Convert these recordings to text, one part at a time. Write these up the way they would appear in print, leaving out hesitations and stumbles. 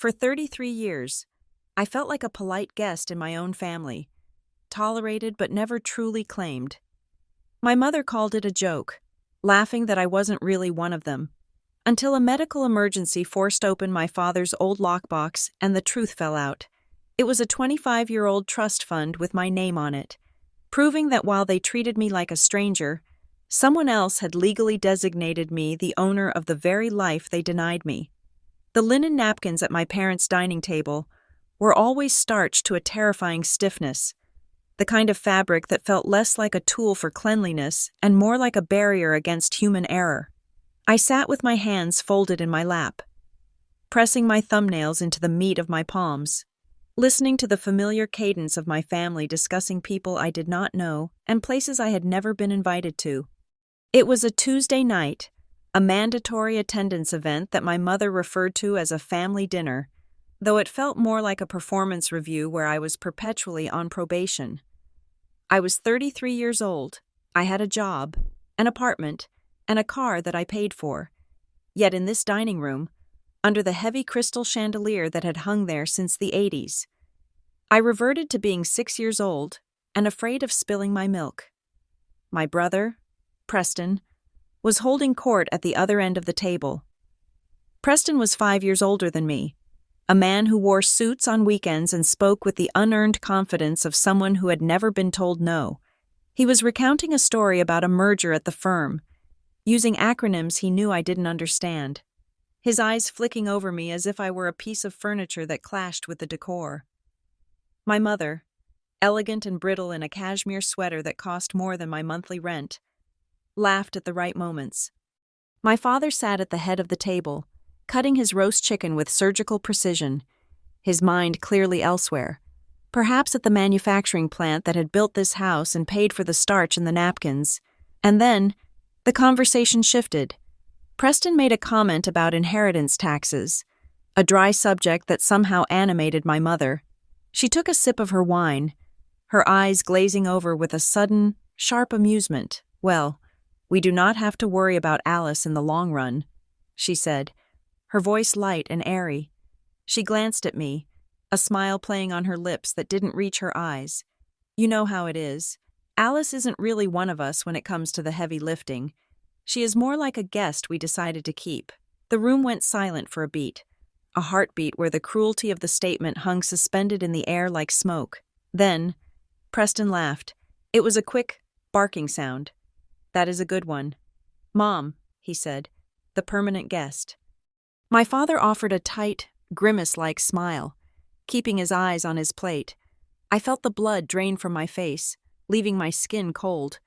For 33 years, I felt like a polite guest in my own family, tolerated but never truly claimed. My mother called it a joke, laughing that I wasn't really one of them, until a medical emergency forced open my father's old lockbox and the truth fell out. It was a 25-year-old trust fund with my name on it, proving that while they treated me like a stranger, someone else had legally designated me the owner of the very life they denied me. The linen napkins at my parents' dining table were always starched to a terrifying stiffness, the kind of fabric that felt less like a tool for cleanliness and more like a barrier against human error. I sat with my hands folded in my lap, pressing my thumbnails into the meat of my palms, listening to the familiar cadence of my family discussing people I did not know and places I had never been invited to. It was a Tuesday night, a mandatory attendance event that my mother referred to as a family dinner, though it felt more like a performance review where I was perpetually on probation. I was 33 years old, I had a job, an apartment, and a car that I paid for. Yet in this dining room, under the heavy crystal chandelier that had hung there since the 80s, I reverted to being 6 years old and afraid of spilling my milk. My brother, Preston, was holding court at the other end of the table. Preston was 5 years older than me, a man who wore suits on weekends and spoke with the unearned confidence of someone who had never been told no. He was recounting a story about a merger at the firm, using acronyms he knew I didn't understand, his eyes flicking over me as if I were a piece of furniture that clashed with the decor. My mother, elegant and brittle in a cashmere sweater that cost more than my monthly rent, laughed at the right moments. My father sat at the head of the table, cutting his roast chicken with surgical precision, his mind clearly elsewhere, perhaps at the manufacturing plant that had built this house and paid for the starch in the napkins. And then, the conversation shifted. Preston made a comment about inheritance taxes, a dry subject that somehow animated my mother. She took a sip of her wine, her eyes glazing over with a sudden, sharp amusement. "Well, we do not have to worry about Alice in the long run," she said, her voice light and airy. She glanced at me, a smile playing on her lips that didn't reach her eyes. "You know how it is. Alice isn't really one of us when it comes to the heavy lifting. She is more like a guest we decided to keep." The room went silent for a beat, a heartbeat where the cruelty of the statement hung suspended in the air like smoke. Then, Preston laughed. It was a quick, barking sound. "That is a good one. Mom," he said, "the permanent guest." My father offered a tight, grimace-like smile, keeping his eyes on his plate. I felt the blood drain from my face, leaving my skin cold.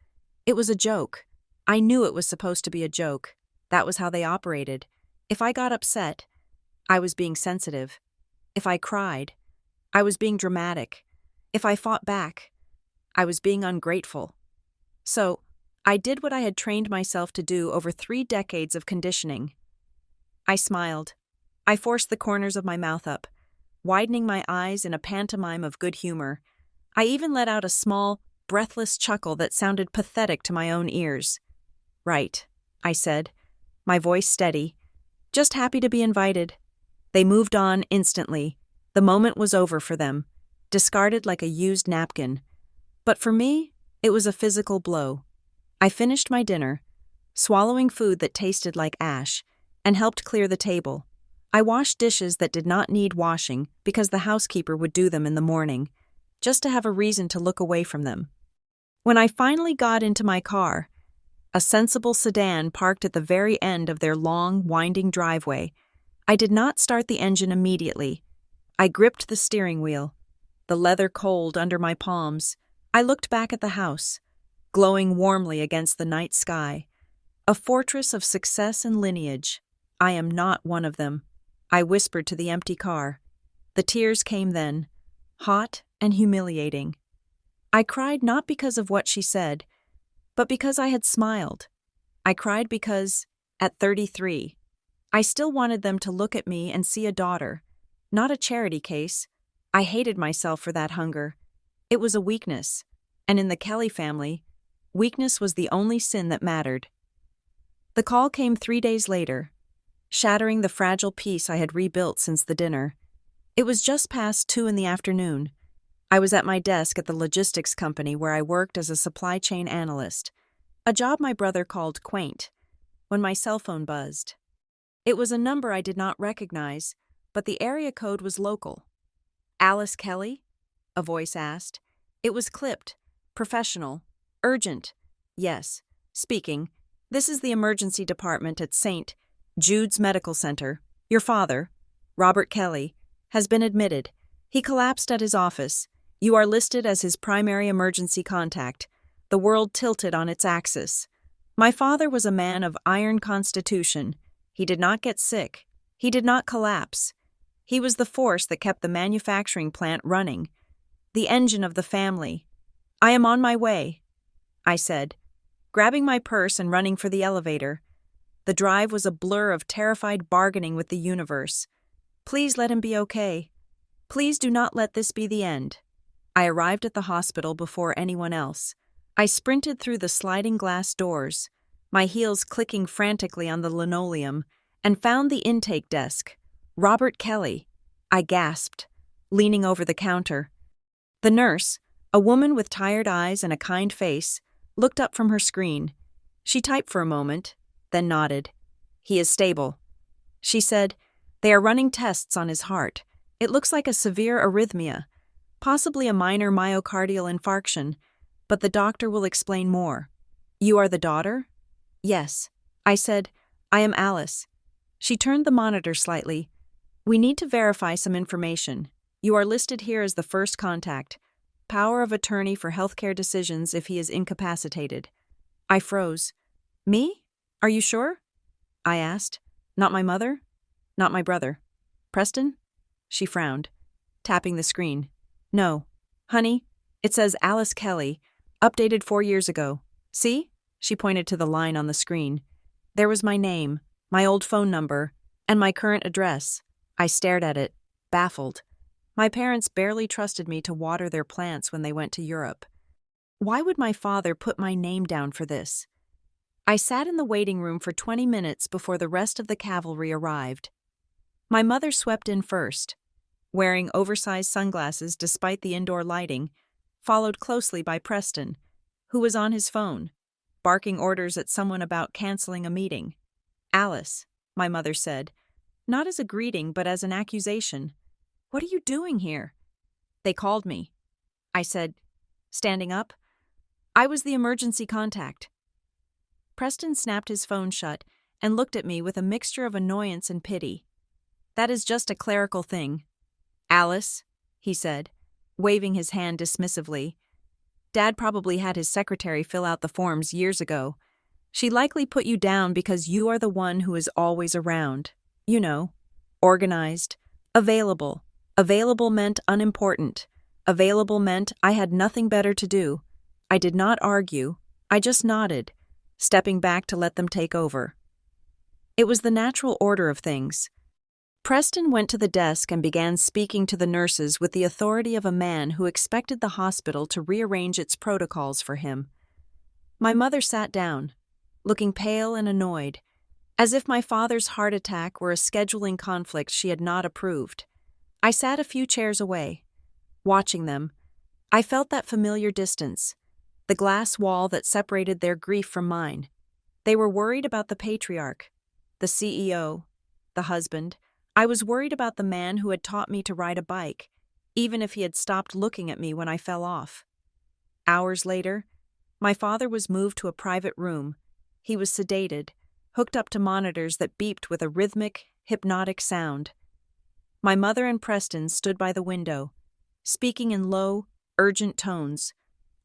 It was a joke. I knew it was supposed to be a joke. That was how they operated. If I got upset, I was being sensitive. If I cried, I was being dramatic. If I fought back, I was being ungrateful. So, I did what I had trained myself to do over 3 decades of conditioning. I smiled. I forced the corners of my mouth up, widening my eyes in a pantomime of good humor. I even let out a small, breathless chuckle that sounded pathetic to my own ears. "Right," I said, my voice steady. "Just happy to be invited." They moved on instantly. The moment was over for them, discarded like a used napkin. But for me, it was a physical blow. I finished my dinner, swallowing food that tasted like ash, and helped clear the table. I washed dishes that did not need washing because the housekeeper would do them in the morning, just to have a reason to look away from them. When I finally got into my car, a sensible sedan parked at the very end of their long, winding driveway, I did not start the engine immediately. I gripped the steering wheel, the leather cold under my palms. I looked back at the house, glowing warmly against the night sky, a fortress of success and lineage. I am not one of them, I whispered to the empty car. The tears came then, hot and humiliating. I cried not because of what she said, but because I had smiled. I cried because, at 33, I still wanted them to look at me and see a daughter, not a charity case. I hated myself for that hunger. It was a weakness, and in the Kelly family, weakness was the only sin that mattered. The call came 3 days later, shattering the fragile peace I had rebuilt since the dinner. It was just past 2 in the afternoon. I was at my desk at the logistics company where I worked as a supply chain analyst, a job my brother called quaint, when my cell phone buzzed. It was a number I did not recognize, but the area code was local. "Alice Kelly?" a voice asked. It was clipped, professional, urgent. "Yes, speaking. This is the emergency department at St. Jude's Medical Center. Your father, Robert Kelly, has been admitted. He collapsed at his office. You are listed as his primary emergency contact." The world tilted on its axis. My father was a man of iron constitution. He did not get sick. He did not collapse. He was the force that kept the manufacturing plant running, the engine of the family. "I am on my way," I said, grabbing my purse and running for the elevator. The drive was a blur of terrified bargaining with the universe. Please let him be okay. Please do not let this be the end. I arrived at the hospital before anyone else. I sprinted through the sliding glass doors, my heels clicking frantically on the linoleum, and found the intake desk. "Robert Kelly," I gasped, leaning over the counter. The nurse, a woman with tired eyes and a kind face, looked up from her screen. She typed for a moment, then nodded. "He is stable," she said. "They are running tests on his heart. It looks like a severe arrhythmia, possibly a minor myocardial infarction, but the doctor will explain more." "You are the daughter?" "Yes," I said. "I am Alice." She turned the monitor slightly. "We need to verify some information. You are listed here as the first contact. Power of attorney for healthcare decisions if he is incapacitated." I froze. "Me? Are you sure?" I asked. "Not my mother? Not my brother? Preston?" She frowned, tapping the screen. "No. Honey, it says Alice Kelly, updated 4 years ago. See?" She pointed to the line on the screen. There was my name, my old phone number, and my current address. I stared at it, baffled. My parents barely trusted me to water their plants when they went to Europe. Why would my father put my name down for this? I sat in the waiting room for 20 minutes before the rest of the cavalry arrived. My mother swept in first, wearing oversized sunglasses despite the indoor lighting, followed closely by Preston, who was on his phone, barking orders at someone about canceling a meeting. "Alice," my mother said, not as a greeting but as an accusation. "What are you doing here?" "They called me," I said, standing up. "I was the emergency contact." Preston snapped his phone shut and looked at me with a mixture of annoyance and pity. "That is just a clerical thing." "Alice," he said, waving his hand dismissively. "Dad probably had his secretary fill out the forms years ago. She likely put you down because you are the one who is always around. You know, organized, available. Available meant unimportant. Available meant I had nothing better to do. I did not argue. I just nodded, stepping back to let them take over. It was the natural order of things. Preston went to the desk and began speaking to the nurses with the authority of a man who expected the hospital to rearrange its protocols for him. My mother sat down, looking pale and annoyed, as if my father's heart attack were a scheduling conflict she had not approved. I sat a few chairs away, watching them. I felt that familiar distance, the glass wall that separated their grief from mine. They were worried about the patriarch, the CEO, the husband. I was worried about the man who had taught me to ride a bike, even if he had stopped looking at me when I fell off. Hours later, my father was moved to a private room. He was sedated, hooked up to monitors that beeped with a rhythmic, hypnotic sound. My mother and Preston stood by the window, speaking in low, urgent tones.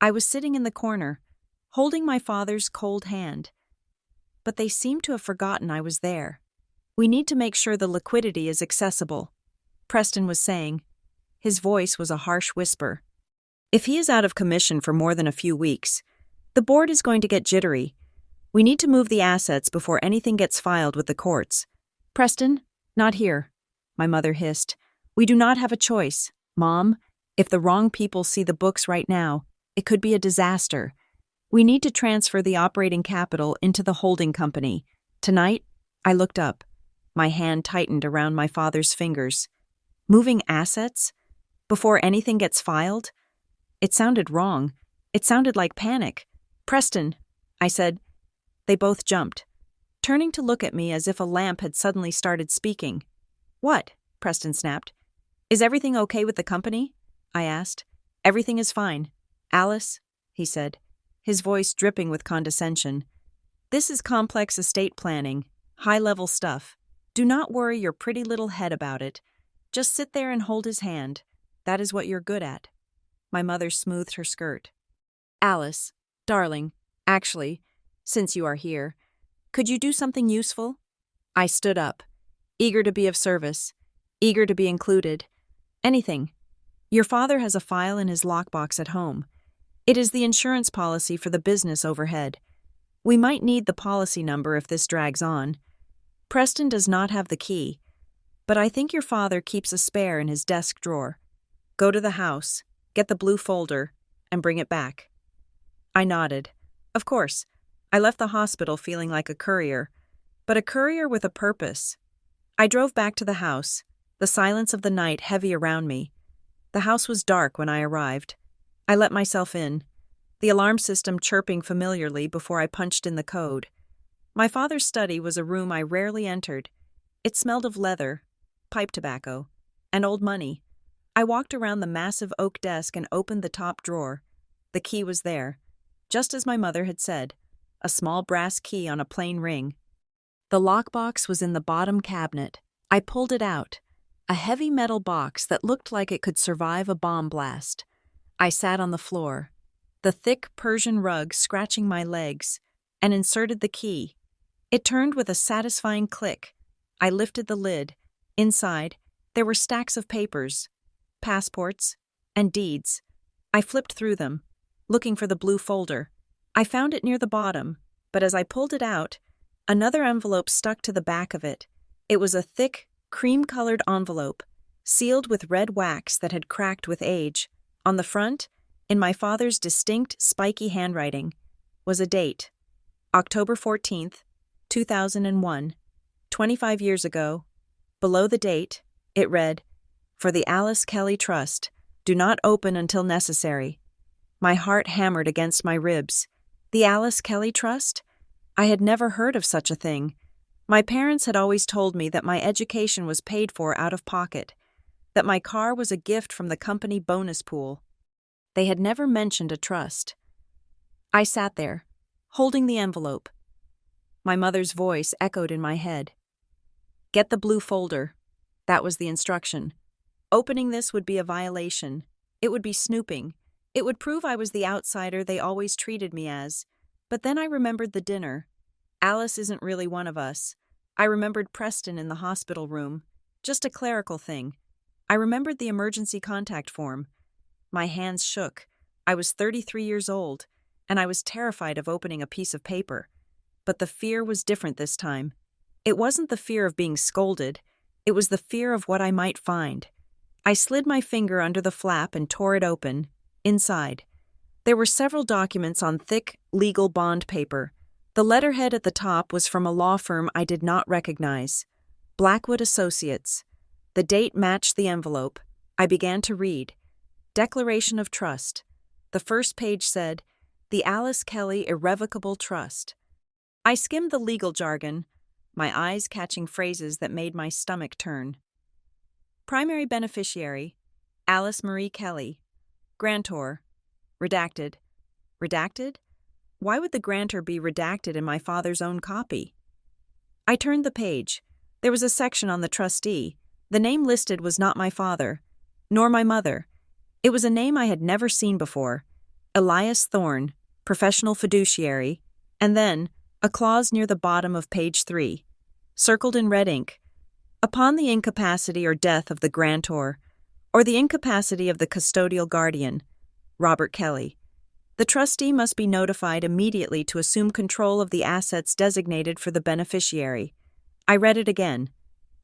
I was sitting in the corner, holding my father's cold hand. But they seemed to have forgotten I was there. "We need to make sure the liquidity is accessible," Preston was saying. His voice was a harsh whisper. "If he is out of commission for more than a few weeks, the board is going to get jittery. We need to move the assets before anything gets filed with the courts." "Preston, not here," my mother hissed. "We do not have a choice. Mom, if the wrong people see the books right now, it could be a disaster. We need to transfer the operating capital into the holding company. Tonight," I looked up. My hand tightened around my father's fingers. Moving assets? Before anything gets filed? It sounded wrong. It sounded like panic. "Preston," I said. They both jumped, turning to look at me as if a lamp had suddenly started speaking. "What?" Preston snapped. "Is everything okay with the company?" I asked. "Everything is fine. Alice," he said, his voice dripping with condescension. "This is complex estate planning, high-level stuff. Do not worry your pretty little head about it. Just sit there and hold his hand. That is what you're good at." My mother smoothed her skirt. "Alice, darling, actually, since you are here, could you do something useful?" I stood up, eager to be of service, eager to be included. "Anything. Your father has a file in his lockbox at home. It is the insurance policy for the business overhead. We might need the policy number if this drags on. Preston does not have the key, but I think your father keeps a spare in his desk drawer. Go to the house, get the blue folder, and bring it back." I nodded. Of course. I left the hospital feeling like a courier, but a courier with a purpose. I drove back to the house, the silence of the night heavy around me. The house was dark when I arrived. I let myself in, the alarm system chirping familiarly before I punched in the code. My father's study was a room I rarely entered. It smelled of leather, pipe tobacco, and old money. I walked around the massive oak desk and opened the top drawer. The key was there, just as my mother had said, a small brass key on a plain ring. The lockbox was in the bottom cabinet. I pulled it out, a heavy metal box that looked like it could survive a bomb blast. I sat on the floor, the thick Persian rug scratching my legs, and inserted the key. It turned with a satisfying click. I lifted the lid. Inside, there were stacks of papers, passports, and deeds. I flipped through them, looking for the blue folder. I found it near the bottom, but as I pulled it out, another envelope stuck to the back of it. It was a thick, cream-colored envelope, sealed with red wax that had cracked with age. On the front, in my father's distinct, spiky handwriting, was a date. October 14th, 2001, 25 years ago. Below the date, it read, "For the Alice Kelly Trust, do not open until necessary." My heart hammered against my ribs. The Alice Kelly Trust? I had never heard of such a thing. My parents had always told me that my education was paid for out of pocket, that my car was a gift from the company bonus pool. They had never mentioned a trust. I sat there, holding the envelope. My mother's voice echoed in my head. "Get the blue folder." That was the instruction. Opening this would be a violation. It would be snooping. It would prove I was the outsider they always treated me as. But then I remembered the dinner. Alice isn't really one of us. I remembered Preston in the hospital room. Just a clerical thing. I remembered the emergency contact form. My hands shook. I was 33 years old, and I was terrified of opening a piece of paper. But the fear was different this time. It wasn't the fear of being scolded. It was the fear of what I might find. I slid my finger under the flap and tore it open. Inside, there were several documents on thick, legal bond paper. The letterhead at the top was from a law firm I did not recognize. Blackwood Associates. The date matched the envelope. I began to read. Declaration of Trust. The first page said, "The Alice Kelly Irrevocable Trust." I skimmed the legal jargon, my eyes catching phrases that made my stomach turn. Primary beneficiary, Alice Marie Kelly. Grantor, redacted. Redacted? Why would the grantor be redacted in my father's own copy? I turned the page. There was a section on the trustee. The name listed was not my father, nor my mother. It was a name I had never seen before. Elias Thorne, professional fiduciary, and then a clause near the bottom of page 3, circled in red ink. Upon the incapacity or death of the grantor, or the incapacity of the custodial guardian, Robert Kelly, the trustee must be notified immediately to assume control of the assets designated for the beneficiary. I read it again.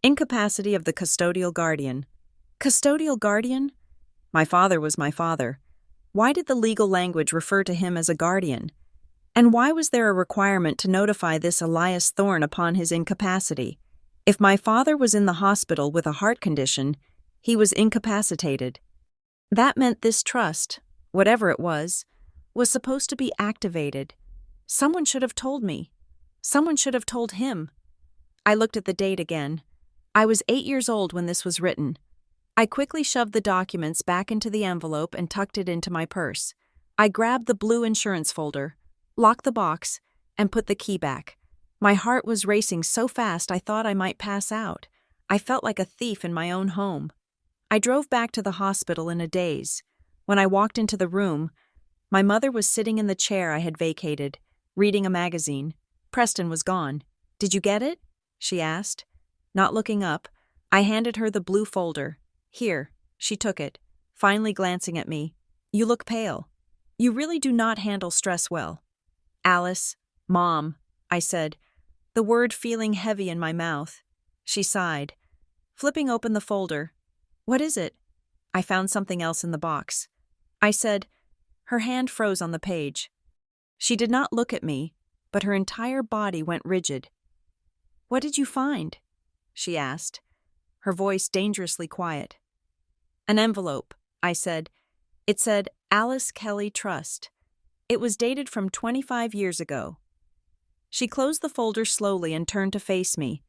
Incapacity of the custodial guardian. Custodial guardian? My father was my father. Why did the legal language refer to him as a guardian? And why was there a requirement to notify this Elias Thorne upon his incapacity? If my father was in the hospital with a heart condition, He was incapacitated. That meant this trust, whatever it was supposed to be activated. Someone should have told me. Someone should have told him. I looked at the date again. I was 8 years old when this was written. I quickly shoved the documents back into the envelope and tucked it into my purse. I grabbed the blue insurance folder, locked the box, and put the key back. My heart was racing so fast I thought I might pass out. I felt like a thief in my own home. I drove back to the hospital in a daze. When I walked into the room, my mother was sitting in the chair I had vacated, reading a magazine. Preston was gone. "Did you get it?" she asked. Not looking up, I handed her the blue folder. "Here." She took it, finally glancing at me. "You look pale. You really do not handle stress well." "Alice, Mom," I said, the word feeling heavy in my mouth. She sighed, flipping open the folder. "What is it?" "I found something else in the box," I said. Her hand froze on the page. She did not look at me, but her entire body went rigid. "What did you find?" she asked, her voice dangerously quiet. "An envelope," I said. It said, "Alice Kelly Trust." It was dated from 25 years ago. She closed the folder slowly and turned to face me.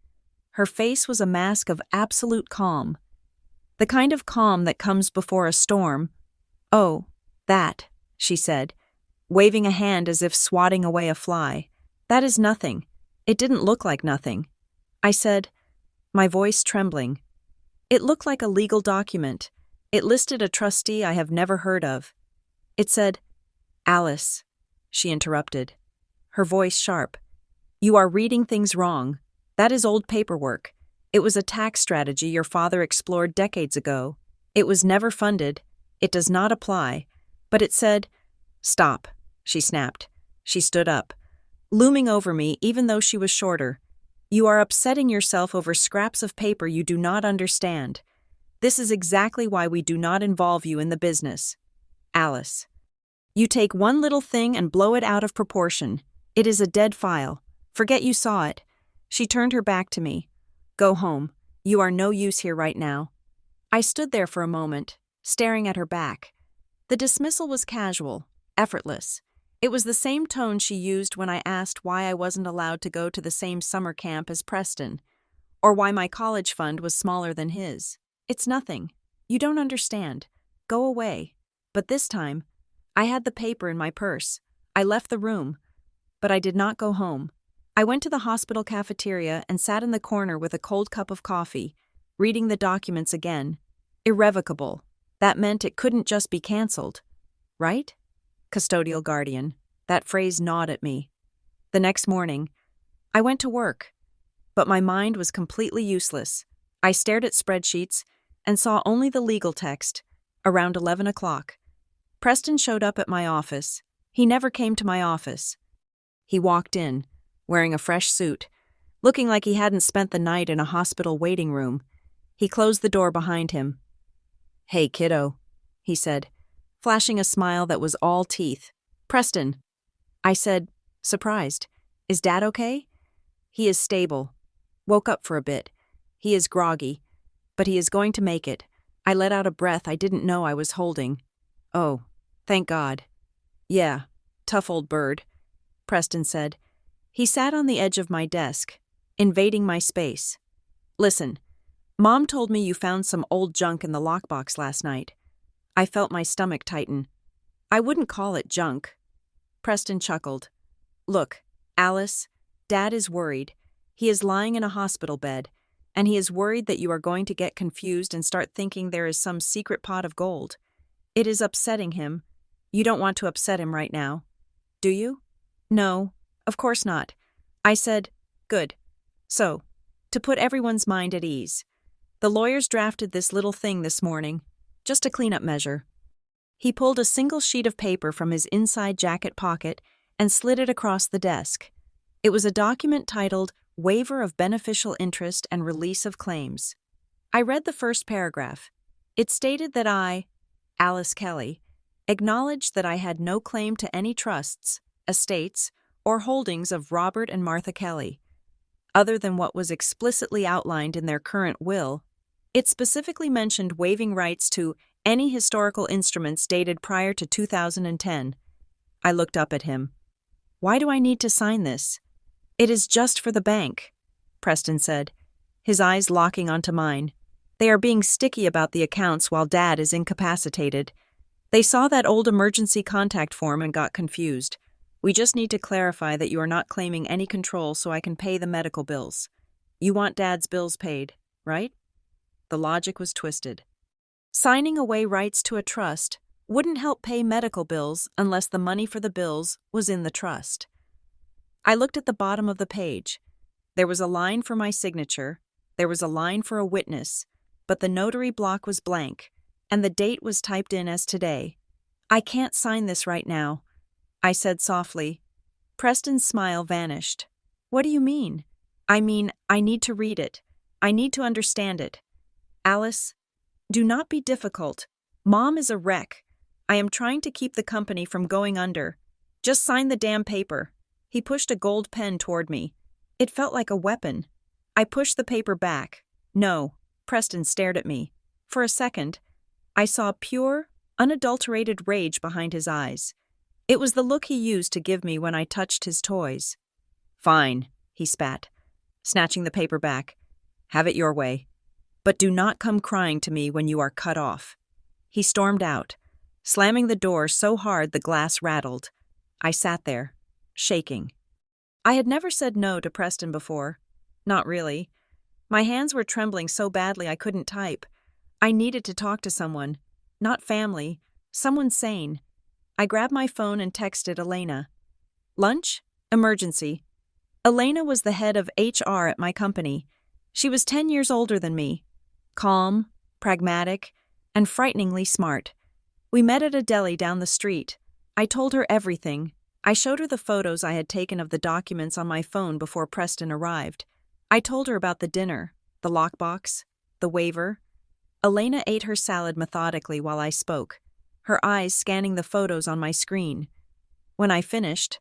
Her face was a mask of absolute calm. The kind of calm that comes before a storm. "Oh, that," she said, waving a hand as if swatting away a fly. "That is nothing. It didn't look like nothing." I said, my voice trembling. It looked like a legal document. It listed a trustee I have never heard of. It said, "Alice," she interrupted, her voice sharp. "You are reading things wrong. That is old paperwork. It was a tax strategy your father explored decades ago. It was never funded. It does not apply." But it said, "Stop," she snapped. She stood up, looming over me even though she was shorter. "You are upsetting yourself over scraps of paper you do not understand. This is exactly why we do not involve you in the business. Alice, you take one little thing and blow it out of proportion. It is a dead file. Forget you saw it." She turned her back to me. "Go home. You are no use here right now." I stood there for a moment, staring at her back. The dismissal was casual, effortless. It was the same tone she used when I asked why I wasn't allowed to go to the same summer camp as Preston, or why my college fund was smaller than his. "It's nothing. You don't understand. Go away." But this time, I had the paper in my purse. I left the room, but I did not go home. I went to the hospital cafeteria and sat in the corner with a cold cup of coffee, reading the documents again. Irrevocable. That meant it couldn't just be canceled. Right? Custodial guardian. That phrase gnawed at me. The next morning, I went to work, but my mind was completely useless. I stared at spreadsheets and saw only the legal text. Around 11 o'clock, Preston showed up at my office. He never came to my office. He walked in, wearing a fresh suit, looking like he hadn't spent the night in a hospital waiting room. He closed the door behind him. "Hey, kiddo," he said, flashing a smile that was all teeth. "Preston." I said, surprised, "Is Dad okay?" "He is stable. Woke up for a bit. He is groggy, but he is going to make it." I let out a breath I didn't know I was holding. "Oh, thank God." "Yeah, tough old bird," Preston said. He sat on the edge of my desk, invading my space. "Listen, Mom told me you found some old junk in the lockbox last night." I felt my stomach tighten. "I wouldn't call it junk." Preston chuckled. "Look, Alice, Dad is worried. He is lying in a hospital bed, and he is worried that you are going to get confused and start thinking there is some secret pot of gold. It is upsetting him. You don't want to upset him right now, do you?" "No, of course not." I said, "Good. So, to put everyone's mind at ease, the lawyers drafted this little thing this morning, just a cleanup measure." He pulled a single sheet of paper from his inside jacket pocket and slid it across the desk. It was a document titled Waiver of Beneficial Interest and Release of Claims. I read the first paragraph. It stated that I, Alice Kelly, acknowledged that I had no claim to any trusts, estates, or holdings of Robert and Martha Kelly, other than what was explicitly outlined in their current will, It specifically mentioned waiving rights to any historical instruments dated prior to 2010. I looked up at him. Why do I need to sign this? It is just for the bank, Preston said, his eyes locking onto mine. They are being sticky about the accounts while Dad is incapacitated. They saw that old emergency contact form and got confused. We just need to clarify that you are not claiming any control so I can pay the medical bills. You want Dad's bills paid, right? The logic was twisted. Signing away rights to a trust wouldn't help pay medical bills unless the money for the bills was in the trust. I looked at the bottom of the page. There was a line for my signature, there was a line for a witness, but the notary block was blank, and the date was typed in as today. I can't sign this right now, I said softly. Preston's smile vanished. What do you mean? I mean, I need to read it. I need to understand it. Alice, do not be difficult. Mom is a wreck. I am trying to keep the company from going under. Just sign the damn paper. He pushed a gold pen toward me. It felt like a weapon. I pushed the paper back. No. Preston stared at me. For a second, I saw pure, unadulterated rage behind his eyes. It was the look he used to give me when I touched his toys. Fine, he spat, snatching the paper back. Have it your way. But do not come crying to me when you are cut off. He stormed out, slamming the door so hard the glass rattled. I sat there, shaking. I had never said no to Preston before. Not really. My hands were trembling so badly I couldn't type. I needed to talk to someone. Not family. Someone sane. I grabbed my phone and texted Elena. Lunch? Emergency. Elena was the head of HR at my company. She was 10 years older than me. Calm, pragmatic, and frighteningly smart. We met at a deli down the street. I told her everything. I showed her the photos I had taken of the documents on my phone before Preston arrived. I told her about the dinner, the lockbox, the waiver. Elena ate her salad methodically while I spoke, her eyes scanning the photos on my screen. When I finished,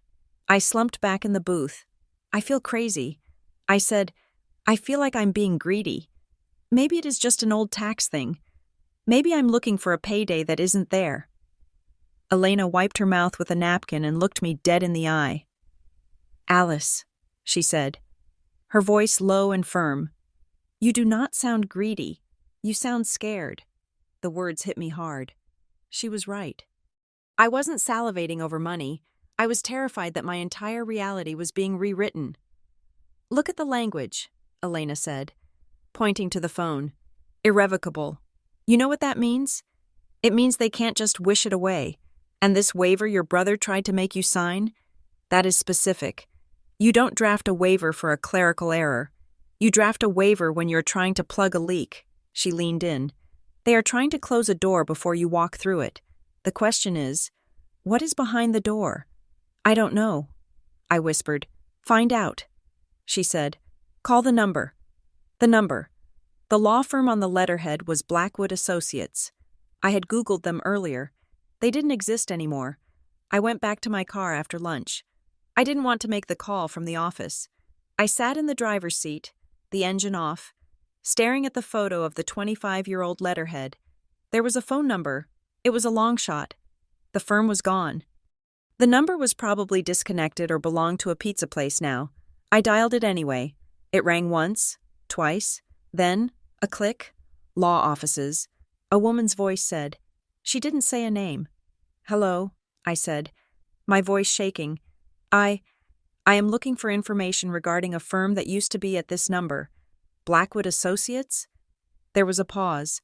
I slumped back in the booth. I feel crazy. I said, I feel like I'm being greedy. Maybe it is just an old tax thing. Maybe I'm looking for a payday that isn't there. Elena wiped her mouth with a napkin and looked me dead in the eye. Alice, she said, her voice low and firm. You do not sound greedy. You sound scared. The words hit me hard. She was right. I wasn't salivating over money. I was terrified that my entire reality was being rewritten. Look at the language, Elena said, pointing to the phone. Irrevocable. You know what that means? It means they can't just wish it away. And this waiver your brother tried to make you sign? That is specific. You don't draft a waiver for a clerical error. You draft a waiver when you're trying to plug a leak. She leaned in. They are trying to close a door before you walk through it. The question is, what is behind the door? I don't know, I whispered. Find out. She said, call the number. The number. The law firm on the letterhead was Blackwood Associates. I had Googled them earlier. They didn't exist anymore. I went back to my car after lunch. I didn't want to make the call from the office. I sat in the driver's seat, the engine off, staring at the photo of the 25-year-old letterhead. There was a phone number. It was a long shot. The firm was gone. The number was probably disconnected or belonged to a pizza place now. I dialed it anyway. It rang once, twice, then a click. Law offices. A woman's voice said. She didn't say a name. Hello, I said, my voice shaking. I am looking for information regarding a firm that used to be at this number. Blackwood Associates? There was a pause.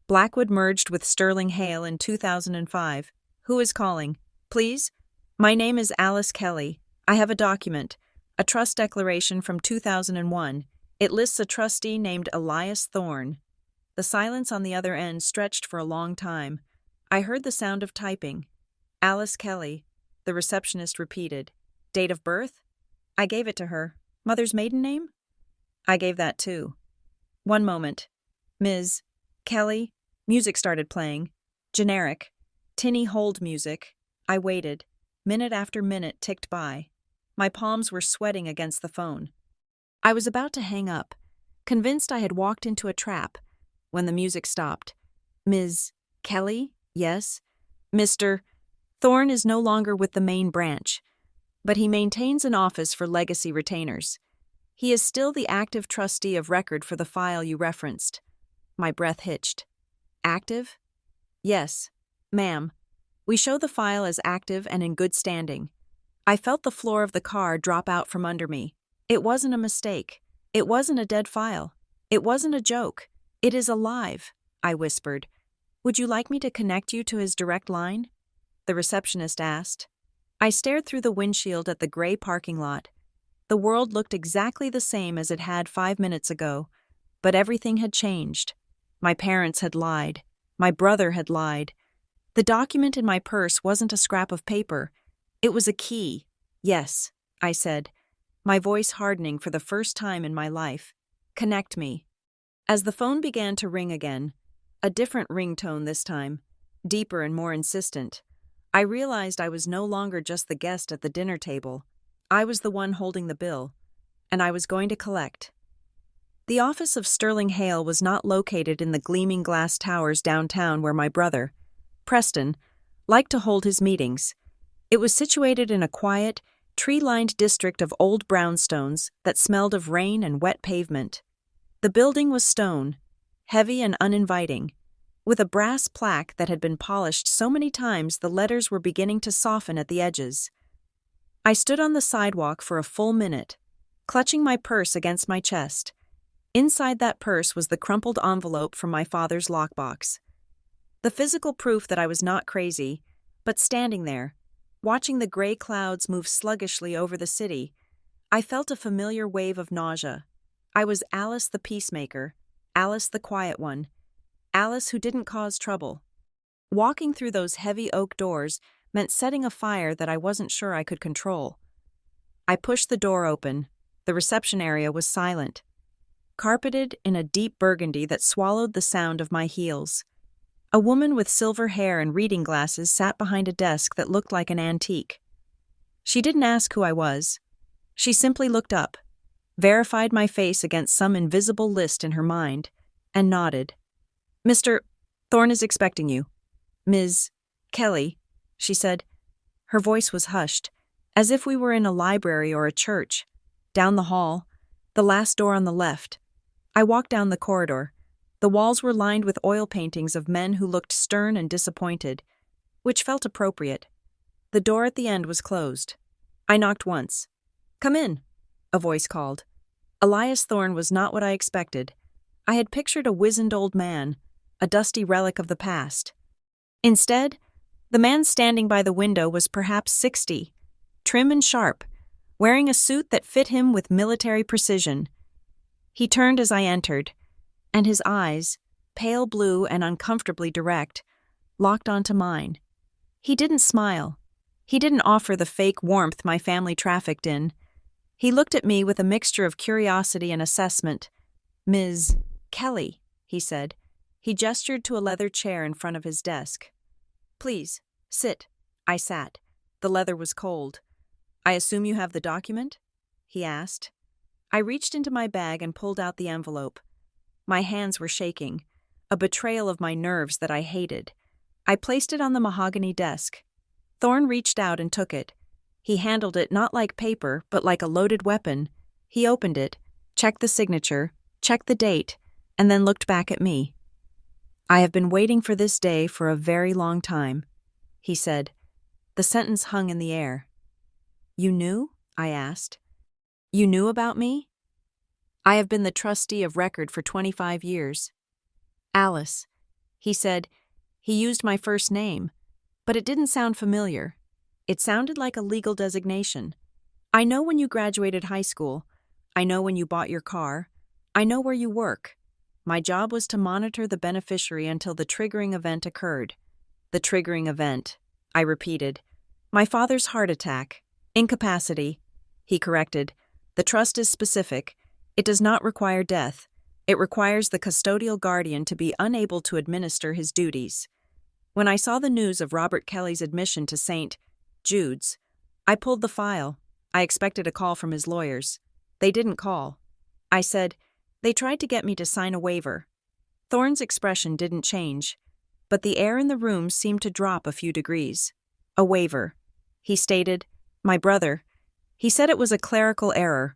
Blackwood merged with Sterling Hale in 2005. Who is calling? Please? My name is Alice Kelly. I have a document, a trust declaration from 2001. It lists a trustee named Elias Thorne. The silence on the other end stretched for a long time. I heard the sound of typing. Alice Kelly, the receptionist repeated. Date of birth? I gave it to her. Mother's maiden name? I gave that too. One moment. Ms. Kelly. Music started playing. Generic. Tinny hold music. I waited. Minute after minute ticked by. My palms were sweating against the phone. I was about to hang up, convinced I had walked into a trap, when the music stopped. Ms. Kelly? Yes. Mr. Thorne is no longer with the main branch, but he maintains an office for legacy retainers. He is still the active trustee of record for the file you referenced. My breath hitched. Active? Yes, ma'am. We show the file as active and in good standing. I felt the floor of the car drop out from under me. It wasn't a mistake. It wasn't a dead file. It wasn't a joke. It is alive, I whispered. Would you like me to connect you to his direct line? The receptionist asked. I stared through the windshield at the gray parking lot. The world looked exactly the same as it had 5 minutes ago, but everything had changed. My parents had lied. My brother had lied. The document in my purse wasn't a scrap of paper. It was a key. Yes, I said, my voice hardening for the first time in my life. Connect me. As the phone began to ring again, a different ringtone this time, deeper and more insistent, I realized I was no longer just the guest at the dinner table. I was the one holding the bill, and I was going to collect. The office of Sterling Hale was not located in the gleaming glass towers downtown where my brother, Preston, liked to hold his meetings. It was situated in a quiet, tree-lined district of old brownstones that smelled of rain and wet pavement. The building was stone, heavy and uninviting, with a brass plaque that had been polished so many times the letters were beginning to soften at the edges. I stood on the sidewalk for a full minute, clutching my purse against my chest. Inside that purse was the crumpled envelope from my father's lockbox. The physical proof that I was not crazy, but standing there, watching the gray clouds move sluggishly over the city, I felt a familiar wave of nausea. I was Alice the peacemaker, Alice the quiet one, Alice who didn't cause trouble. Walking through those heavy oak doors meant setting a fire that I wasn't sure I could control. I pushed the door open. The reception area was silent, carpeted in a deep burgundy that swallowed the sound of my heels. A woman with silver hair and reading glasses sat behind a desk that looked like an antique. She didn't ask who I was. She simply looked up, verified my face against some invisible list in her mind, and nodded. Mr. Thorne is expecting you. Ms. Kelly, she said. Her voice was hushed, as if we were in a library or a church. Down the hall, the last door on the left. I walked down the corridor. The walls were lined with oil paintings of men who looked stern and disappointed, which felt appropriate. The door at the end was closed. I knocked once. Come in, a voice called. Elias Thorne was not what I expected. I had pictured a wizened old man, a dusty relic of the past. Instead, the man standing by the window was perhaps 60, trim and sharp, wearing a suit that fit him with military precision. He turned as I entered, and his eyes, pale blue and uncomfortably direct, locked onto mine. He didn't smile. He didn't offer the fake warmth my family trafficked in. He looked at me with a mixture of curiosity and assessment. Ms. Kelly, he said. He gestured to a leather chair in front of his desk. Please, sit. I sat. The leather was cold. I assume you have the document? He asked. I reached into my bag and pulled out the envelope. My hands were shaking, a betrayal of my nerves that I hated. I placed it on the mahogany desk. Thorne reached out and took it. He handled it not like paper, but like a loaded weapon. He opened it, checked the signature, checked the date, and then looked back at me. I have been waiting for this day for a very long time, he said. The sentence hung in the air. You knew? I asked. You knew about me? I have been the trustee of record for 25 years. Alice, he said. He used my first name, but it didn't sound familiar. It sounded like a legal designation. I know when you graduated high school. I know when you bought your car. I know where you work. My job was to monitor the beneficiary until the triggering event occurred. The triggering event, I repeated. My father's heart attack. Incapacity. He corrected. The trust is specific. It does not require death. It requires the custodial guardian to be unable to administer his duties. When I saw the news of Robert Kelly's admission to St. Jude's, I pulled the file. I expected a call from his lawyers. They didn't call. I said, they tried to get me to sign a waiver. Thorne's expression didn't change, but the air in the room seemed to drop a few degrees. A waiver. He stated, "My brother." He said it was a clerical error.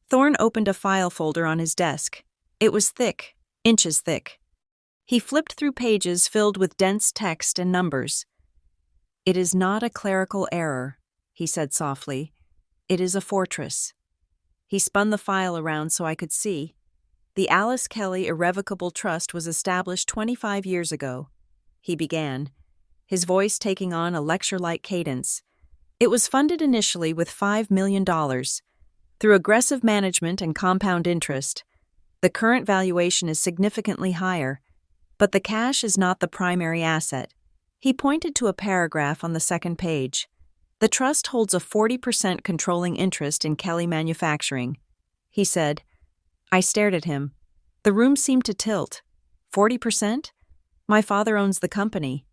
Thorne opened a file folder on his desk. It was thick, inches thick. He flipped through pages filled with dense text and numbers. "It is not a clerical error," he said softly. "It is a fortress." He spun the file around so I could see. "The Alice Kelly Irrevocable Trust was established 25 years ago," he began, his voice taking on a lecture-like cadence. "It was funded initially with $5 million. Through aggressive management and compound interest, the current valuation is significantly higher, but the cash is not the primary asset." He pointed to a paragraph on the second page. "The trust holds a 40% controlling interest in Kelly Manufacturing," he said. I stared at him. The room seemed to tilt. 40%? "My father owns the company,"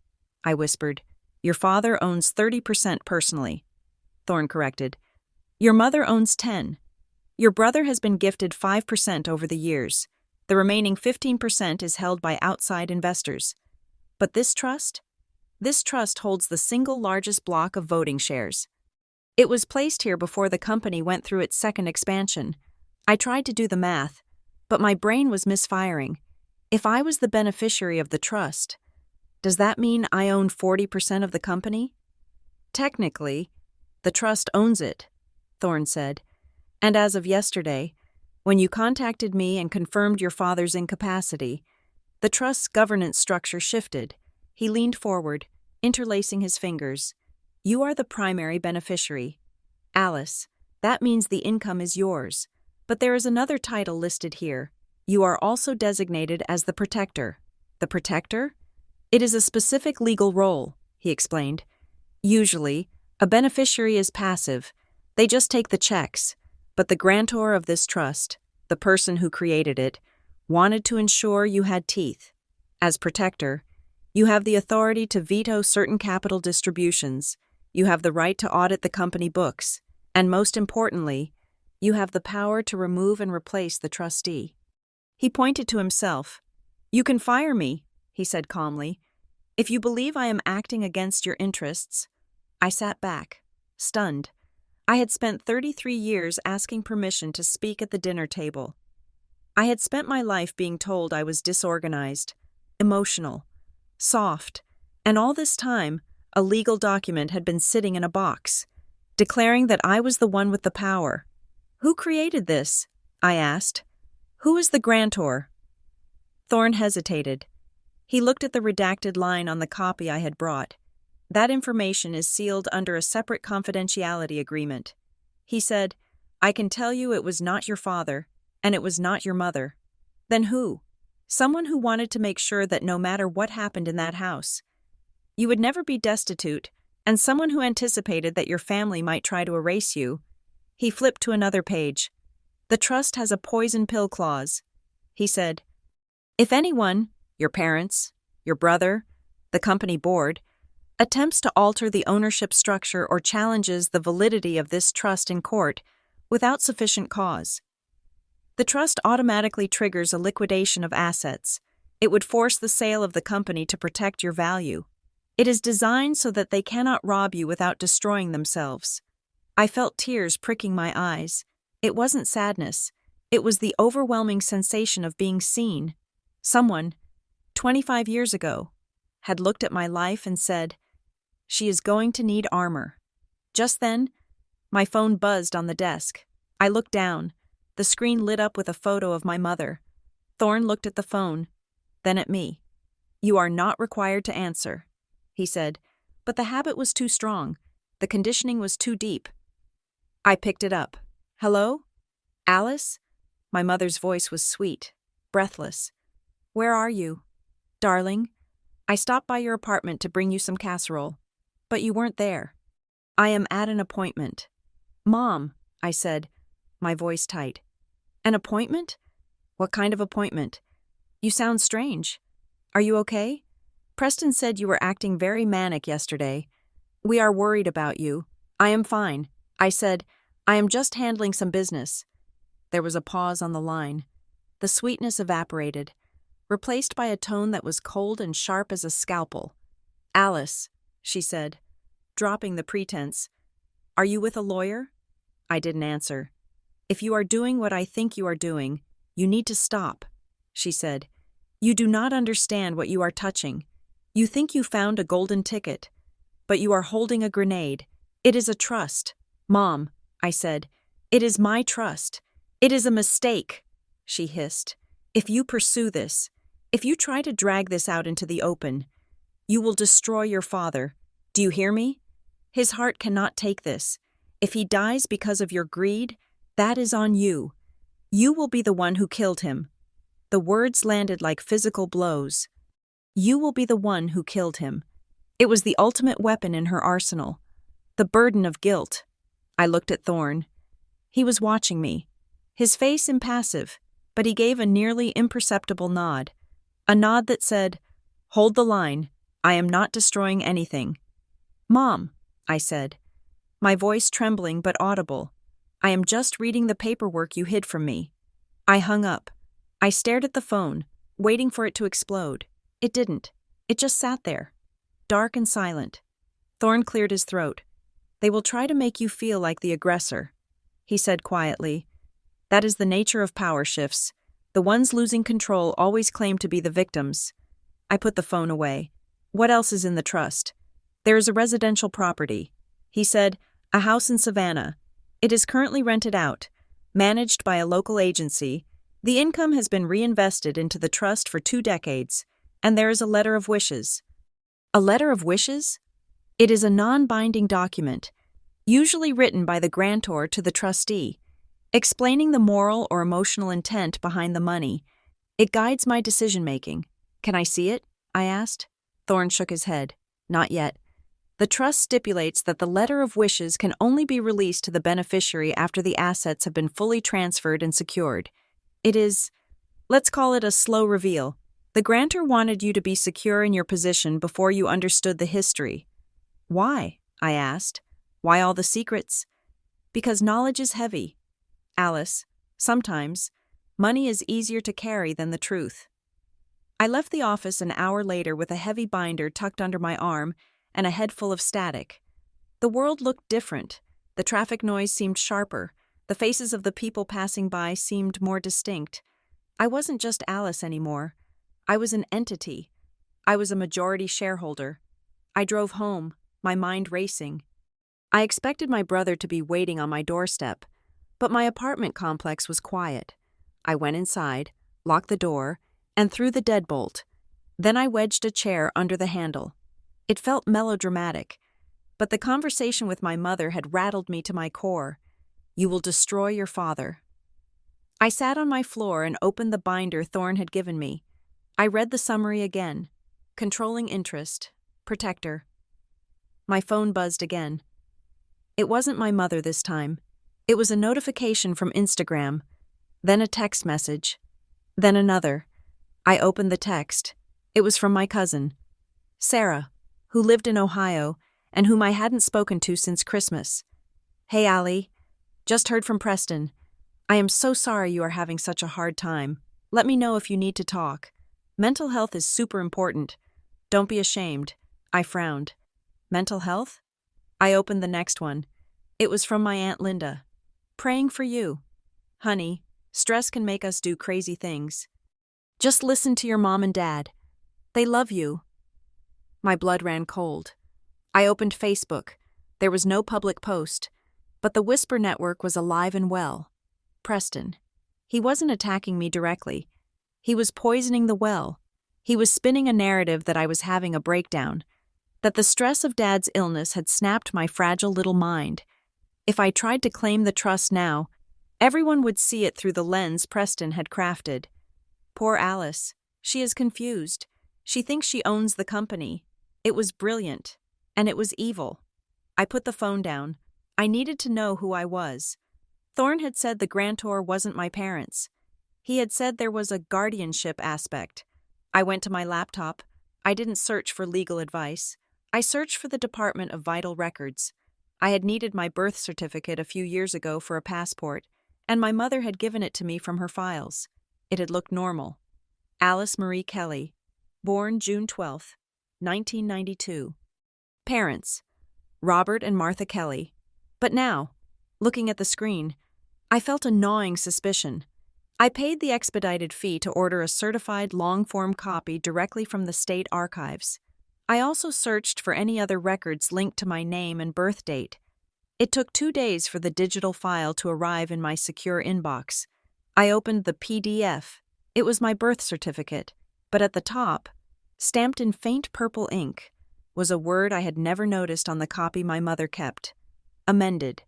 I whispered. "Your father owns 30% personally," Thorne corrected. "Your mother owns 10. Your brother has been gifted 5% over the years. The remaining 15% is held by outside investors. But this trust? This trust holds the single largest block of voting shares. It was placed here before the company went through its second expansion. I tried to do the math, but my brain was misfiring. If I was the beneficiary of the trust, does that mean I own 40% of the company?" "Technically, the trust owns it," Thorne said. "And as of yesterday, when you contacted me and confirmed your father's incapacity, the trust's governance structure shifted." He leaned forward, interlacing his fingers. "You are the primary beneficiary. Alice, that means the income is yours. But there is another title listed here. You are also designated as the protector." "The protector?" "It is a specific legal role," he explained. "Usually, a beneficiary is passive. They just take the checks. But the grantor of this trust, the person who created it, wanted to ensure you had teeth. As protector, you have the authority to veto certain capital distributions. You have the right to audit the company books. And most importantly, you have the power to remove and replace the trustee." He pointed to himself. "You can fire me," he said calmly, "if you believe I am acting against your interests." I sat back, stunned. I had spent 33 years asking permission to speak at the dinner table. I had spent my life being told I was disorganized, emotional, soft, and all this time, a legal document had been sitting in a box, declaring that I was the one with the power. "Who created this?" I asked. "Who is the grantor?" Thorne hesitated. He looked at the redacted line on the copy I had brought. "That information is sealed under a separate confidentiality agreement." He said, "I can tell you it was not your father, and it was not your mother." "Then who?" "Someone who wanted to make sure that no matter what happened in that house, you would never be destitute, and someone who anticipated that your family might try to erase you." He flipped to another page. "The trust has a poison pill clause," he said. "If anyone, your parents, your brother, the company board, attempts to alter the ownership structure or challenges the validity of this trust in court without sufficient cause, the trust automatically triggers a liquidation of assets. It would force the sale of the company to protect your value. It is designed so that they cannot rob you without destroying themselves." I felt tears pricking my eyes. It wasn't sadness. It was the overwhelming sensation of being seen. Someone, 25 years ago, had looked at my life and said, "She is going to need armor." Just then, my phone buzzed on the desk. I looked down. The screen lit up with a photo of my mother. Thorne looked at the phone, then at me. "You are not required to answer," he said, but the habit was too strong. The conditioning was too deep. I picked it up. "Hello? Alice?" My mother's voice was sweet, breathless. "Where are you?" "Darling, I stopped by your apartment to bring you some casserole, but you weren't there." "I am at an appointment." "Mom," I said, my voice tight. "An appointment? What kind of appointment? You sound strange. Are you okay? Preston said you were acting very manic yesterday. We are worried about you." "I am fine," I said. "I am just handling some business." There was a pause on the line. The sweetness evaporated. replaced by a tone that was cold and sharp as a scalpel. "Alice," she said, dropping the pretense, "are you with a lawyer?" I didn't answer. "If you are doing what I think you are doing, you need to stop," she said. "You do not understand what you are touching. You think you found a golden ticket, but you are holding a grenade. It is a trust." "Mom," I said, "it is my trust. It is a mistake," she hissed. "If you pursue this, if you try to drag this out into the open, you will destroy your father. Do you hear me? His heart cannot take this. If he dies because of your greed, that is on you. You will be the one who killed him." The words landed like physical blows. "You will be the one who killed him." It was the ultimate weapon in her arsenal. The burden of guilt. I looked at Thorne. He was watching me, his face impassive, but he gave a nearly imperceptible nod. A nod that said, "Hold the line. I am not destroying anything." "Mom," I said, my voice trembling but audible, "I am just reading the paperwork you hid from me." I hung up. I stared at the phone, waiting for it to explode. It didn't. It just sat there, dark and silent. Thorne cleared his throat. "They will try to make you feel like the aggressor," he said quietly. "That is the nature of power shifts. The ones losing control always claim to be the victims." I put the phone away. "What else is in the trust?" "There is a residential property," he said, "a house in Savannah. It is currently rented out, managed by a local agency. The income has been reinvested into the trust for 2 decades, and there is a letter of wishes." "A letter of wishes?" "It is a non-binding document, usually written by the grantor to the trustee, explaining the moral or emotional intent behind the money. It guides my decision-making." "Can I see it?" I asked. Thorne shook his head. "Not yet. The trust stipulates that the letter of wishes can only be released to the beneficiary after the assets have been fully transferred and secured. It is, let's call it a slow reveal. The grantor wanted you to be secure in your position before you understood the history." "Why?" I asked. "Why all the secrets?" "Because knowledge is heavy. Alice, sometimes, money is easier to carry than the truth." I left the office an hour later with a heavy binder tucked under my arm and a head full of static. The world looked different. The traffic noise seemed sharper. The faces of the people passing by seemed more distinct. I wasn't just Alice anymore. I was an entity. I was a majority shareholder. I drove home, my mind racing. I expected my brother to be waiting on my doorstep, but my apartment complex was quiet. I went inside, locked the door, and threw the deadbolt. Then I wedged a chair under the handle. It felt melodramatic, but the conversation with my mother had rattled me to my core. "You will destroy your father." I sat on my floor and opened the binder Thorne had given me. I read the summary again. Controlling interest. Protector. My phone buzzed again. It wasn't my mother this time. It was a notification from Instagram, then a text message, then another. I opened the text. It was from my cousin, Sarah, who lived in Ohio and whom I hadn't spoken to since Christmas. "Hey, Allie. Just heard from Preston. I am so sorry you are having such a hard time. Let me know if you need to talk. Mental health is super important. Don't be ashamed." I frowned. Mental health? I opened the next one. It was from my Aunt Linda. "Praying for you. Honey, stress can make us do crazy things. Just listen to your mom and dad. They love you." My blood ran cold. I opened Facebook. There was no public post, but the Whisper network was alive and well. Preston. He wasn't attacking me directly. He was poisoning the well. He was spinning a narrative that I was having a breakdown, that the stress of Dad's illness had snapped my fragile little mind. If I tried to claim the trust now, everyone would see it through the lens Preston had crafted. Poor Alice. She is confused. She thinks she owns the company. It was brilliant, and it was evil. I put the phone down. I needed to know who I was. Thorne had said the grantor wasn't my parents. He had said there was a guardianship aspect. I went to my laptop. I didn't search for legal advice. I searched for the Department of Vital Records. I had needed my birth certificate a few years ago for a passport, and my mother had given it to me from her files. It had looked normal. Alice Marie Kelly, born June 12, 1992. Parents: Robert and Martha Kelly. But now, looking at the screen, I felt a gnawing suspicion. I paid the expedited fee to order a certified long-form copy directly from the state archives. I also searched for any other records linked to my name and birth date. It took 2 days for the digital file to arrive in my secure inbox. I opened the PDF. It was my birth certificate, but at the top, stamped in faint purple ink, was a word I had never noticed on the copy my mother kept: amended.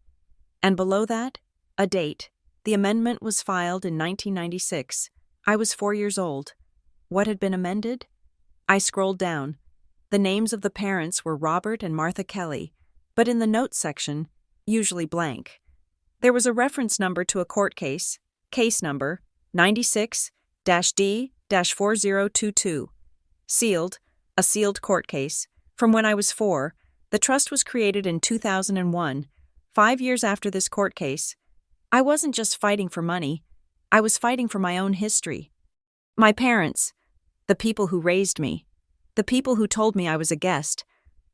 And below that, a date. The amendment was filed in 1996. I was 4 years old. What had been amended? I scrolled down. The names of the parents were Robert and Martha Kelly, but in the notes section, usually blank. There was a reference number to a court case number 96-D-4022. Sealed, a sealed court case. From when I was 4, the trust was created in 2001, 5 years after this court case. I wasn't just fighting for money, I was fighting for my own history. My parents, the people who raised me, the people who told me I was a guest,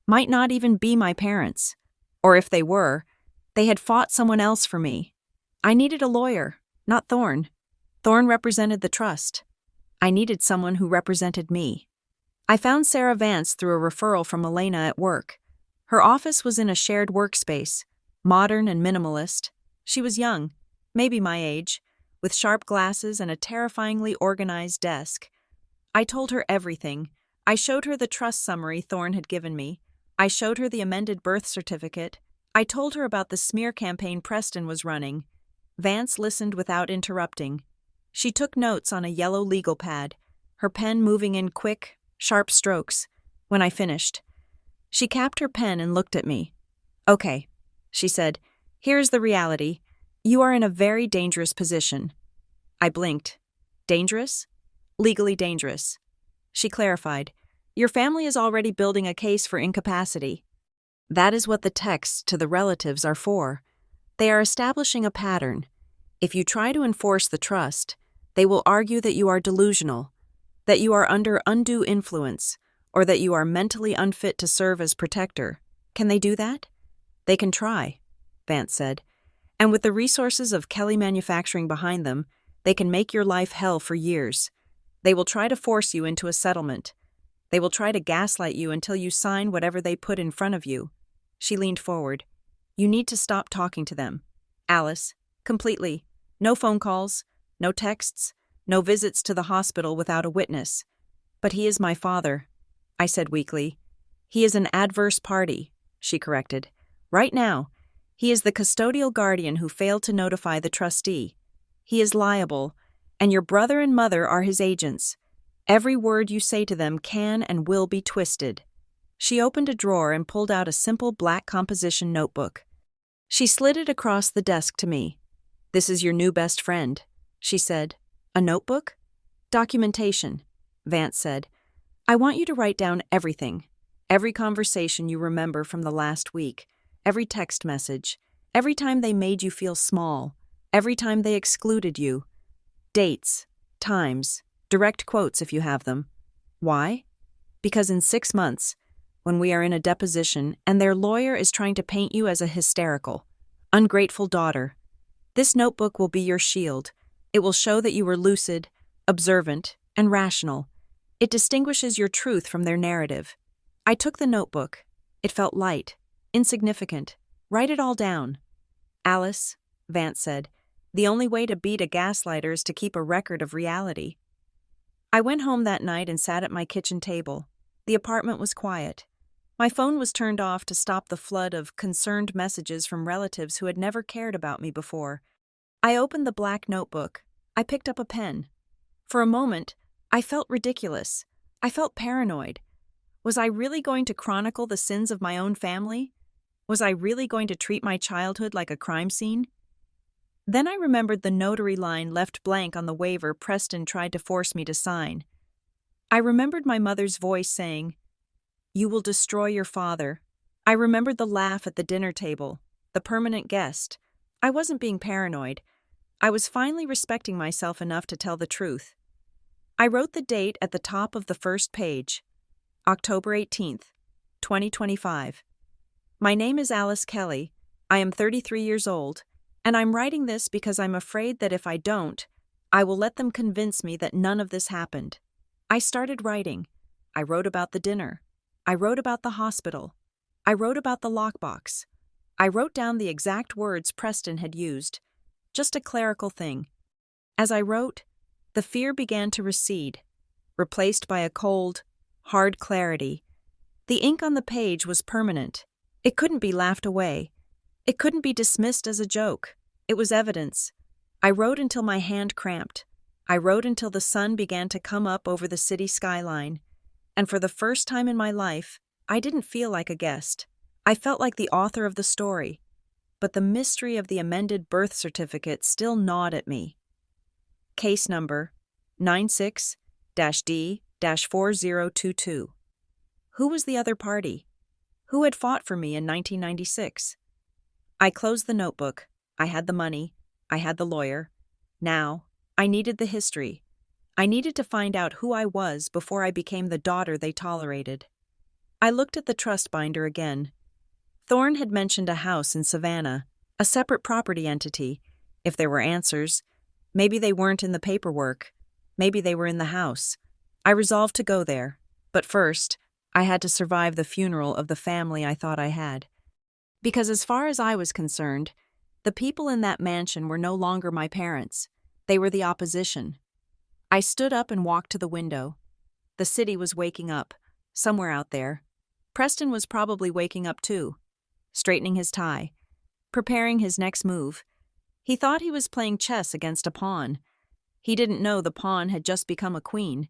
might not even be my parents. Or if they were, they had fought someone else for me. I needed a lawyer, not Thorne. Thorne represented the trust. I needed someone who represented me. I found Sarah Vance through a referral from Elena at work. Her office was in a shared workspace, modern and minimalist. She was young, maybe my age, with sharp glasses and a terrifyingly organized desk. I told her everything. I showed her the trust summary Thorne had given me. I showed her the amended birth certificate. I told her about the smear campaign Preston was running. Vance listened without interrupting. She took notes on a yellow legal pad, her pen moving in quick, sharp strokes. When I finished, she capped her pen and looked at me. "Okay," she said, "here's the reality. You are in a very dangerous position." I blinked. Dangerous? Legally dangerous. She clarified. "Your family is already building a case for incapacity. That is what the texts to the relatives are for. They are establishing a pattern. If you try to enforce the trust, they will argue that you are delusional, that you are under undue influence, or that you are mentally unfit to serve as protector. Can they do that?" "They can try," Vance said. "And with the resources of Kelly Manufacturing behind them, they can make your life hell for years. They will try to force you into a settlement. They will try to gaslight you until you sign whatever they put in front of you." She leaned forward. "You need to stop talking to them, Alice, completely. No phone calls, no texts, no visits to the hospital without a witness." "But he is my father," I said weakly. "He is an adverse party," she corrected. "Right now, he is the custodial guardian who failed to notify the trustee. He is liable, and your brother and mother are his agents. Every word you say to them can and will be twisted." She opened a drawer and pulled out a simple black composition notebook. She slid it across the desk to me. "This is your new best friend," she said. "A notebook?" "Documentation," Vance said. "I want you to write down everything. Every conversation you remember from the last week, every text message, every time they made you feel small, every time they excluded you. Dates, times, direct quotes if you have them. Why? Because in 6 months, when we are in a deposition and their lawyer is trying to paint you as a hysterical, ungrateful daughter, this notebook will be your shield. It will show that you were lucid, observant, and rational. It distinguishes your truth from their narrative." I took the notebook. It felt light, insignificant. "Write it all down." "Alice," Vance said, "the only way to beat a gaslighter is to keep a record of reality." I went home that night and sat at my kitchen table. The apartment was quiet. My phone was turned off to stop the flood of concerned messages from relatives who had never cared about me before. I opened the black notebook. I picked up a pen. For a moment, I felt ridiculous. I felt paranoid. Was I really going to chronicle the sins of my own family? Was I really going to treat my childhood like a crime scene? Then I remembered the notary line left blank on the waiver Preston tried to force me to sign. I remembered my mother's voice saying, "You will destroy your father." I remembered the laugh at the dinner table, the permanent guest. I wasn't being paranoid. I was finally respecting myself enough to tell the truth. I wrote the date at the top of the first page, October 18th, 2025. My name is Alice Kelly. I am 33 years old, and I'm writing this because I'm afraid that if I don't, I will let them convince me that none of this happened. I started writing. I wrote about the dinner. I wrote about the hospital. I wrote about the lockbox. I wrote down the exact words Preston had used. Just a clerical thing. As I wrote, the fear began to recede, replaced by a cold, hard clarity. The ink on the page was permanent. It couldn't be laughed away. It couldn't be dismissed as a joke. It was evidence. I wrote until my hand cramped. I wrote until the sun began to come up over the city skyline. And for the first time in my life, I didn't feel like a guest. I felt like the author of the story. But the mystery of the amended birth certificate still gnawed at me. Case number 96-D-4022. Who was the other party? Who had fought for me in 1996? I closed the notebook. I had the money. I had the lawyer. Now, I needed the history. I needed to find out who I was before I became the daughter they tolerated. I looked at the trust binder again. Thorne had mentioned a house in Savannah, a separate property entity. If there were answers, maybe they weren't in the paperwork. Maybe they were in the house. I resolved to go there. But first, I had to survive the funeral of the family I thought I had. Because as far as I was concerned, the people in that mansion were no longer my parents. They were the opposition. I stood up and walked to the window. The city was waking up, somewhere out there. Preston was probably waking up too, straightening his tie, preparing his next move. He thought he was playing chess against a pawn. He didn't know the pawn had just become a queen.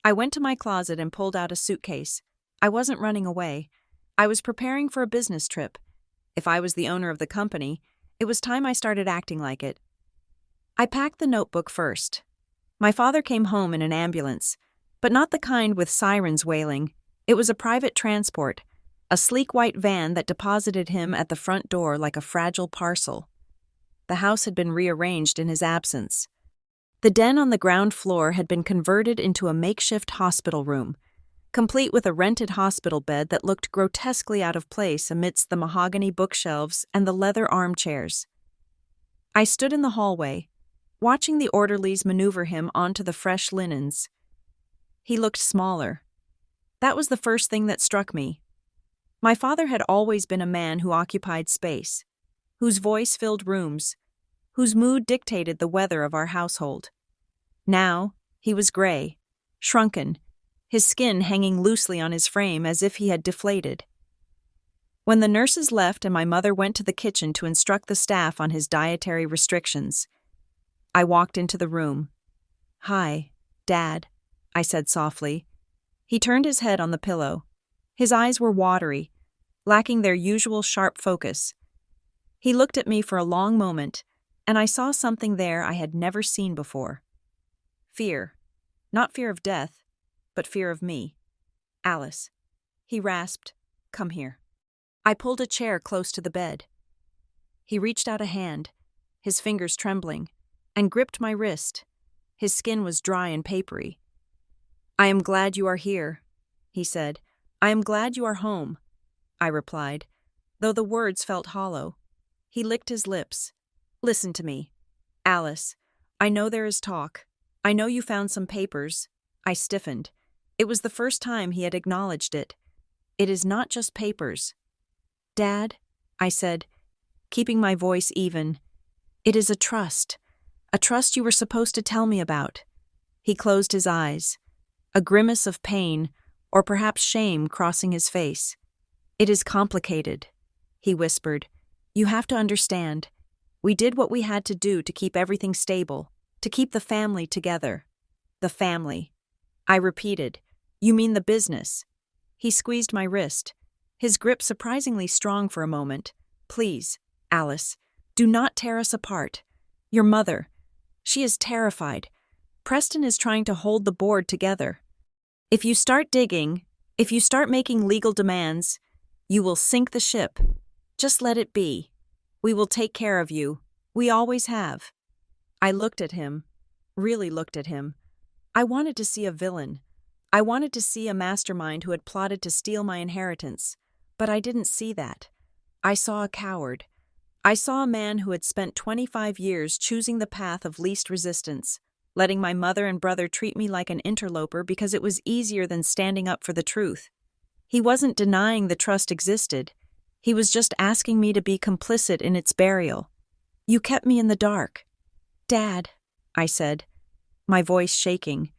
I went to my closet and pulled out a suitcase. I wasn't running away. I was preparing for a business trip. If I was the owner of the company, it was time I started acting like it. I packed the notebook first. My father came home in an ambulance, but not the kind with sirens wailing. It was a private transport, a sleek white van that deposited him at the front door like a fragile parcel. The house had been rearranged in his absence. The den on the ground floor had been converted into a makeshift hospital room, complete with a rented hospital bed that looked grotesquely out of place amidst the mahogany bookshelves and the leather armchairs. I stood in the hallway, watching the orderlies maneuver him onto the fresh linens. He looked smaller. That was the first thing that struck me. My father had always been a man who occupied space, whose voice filled rooms, whose mood dictated the weather of our household. Now, he was gray, shrunken, his skin hanging loosely on his frame as if he had deflated. When the nurses left and my mother went to the kitchen to instruct the staff on his dietary restrictions, I walked into the room. "Hi, Dad," I said softly. He turned his head on the pillow. His eyes were watery, lacking their usual sharp focus. He looked at me for a long moment, and I saw something there I had never seen before. Fear. Not fear of death, but fear of me. "Alice," he rasped, "come here." I pulled a chair close to the bed. He reached out a hand, his fingers trembling, and gripped my wrist. His skin was dry and papery. "I am glad you are here," he said. "I am glad you are home," I replied, though the words felt hollow. He licked his lips. "Listen to me. Alice, I know there is talk. I know you found some papers." I stiffened. It was the first time he had acknowledged it. "It is not just papers." "Dad," I said, keeping my voice even, "it is a trust you were supposed to tell me about." He closed his eyes, a grimace of pain, or perhaps shame, crossing his face. "It is complicated," he whispered. "You have to understand. We did what we had to do to keep everything stable, to keep the family together." "The family," I repeated. "You mean the business?" He squeezed my wrist, his grip surprisingly strong for a moment. "Please, Alice, do not tear us apart. Your mother, she is terrified. Preston is trying to hold the board together. If you start digging, if you start making legal demands, you will sink the ship. Just let it be. We will take care of you. We always have." I looked at him, really looked at him. I wanted to see a villain. I wanted to see a mastermind who had plotted to steal my inheritance. But I didn't see that. I saw a coward. I saw a man who had spent 25 years choosing the path of least resistance, letting my mother and brother treat me like an interloper because it was easier than standing up for the truth. He wasn't denying the trust existed. He was just asking me to be complicit in its burial. You kept me in the dark. Dad, I said, my voice shaking.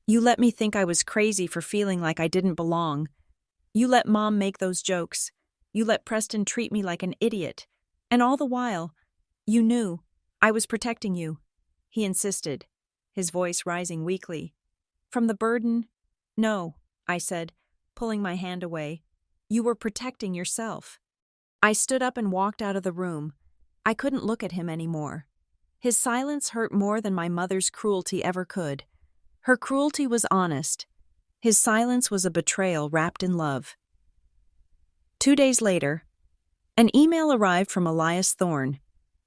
You let me think I was crazy for feeling like I didn't belong. You let Mom make those jokes. You let Preston treat me like an idiot. And all the while, you knew I was protecting you. He insisted, his voice rising weakly. From the burden? No, I said, pulling my hand away. You were protecting yourself. I stood up and walked out of the room. I couldn't look at him anymore. His silence hurt more than my mother's cruelty ever could. Her cruelty was honest. His silence was a betrayal wrapped in love. 2 days later, an email arrived from Elias Thorne.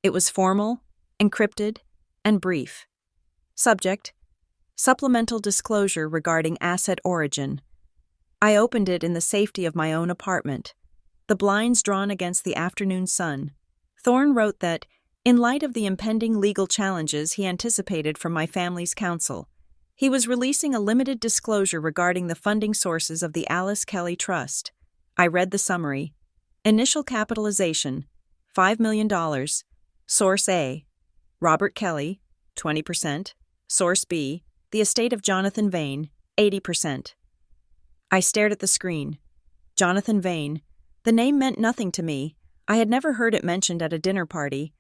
It was formal, encrypted, and brief. Subject: supplemental disclosure regarding asset origin. I opened it in the safety of my own apartment, the blinds drawn against the afternoon sun. Thorne wrote that, in light of the impending legal challenges he anticipated from my family's counsel, he was releasing a limited disclosure regarding the funding sources of the Alice Kelly Trust. I read the summary. Initial capitalization, $5 million. Source A, Robert Kelly, 20%. Source B, the estate of Jonathan Vane, 80%. I stared at the screen. Jonathan Vane. The name meant nothing to me. I had never heard it mentioned at a dinner party,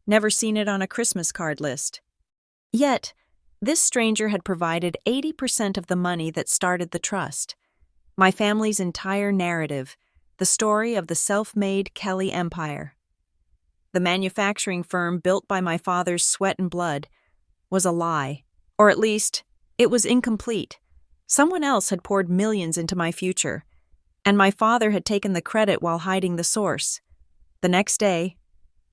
never seen it on a Christmas card list. Yet, this stranger had provided 80% of the money that started the trust. My family's entire narrative, the story of the self-made Kelly empire. The manufacturing firm built by my father's sweat and blood was a lie, or at least, it was incomplete. Someone else had poured millions into my future, and my father had taken the credit while hiding the source. The next day,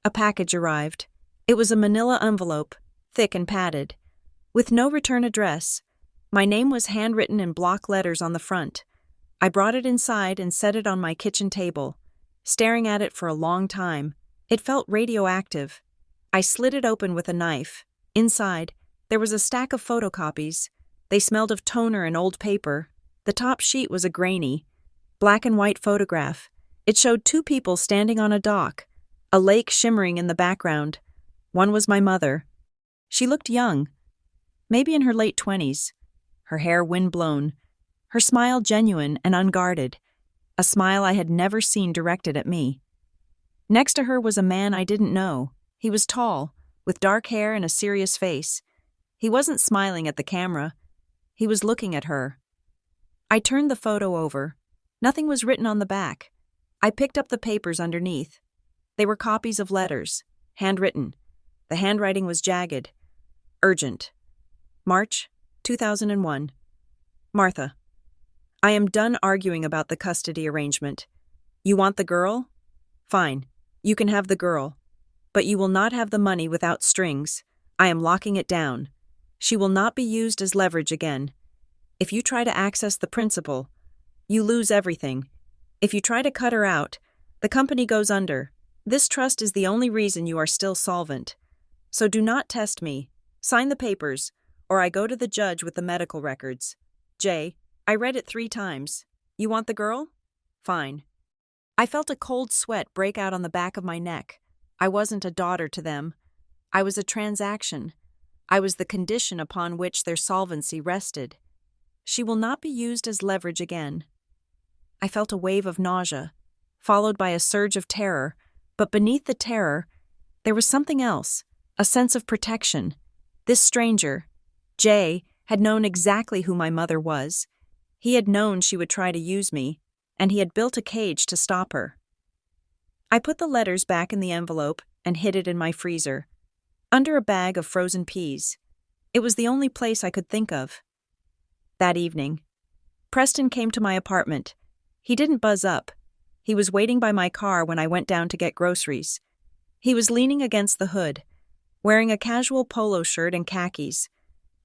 a package arrived. It was a manila envelope, thick and padded, with no return address. My name was handwritten in block letters on the front. I brought it inside and set it on my kitchen table, staring at it for a long time. It felt radioactive. I slid it open with a knife. Inside, there was a stack of photocopies. They smelled of toner and old paper. The top sheet was a grainy, black and white photograph. It showed two people standing on a dock, a lake shimmering in the background. One was my mother. She looked young, maybe in her late 20s, her hair windblown, her smile genuine and unguarded, a smile I had never seen directed at me. Next to her was a man I didn't know. He was tall, with dark hair and a serious face. He wasn't smiling at the camera. He was looking at her. I turned the photo over. Nothing was written on the back. I picked up the papers underneath. They were copies of letters, handwritten. The handwriting was jagged. Urgent. March 2001. Martha. I am done arguing about the custody arrangement. You want the girl? Fine. You can have the girl. But you will not have the money without strings. I am locking it down. She will not be used as leverage again. If you try to access the principal, you lose everything. If you try to cut her out, the company goes under. This trust is the only reason you are still solvent. So do not test me. Sign the papers, or I go to the judge with the medical records. Jay, I read it 3 times. You want the girl? Fine. I felt a cold sweat break out on the back of my neck. I wasn't a daughter to them. I was a transaction. I was the condition upon which their solvency rested. She will not be used as leverage again. I felt a wave of nausea, followed by a surge of terror, but beneath the terror, there was something else, a sense of protection. This stranger, Jay, had known exactly who my mother was. He had known she would try to use me, and he had built a cage to stop her. I put the letters back in the envelope and hid it in my freezer, under a bag of frozen peas. It was the only place I could think of. That evening, Preston came to my apartment. He didn't buzz up. He was waiting by my car when I went down to get groceries. He was leaning against the hood, wearing a casual polo shirt and khakis.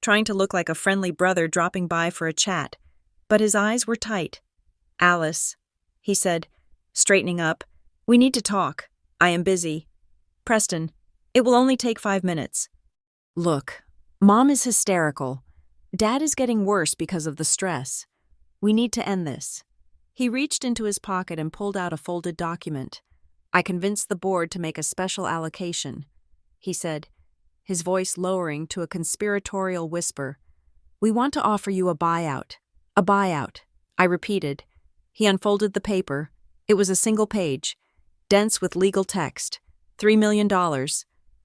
trying to look like a friendly brother dropping by for a chat, but his eyes were tight. "Alice," he said, straightening up, "we need to talk. I am busy." "Preston, it will only take 5 minutes." "Look, Mom is hysterical. Dad is getting worse because of the stress. We need to end this." He reached into his pocket and pulled out a folded document. "I convinced the board to make a special allocation," he said, his voice lowering to a conspiratorial whisper. "We want to offer you a buyout. A buyout," I repeated. He unfolded the paper. It was a single page, dense with legal text. $3 million,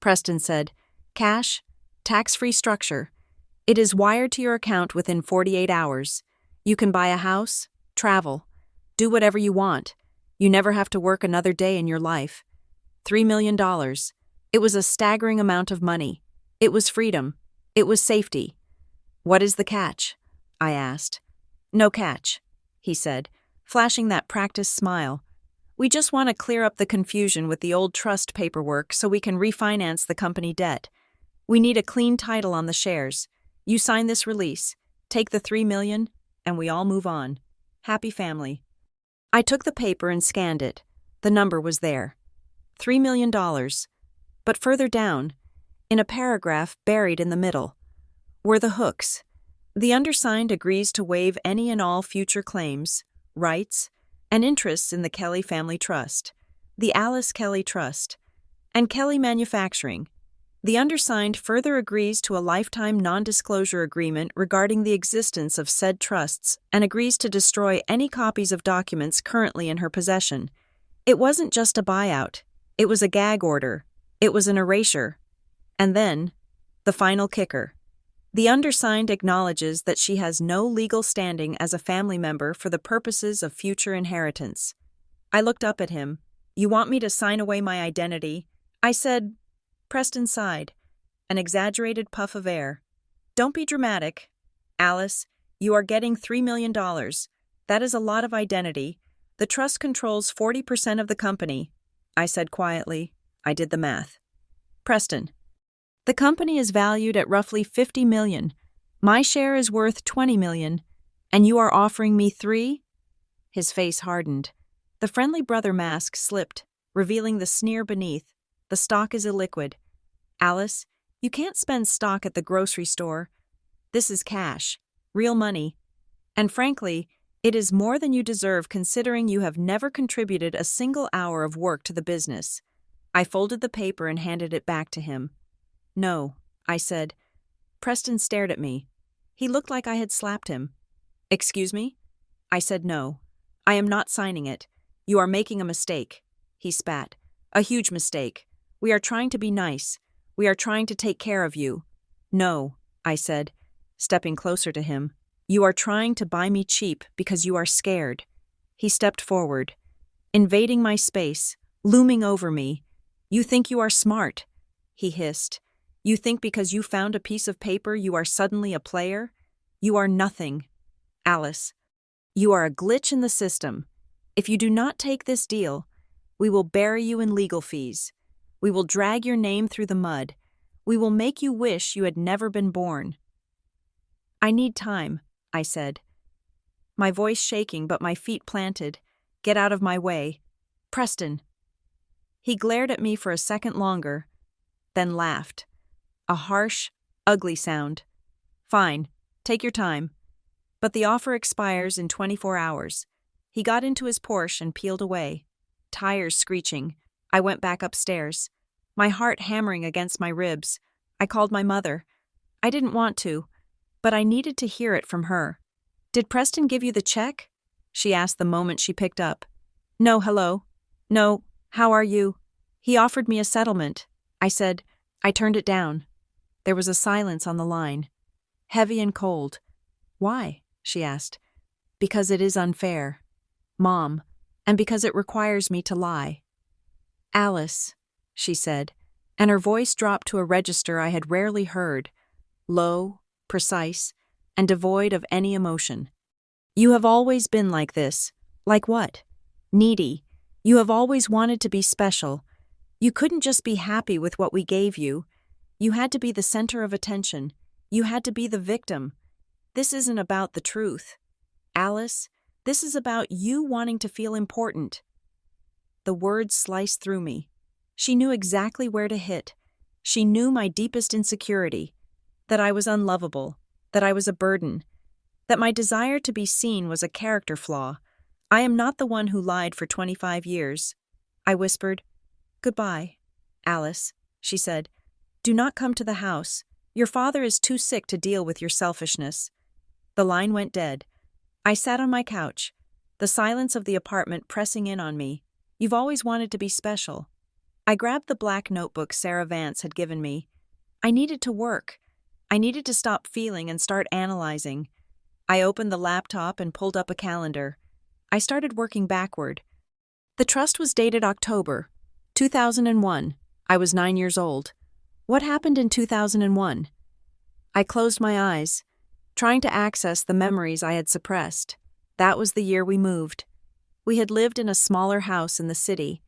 Preston said. "Cash, tax-free structure. It is wired to your account within 48 hours. You can buy a house, travel, do whatever you want. You never have to work another day in your life." $3 million. It was a staggering amount of money. It was freedom. It was safety. "What is the catch?" I asked. "No catch," he said, flashing that practiced smile. "We just want to clear up the confusion with the old trust paperwork so we can refinance the company debt. We need a clean title on the shares. You sign this release, take the $3 million, and we all move on. Happy family." I took the paper and scanned it. The number was there. $3 million. But further down, in a paragraph buried in the middle, were the hooks. "The undersigned agrees to waive any and all future claims, rights, and interests in the Kelly Family Trust, the Alice Kelly Trust, and Kelly Manufacturing. The undersigned further agrees to a lifetime non-disclosure agreement regarding the existence of said trusts and agrees to destroy any copies of documents currently in her possession." It wasn't just a buyout. It was a gag order. It was an erasure. And then, the final kicker. The undersigned acknowledges that she has no legal standing as a family member for the purposes of future inheritance. I looked up at him. "You want me to sign away my identity?" I said. Preston sighed, an exaggerated puff of air. "Don't be dramatic. Alice, you are getting $3 million. That is a lot of identity. The trust controls 40% of the company," I said quietly. I did the math. "Preston, the company is valued at roughly $50 million. My share is worth $20 million, and you are offering me 3? His face hardened. The friendly brother mask slipped, revealing the sneer beneath. "The stock is illiquid. Alice, you can't spend stock at the grocery store. This is cash, real money. And frankly, it is more than you deserve considering you have never contributed a single hour of work to the business." I folded the paper and handed it back to him. "No," I said. Preston stared at me. He looked like I had slapped him. "Excuse me?" I said no. "I am not signing it. You are making a mistake." He spat. "A huge mistake. We are trying to be nice. We are trying to take care of you." "No," I said, stepping closer to him. "You are trying to buy me cheap because you are scared." He stepped forward, invading my space, looming over me. "You think you are smart," he hissed. "You think because you found a piece of paper you are suddenly a player? You are nothing. Alice, you are a glitch in the system. If you do not take this deal, we will bury you in legal fees. We will drag your name through the mud. We will make you wish you had never been born." "I need time," I said, my voice shaking but my feet planted. "Get out of my way. Preston." He glared at me for a second longer, then laughed. A harsh, ugly sound. "Fine, take your time. But the offer expires in 24 hours. He got into his Porsche and peeled away. Tires screeching. I went back upstairs, my heart hammering against my ribs. I called my mother. I didn't want to, but I needed to hear it from her. "Did Preston give you the check?" she asked the moment she picked up. "No, hello. No, how are you?" "He offered me a settlement," I said. I turned it down. There was a silence on the line, heavy and cold. "Why?" she asked. "Because it is unfair, Mom, and because it requires me to lie." "Alice," she said, and her voice dropped to a register I had rarely heard, low, precise, and devoid of any emotion. "You have always been like this." "Like what?" "Needy. You have always wanted to be special. You couldn't just be happy with what we gave you. You had to be the center of attention. You had to be the victim. This isn't about the truth. Alice, this is about you wanting to feel important. The words sliced through me. She knew exactly where to hit. She knew my deepest insecurity, that I was unlovable, that I was a burden, that my desire to be seen was a character flaw. I am not the one who lied for 25 years. I whispered, "Goodbye, Alice," she said. "Do not come to the house. Your father is too sick to deal with your selfishness." The line went dead. I sat on my couch, the silence of the apartment pressing in on me. You've always wanted to be special. I grabbed the black notebook Sarah Vance had given me. I needed to work. I needed to stop feeling and start analyzing. I opened the laptop and pulled up a calendar. I started working backward. The trust was dated October 2001. I was 9 years old. What happened in 2001? I closed my eyes, trying to access the memories I had suppressed. That was the year we moved. We had lived in a smaller house in the city,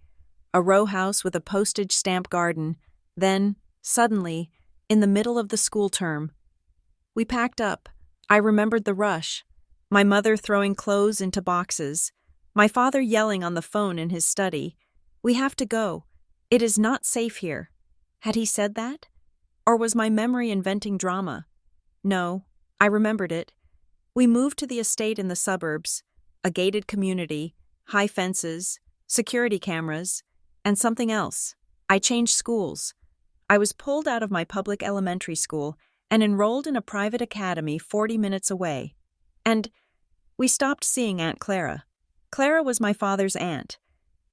a row house with a postage stamp garden. Then, suddenly, in the middle of the school term, we packed up. I remembered the rush, my mother throwing clothes into boxes, my father yelling on the phone in his study, "We have to go. It is not safe here." Had he said that? Or was my memory inventing drama? No, I remembered it. We moved to the estate in the suburbs, a gated community, high fences, security cameras, and something else. I changed schools. I was pulled out of my public elementary school and enrolled in a private academy 40 minutes away. And we stopped seeing Aunt Clara. Clara was my father's aunt.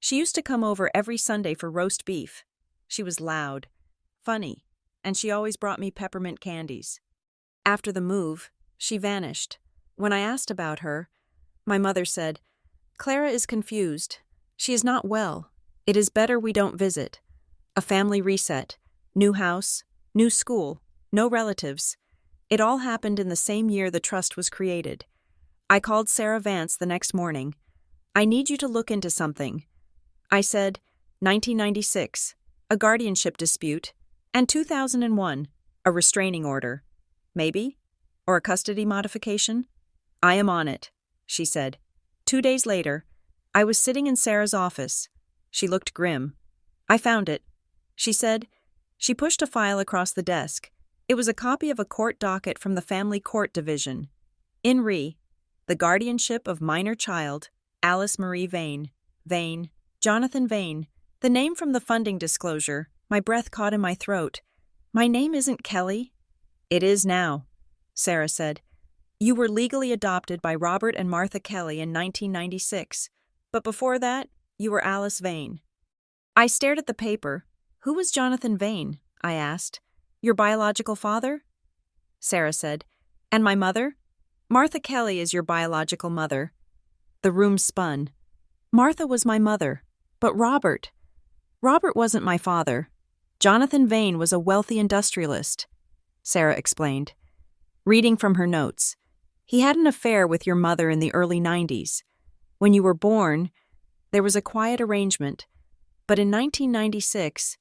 She used to come over every Sunday for roast beef. She was loud, funny, and she always brought me peppermint candies. After the move, she vanished. When I asked about her, my mother said, "Clara is confused. She is not well. It is better we don't visit." A family reset, new house, new school, no relatives. It all happened in the same year the trust was created. I called Sarah Vance the next morning. "I need you to look into something." I said, 1996, a guardianship dispute, and 2001, a restraining order. Maybe? Or a custody modification? "I am on it," she said. 2 days later, I was sitting in Sarah's office. She looked grim. "I found it," she said. She pushed a file across the desk. It was a copy of a court docket from the Family Court Division. In re, the guardianship of minor child, Alice Marie Vane. Vane. Jonathan Vane. The name from the funding disclosure. My breath caught in my throat. "My name isn't Kelly." "It is now," Sarah said. "You were legally adopted by Robert and Martha Kelly in 1996, but before that, you were Alice Vane." I stared at the paper. "Who was Jonathan Vane?" I asked. "Your biological father?" Sarah said. "And my mother?" "Martha Kelly is your biological mother." The room spun. Martha was my mother, but Robert wasn't my father. Jonathan Vane was a wealthy industrialist, Sarah explained. Reading from her notes, he had an affair with your mother in the early 90s. When you were born, there was a quiet arrangement, but in 1996,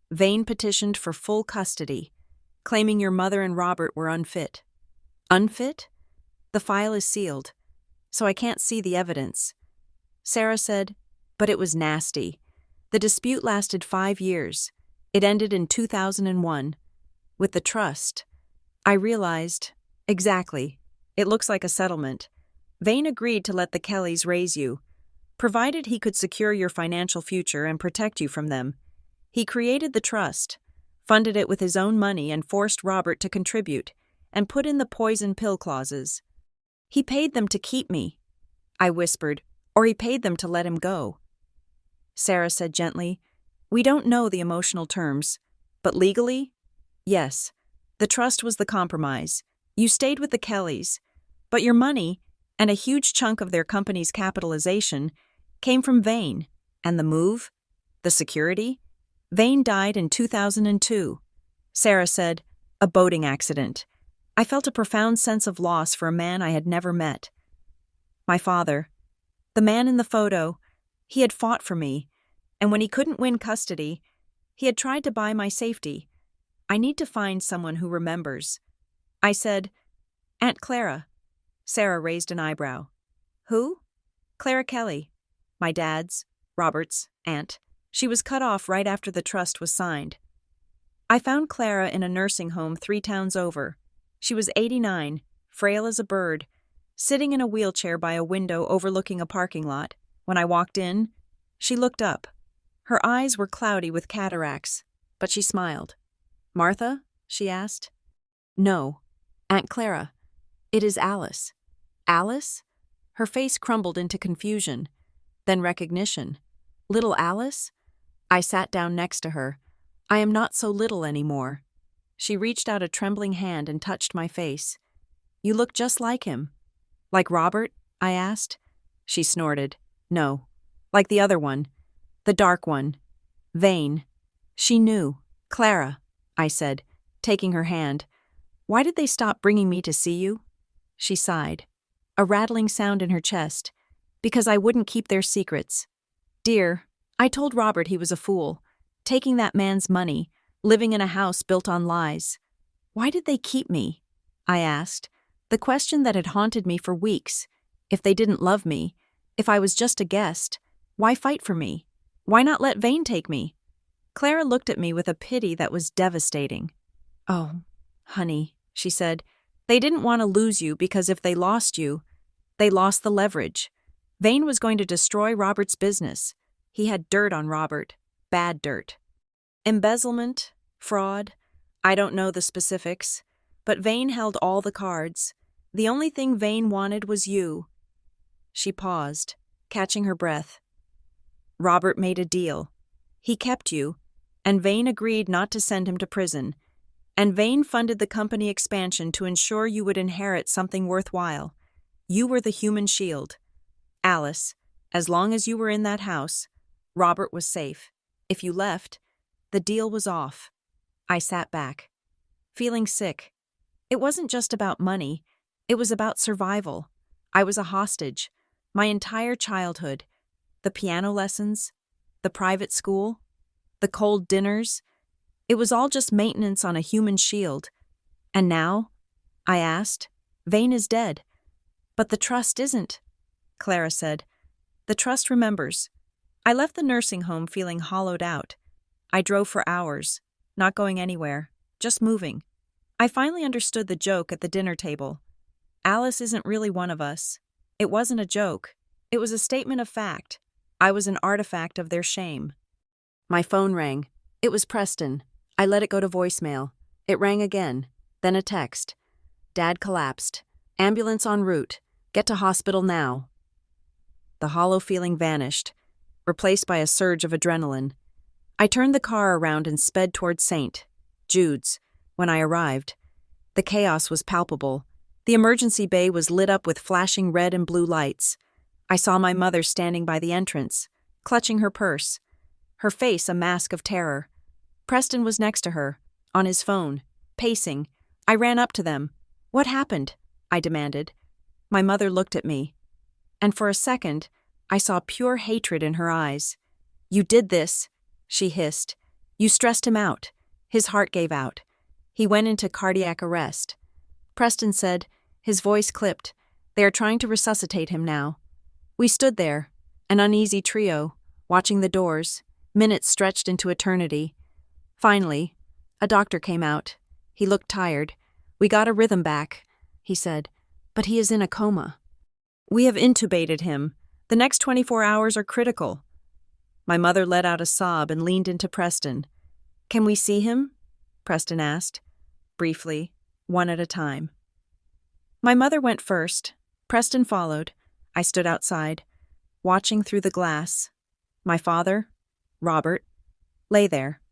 Vane petitioned for full custody, claiming your mother and Robert were unfit. Unfit? The file is sealed, so I can't see the evidence. Sarah said, "But it was nasty. The dispute lasted 5 years. It ended in 2001. With the trust, I realized, exactly, it looks like a settlement. Vane agreed to let the Kellys raise you, provided he could secure your financial future and protect you from them. He created the trust, funded it with his own money and forced Robert to contribute, and put in the poison pill clauses. He paid them to keep me," I whispered, "or he paid them to let him go." Sarah said gently, "We don't know the emotional terms, but legally, yes, the trust was the compromise. You stayed with the Kellys, but your money, and a huge chunk of their company's capitalization, came from Vane, and the move, the security. Vane died in 2002. Sarah said, "A boating accident." I felt a profound sense of loss for a man I had never met. My father, the man in the photo, he had fought for me, and when he couldn't win custody, he had tried to buy my safety. I need to find someone who remembers. I said, "Aunt Clara." Sarah raised an eyebrow. "Who?" "Clara Kelly. My dad's, Robert's, aunt. She was cut off right after the trust was signed." I found Clara in a nursing home 3 towns over. She was 89, frail as a bird, sitting in a wheelchair by a window overlooking a parking lot. When I walked in, she looked up. Her eyes were cloudy with cataracts, but she smiled. "Martha?" she asked. "No, Aunt Clara. It is Alice." "Alice?" Her face crumbled into confusion, then recognition. "Little Alice?" I sat down next to her. "I am not so little anymore." She reached out a trembling hand and touched my face. "You look just like him." "Like Robert?" I asked. She snorted. "No, like the other one. The dark one. Vane." She knew. "Clara," I said, taking her hand. "Why did they stop bringing me to see you?" She sighed. A rattling sound in her chest. "Because I wouldn't keep their secrets. Dear, I told Robert he was a fool, taking that man's money, living in a house built on lies." "Why did they keep me?" I asked, the question that had haunted me for weeks. If they didn't love me, if I was just a guest, why fight for me? Why not let Vane take me? Clara looked at me with a pity that was devastating. "Oh, honey," she said, "they didn't want to lose you because if they lost you, they lost the leverage. Vane was going to destroy Robert's business. He had dirt on Robert, bad dirt. Embezzlement, fraud, I don't know the specifics, but Vane held all the cards. The only thing Vane wanted was you." She paused, catching her breath. "Robert made a deal. He kept you, and Vane agreed not to send him to prison. And Vane funded the company expansion to ensure you would inherit something worthwhile. You were the human shield. Alice, as long as you were in that house, Robert was safe. If you left, the deal was off." I sat back, feeling sick. It wasn't just about money. It was about survival. I was a hostage. My entire childhood. The piano lessons, the private school, the cold dinners. It was all just maintenance on a human shield. "And now?" I asked. "Vane is dead." "But the trust isn't," Clara said. "The trust remembers." I left the nursing home feeling hollowed out. I drove for hours, not going anywhere, just moving. I finally understood the joke at the dinner table. Alice isn't really one of us. It wasn't a joke. It was a statement of fact. I was an artifact of their shame. My phone rang. It was Preston. I let it go to voicemail. It rang again, then a text. "Dad collapsed. Ambulance en route. Get to hospital now." The hollow feeling vanished, replaced by a surge of adrenaline. I turned the car around and sped toward St. Jude's. When I arrived, the chaos was palpable. The emergency bay was lit up with flashing red and blue lights. I saw my mother standing by the entrance, clutching her purse, her face a mask of terror. Preston was next to her, on his phone, pacing. I ran up to them. "What happened?" I demanded. My mother looked at me, and for a second, I saw pure hatred in her eyes. "You did this," she hissed. "You stressed him out. His heart gave out. He went into cardiac arrest." Preston said, his voice clipped, "They are trying to resuscitate him now." We stood there, an uneasy trio, watching the doors. Minutes stretched into eternity. Finally, a doctor came out. He looked tired. "We got a rhythm back," he said, "but he is in a coma. We have intubated him. The next 24 hours are critical." My mother let out a sob and leaned into Preston. "Can we see him?" Preston asked. Briefly, one at a time. My mother went first. Preston followed. I stood outside, watching through the glass. My father, Robert, lay there,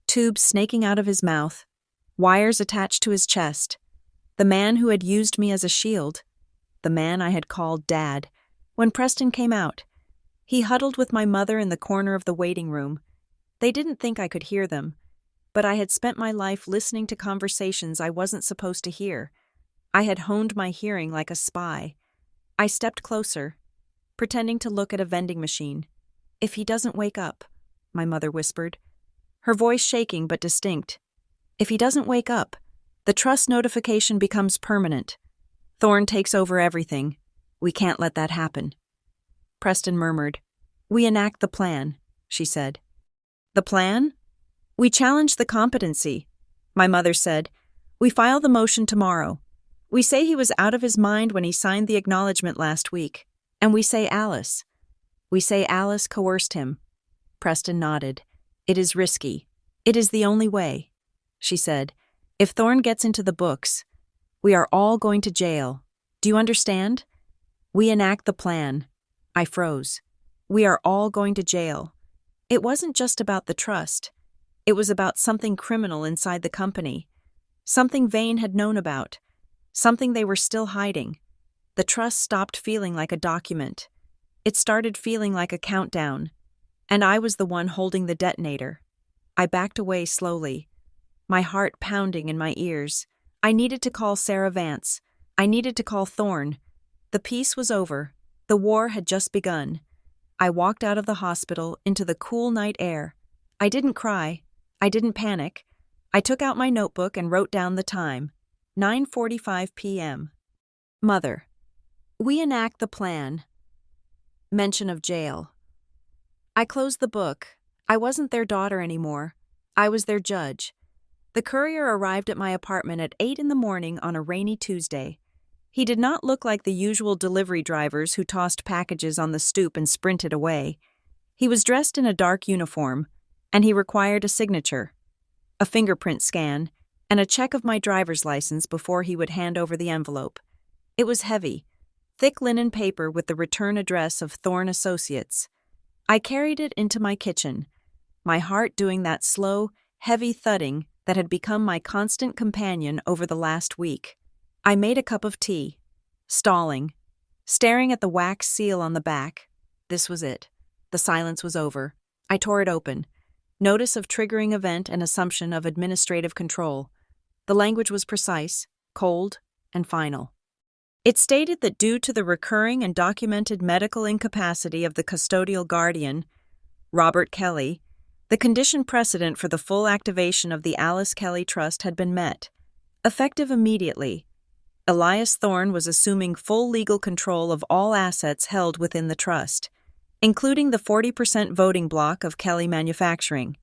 tubes snaking out of his mouth, wires attached to his chest. The man who had used me as a shield. The man I had called Dad. When Preston came out, he huddled with my mother in the corner of the waiting room. They didn't think I could hear them, but I had spent my life listening to conversations I wasn't supposed to hear. I had honed my hearing like a spy. I stepped closer, pretending to look at a vending machine. "If he doesn't wake up," my mother whispered, her voice shaking but distinct. "If he doesn't wake up, The trust notification becomes permanent. Thorne takes over everything. We can't let that happen. Preston murmured. We enact the plan, she said. The plan? We challenge the competency. My mother said. We file the motion tomorrow. We say he was out of his mind when he signed the acknowledgement last week. And we say Alice. We say Alice coerced him. Preston nodded. It is risky. It is the only way, she said. If Thorne gets into the books, we are all going to jail. Do you understand? We enact the plan. I froze. We are all going to jail. It wasn't just about the trust. It was about something criminal inside the company. Something Vane had known about. Something they were still hiding. The trust stopped feeling like a document. It started feeling like a countdown. And I was the one holding the detonator. I backed away slowly, my heart pounding in my ears. I needed to call Sarah Vance. I needed to call Thorne. The peace was over. The war had just begun. I walked out of the hospital into the cool night air. I didn't cry. I didn't panic. I took out my notebook and wrote down the time. 9:45 p.m. Mother. We enact the plan. Mention of jail. I closed the book. I wasn't their daughter anymore. I was their judge. The courier arrived at my apartment at 8 in the morning on a rainy Tuesday. He did not look like the usual delivery drivers who tossed packages on the stoop and sprinted away. He was dressed in a dark uniform, and he required a signature, a fingerprint scan, and a check of my driver's license before he would hand over the envelope. It was heavy, thick linen paper with the return address of Thorne Associates. I carried it into my kitchen, my heart doing that slow, heavy thudding that had become my constant companion over the last week. I made a cup of tea, stalling, staring at the wax seal on the back. This was it. The silence was over. I tore it open. Notice of triggering event and assumption of administrative control. The language was precise, cold, and final. It stated that due to the recurring and documented medical incapacity of the custodial guardian, Robert Kelly, the condition precedent for the full activation of the Alice Kelly Trust had been met. Effective immediately, Elias Thorne was assuming full legal control of all assets held within the trust, including the 40% voting block of Kelly Manufacturing.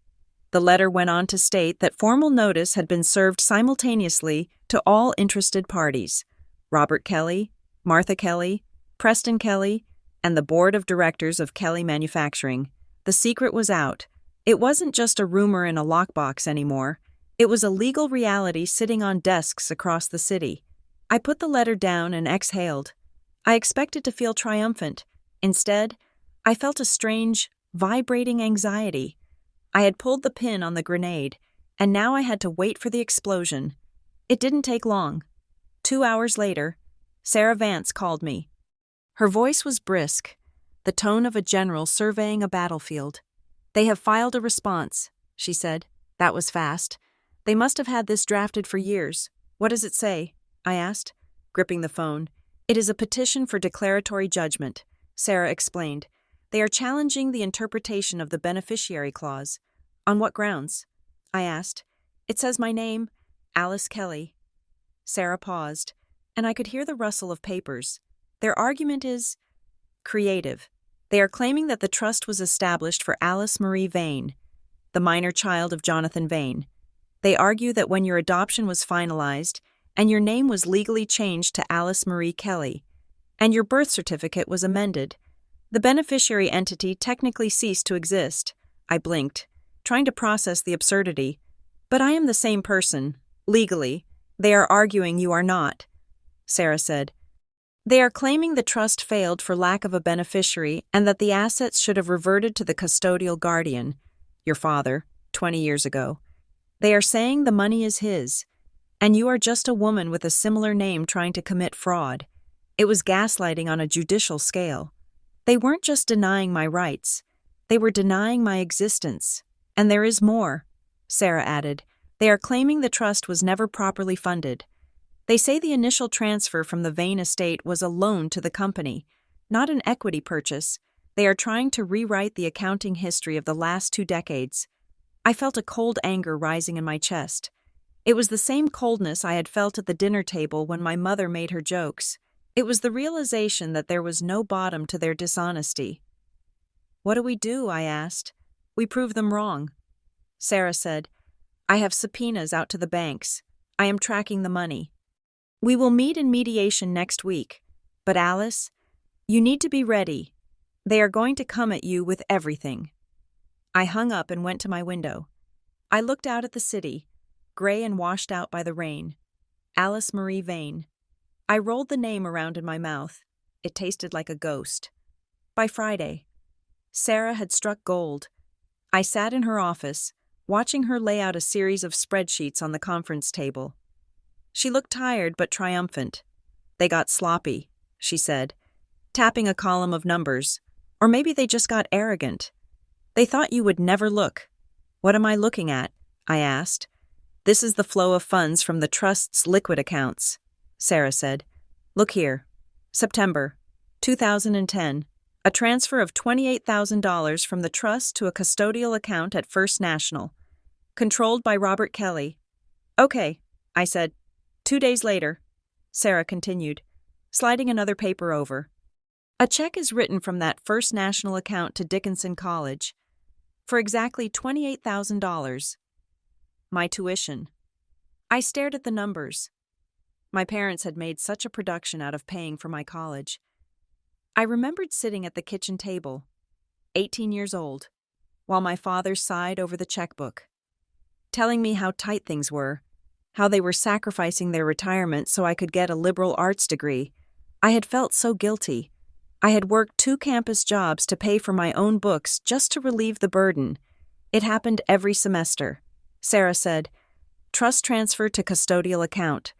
The letter went on to state that formal notice had been served simultaneously to all interested parties: Robert Kelly, Martha Kelly, Preston Kelly, and the board of directors of Kelly Manufacturing. The secret was out. It wasn't just a rumor in a lockbox anymore. It was a legal reality sitting on desks across the city. I put the letter down and exhaled. I expected to feel triumphant. Instead, I felt a strange, vibrating anxiety. I had pulled the pin on the grenade, and now I had to wait for the explosion. It didn't take long. 2 hours later, Sarah Vance called me. Her voice was brisk, the tone of a general surveying a battlefield. They have filed a response, she said. That was fast. They must have had this drafted for years. What does it say? I asked, gripping the phone. It is a petition for declaratory judgment, Sarah explained. They are challenging the interpretation of the beneficiary clause. On what grounds? I asked. It says my name, Alice Kelly. Sarah paused, and I could hear the rustle of papers. Their argument is creative. They are claiming that the trust was established for Alice Marie Vane, the minor child of Jonathan Vane. They argue that when your adoption was finalized and your name was legally changed to Alice Marie Kelly, and your birth certificate was amended, the beneficiary entity technically ceased to exist. I blinked, trying to process the absurdity. But I am the same person, legally. They are arguing you are not, Sarah said. They are claiming the trust failed for lack of a beneficiary and that the assets should have reverted to the custodial guardian, your father, 20 years ago. They are saying the money is his, and you are just a woman with a similar name trying to commit fraud. It was gaslighting on a judicial scale. They weren't just denying my rights. They were denying my existence. And there is more, Sarah added. They are claiming the trust was never properly funded. They say the initial transfer from the Vane estate was a loan to the company, not an equity purchase. They are trying to rewrite the accounting history of the last 2 decades. I felt a cold anger rising in my chest. It was the same coldness I had felt at the dinner table when my mother made her jokes. It was the realization that there was no bottom to their dishonesty. "What do we do?" I asked. "We prove them wrong." Sarah said, "I have subpoenas out to the banks. I am tracking the money. We will meet in mediation next week. But Alice, you need to be ready. They are going to come at you with everything." I hung up and went to my window. I looked out at the city, gray and washed out by the rain. Alice Marie Vane. I rolled the name around in my mouth. It tasted like a ghost. By Friday, Sarah had struck gold. I sat in her office, watching her lay out a series of spreadsheets on the conference table. She looked tired but triumphant. "They got sloppy," she said, tapping a column of numbers. "Or maybe they just got arrogant. They thought you would never look." "What am I looking at?" I asked. "This is the flow of funds from the trust's liquid accounts," Sarah said. "Look here. September 2010. A transfer of $28,000 from the trust to a custodial account at First National, controlled by Robert Kelly." "Okay," I said. 2 days later, Sarah continued, sliding another paper over. "A check is written from that First National account to Dickinson College for exactly $28,000. My tuition." I stared at the numbers. My parents had made such a production out of paying for my college. I remembered sitting at the kitchen table, 18 years old, while my father sighed over the checkbook, telling me how tight things were, how they were sacrificing their retirement so I could get a liberal arts degree. I had felt so guilty. I had worked 2 campus jobs to pay for my own books just to relieve the burden. It happened every semester. Sarah said, "Trust transfer to custodial account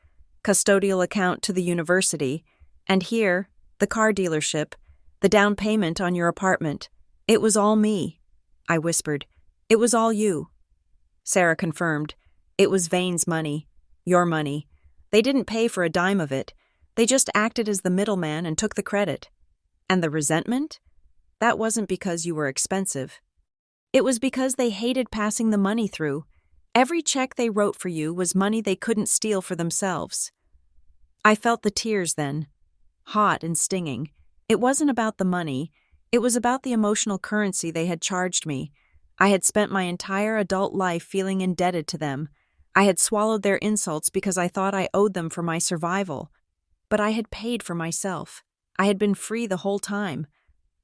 to the university, and here, the car dealership, the down payment on your apartment. It was all me." I whispered, "It was all you." Sarah confirmed, "It was Vane's money, your money. They didn't pay for a dime of it. They just acted as the middleman and took the credit. And the resentment? That wasn't because you were expensive. It was because they hated passing the money through. Every check they wrote for you was money they couldn't steal for themselves." I felt the tears then, hot and stinging. It wasn't about the money. It was about the emotional currency they had charged me. I had spent my entire adult life feeling indebted to them. I had swallowed their insults because I thought I owed them for my survival. But I had paid for myself. I had been free the whole time.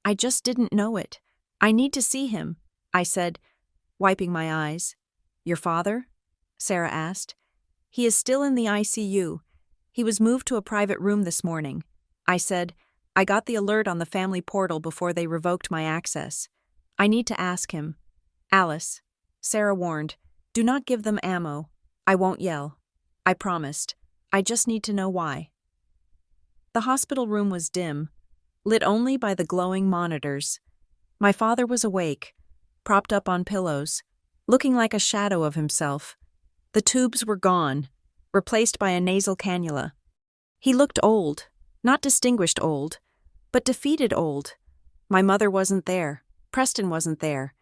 I just didn't know it. "I need to see him," I said, wiping my eyes. "Your father?" Sarah asked. "He is still in the ICU. He was moved to a private room this morning." I said, "I got the alert on the family portal before they revoked my access. I need to ask him." "Alice," Sarah warned, "do not give them ammo. I won't yell. I promised. I just need to know why." The hospital room was dim, lit only by the glowing monitors. My father was awake, propped up on pillows, looking like a shadow of himself. The tubes were gone, replaced by a nasal cannula. He looked old, not distinguished old, but defeated old. My mother wasn't there. Preston wasn't there.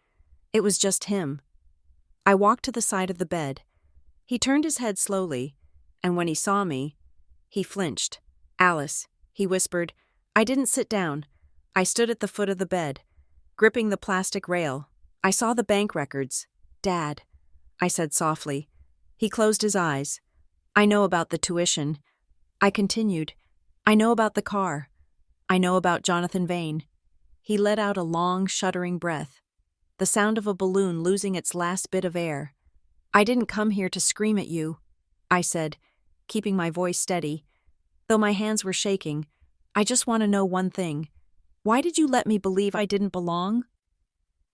It was just him. I walked to the side of the bed. He turned his head slowly, and when he saw me, he flinched. "Alice," he whispered. I didn't sit down. I stood at the foot of the bed, gripping the plastic rail. I saw the bank records. "Dad," I said softly. He closed his eyes. "I know about the tuition." I continued. "I know about the car. I know about Jonathan Vane." He let out a long, shuddering breath, the sound of a balloon losing its last bit of air. "I didn't come here to scream at you," I said, keeping my voice steady. Though my hands were shaking, "I just want to know one thing. Why did you let me believe I didn't belong?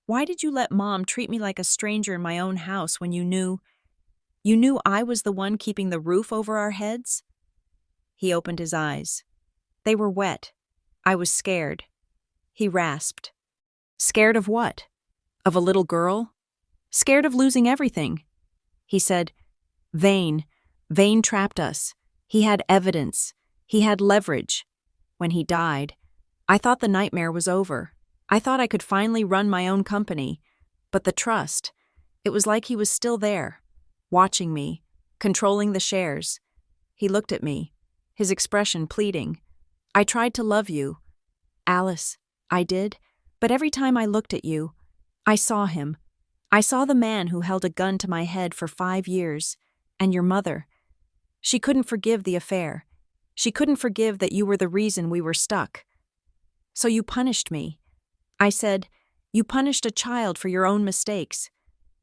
Why did you let Mom treat me like a stranger in my own house when you knew I was the one keeping the roof over our heads?" He opened his eyes. They were wet. I was scared. He rasped. "Scared of what? Of a little girl? Scared of losing everything." He said, Vane trapped us. He had evidence. He had leverage. When he died, I thought the nightmare was over. I thought I could finally run my own company. But the trust, it was like he was still there, watching me, controlling the shares. He looked at me, his expression pleading. I tried to love you, Alice. I did, but every time I looked at you, I saw him. I saw the man who held a gun to my head for 5 years, and your mother. She couldn't forgive the affair. She couldn't forgive that you were the reason we were stuck. So you punished me. I said, you punished a child for your own mistakes.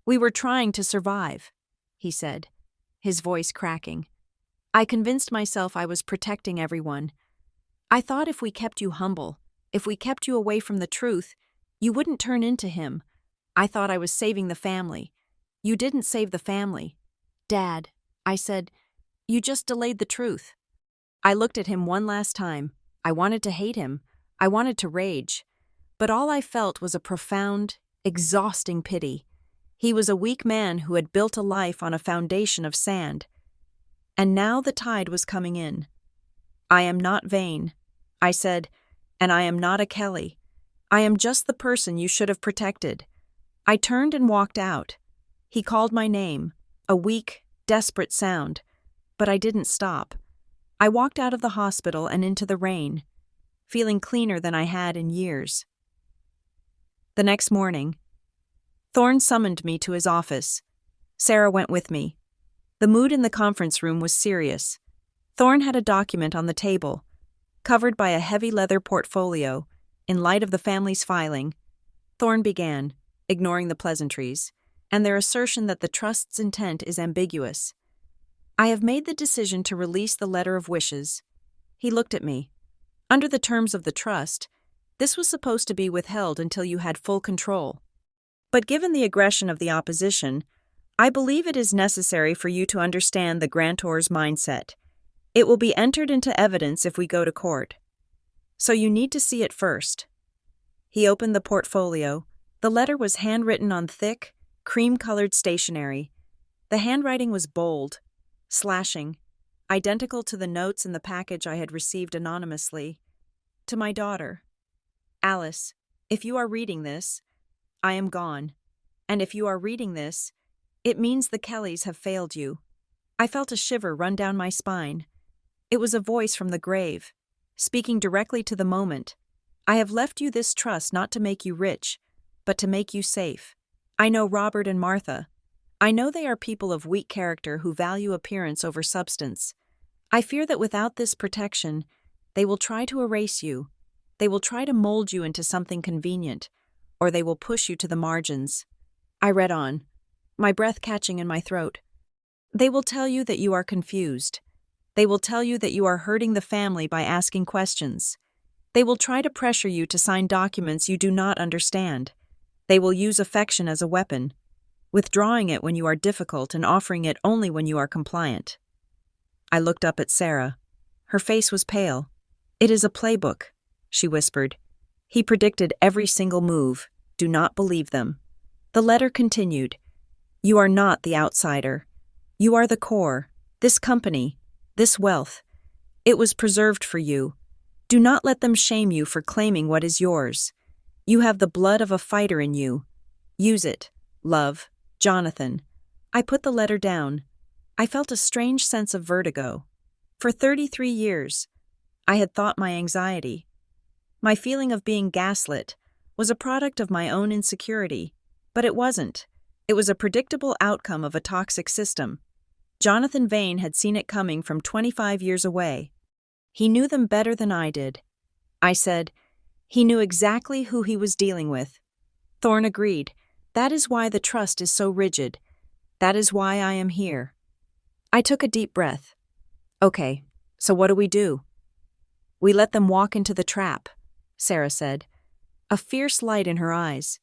We were trying to survive, he said, his voice cracking. I convinced myself I was protecting everyone. I thought if we kept you humble, if we kept you away from the truth, you wouldn't turn into him. I thought I was saving the family. You didn't save the family. Dad, I said, you just delayed the truth. I looked at him one last time. I wanted to hate him. I wanted to rage. But all I felt was a profound, exhausting pity. He was a weak man who had built a life on a foundation of sand. And now the tide was coming in. I am not vain, I said, and I am not a Kelly. I am just the person you should have protected. I turned and walked out. He called my name, a weak, desperate sound, but I didn't stop. I walked out of the hospital and into the rain, feeling cleaner than I had in years. The next morning, Thorne summoned me to his office. Sarah went with me. The mood in the conference room was serious. Thorne had a document on the table, covered by a heavy leather portfolio. In light of the family's filing, Thorne began, ignoring the pleasantries, and their assertion that the trust's intent is ambiguous. I have made the decision to release the letter of wishes. He looked at me. Under the terms of the trust, this was supposed to be withheld until you had full control. But given the aggression of the opposition, I believe it is necessary for you to understand the grantor's mindset. It will be entered into evidence if we go to court. So you need to see it first. He opened the portfolio. The letter was handwritten on thick, cream-colored stationery. The handwriting was bold, slashing, identical to the notes in the package I had received anonymously. To my daughter, Alice, if you are reading this, I am gone. And if you are reading this, it means the Kellys have failed you. I felt a shiver run down my spine. It was a voice from the grave, speaking directly to the moment. I have left you this trust not to make you rich, but to make you safe. I know Robert and Martha. I know they are people of weak character who value appearance over substance. I fear that without this protection, they will try to erase you. They will try to mold you into something convenient, or they will push you to the margins. I read on, my breath catching in my throat. They will tell you that you are confused. They will tell you that you are hurting the family by asking questions. They will try to pressure you to sign documents you do not understand. They will use affection as a weapon, withdrawing it when you are difficult and offering it only when you are compliant. I looked up at Sarah. Her face was pale. It is a playbook, she whispered. He predicted every single move. Do not believe them. The letter continued. You are not the outsider. You are the core, this company, this wealth. It was preserved for you. Do not let them shame you for claiming what is yours. You have the blood of a fighter in you. Use it, love, Jonathan. I put the letter down. I felt a strange sense of vertigo. For 33 years, I had thought my anxiety, my feeling of being gaslit, was a product of my own insecurity, but it wasn't. It was a predictable outcome of a toxic system. Jonathan Vane had seen it coming from 25 years away. He knew them better than I did. I said, he knew exactly who he was dealing with. Thorne agreed. That is why the trust is so rigid. That is why I am here. I took a deep breath. Okay, so what do we do? We let them walk into the trap, Sarah said, a fierce light in her eyes.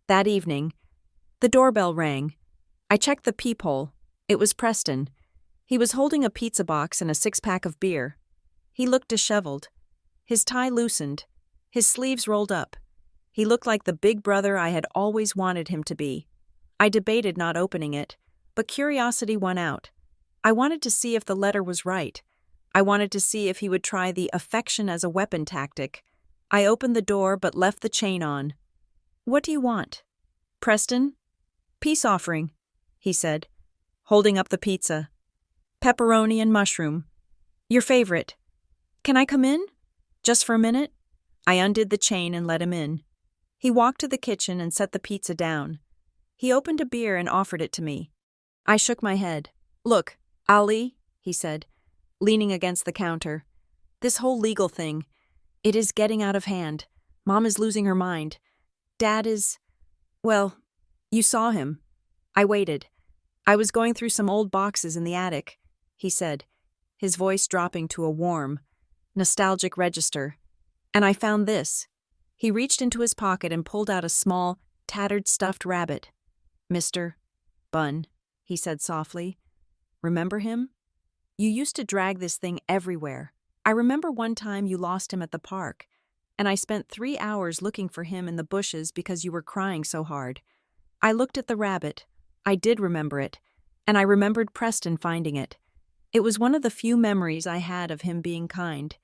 That evening, the doorbell rang. I checked the peephole. It was Preston. He was holding a pizza box and a 6-pack of beer. He looked disheveled. His tie loosened. His sleeves rolled up. He looked like the big brother I had always wanted him to be. I debated not opening it, but curiosity won out. I wanted to see if the letter was right. I wanted to see if he would try the affection as a weapon tactic. I opened the door but left the chain on. What do you want? Preston? Peace offering, he said, holding up the pizza. Pepperoni and mushroom. Your favorite. Can I come in? Just for a minute? I undid the chain and let him in. He walked to the kitchen and set the pizza down. He opened a beer and offered it to me. I shook my head. Look, Ali, he said, leaning against the counter. This whole legal thing, it is getting out of hand. Mom is losing her mind. Dad is, well, you saw him. I waited. I was going through some old boxes in the attic, he said, his voice dropping to a warm, nostalgic register. And I found this. He reached into his pocket and pulled out a small, tattered stuffed rabbit. Mr. Bunn, he said softly. Remember him? You used to drag this thing everywhere. I remember one time you lost him at the park, and I spent 3 hours looking for him in the bushes because you were crying so hard. I looked at the rabbit. I did remember it, and I remembered Preston finding it. It was one of the few memories I had of him being kind.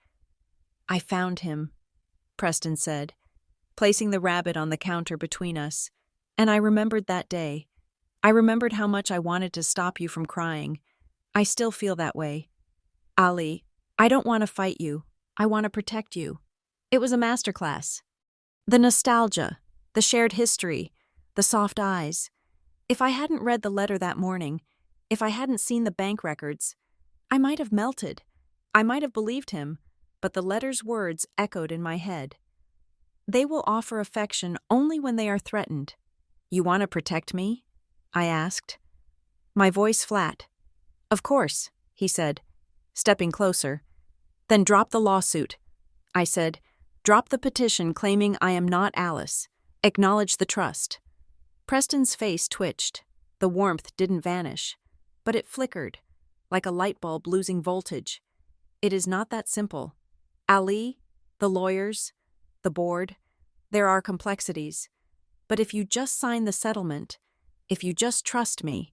I found him, Preston said, placing the rabbit on the counter between us, and I remembered that day. I remembered how much I wanted to stop you from crying. I still feel that way. Ali, I don't want to fight you. I want to protect you. It was a masterclass. The nostalgia, the shared history, the soft eyes. If I hadn't read the letter that morning, if I hadn't seen the bank records, I might have melted. I might have believed him, but the letter's words echoed in my head. They will offer affection only when they are threatened. You want to protect me? I asked. My voice flat. Of course, he said, stepping closer. Then drop the lawsuit. I said, drop the petition claiming I am not Alice. Acknowledge the trust. Preston's face twitched. The warmth didn't vanish, but it flickered, like a light bulb losing voltage. It is not that simple. Ali, the lawyers, the board, there are complexities. But if you just sign the settlement, if you just trust me,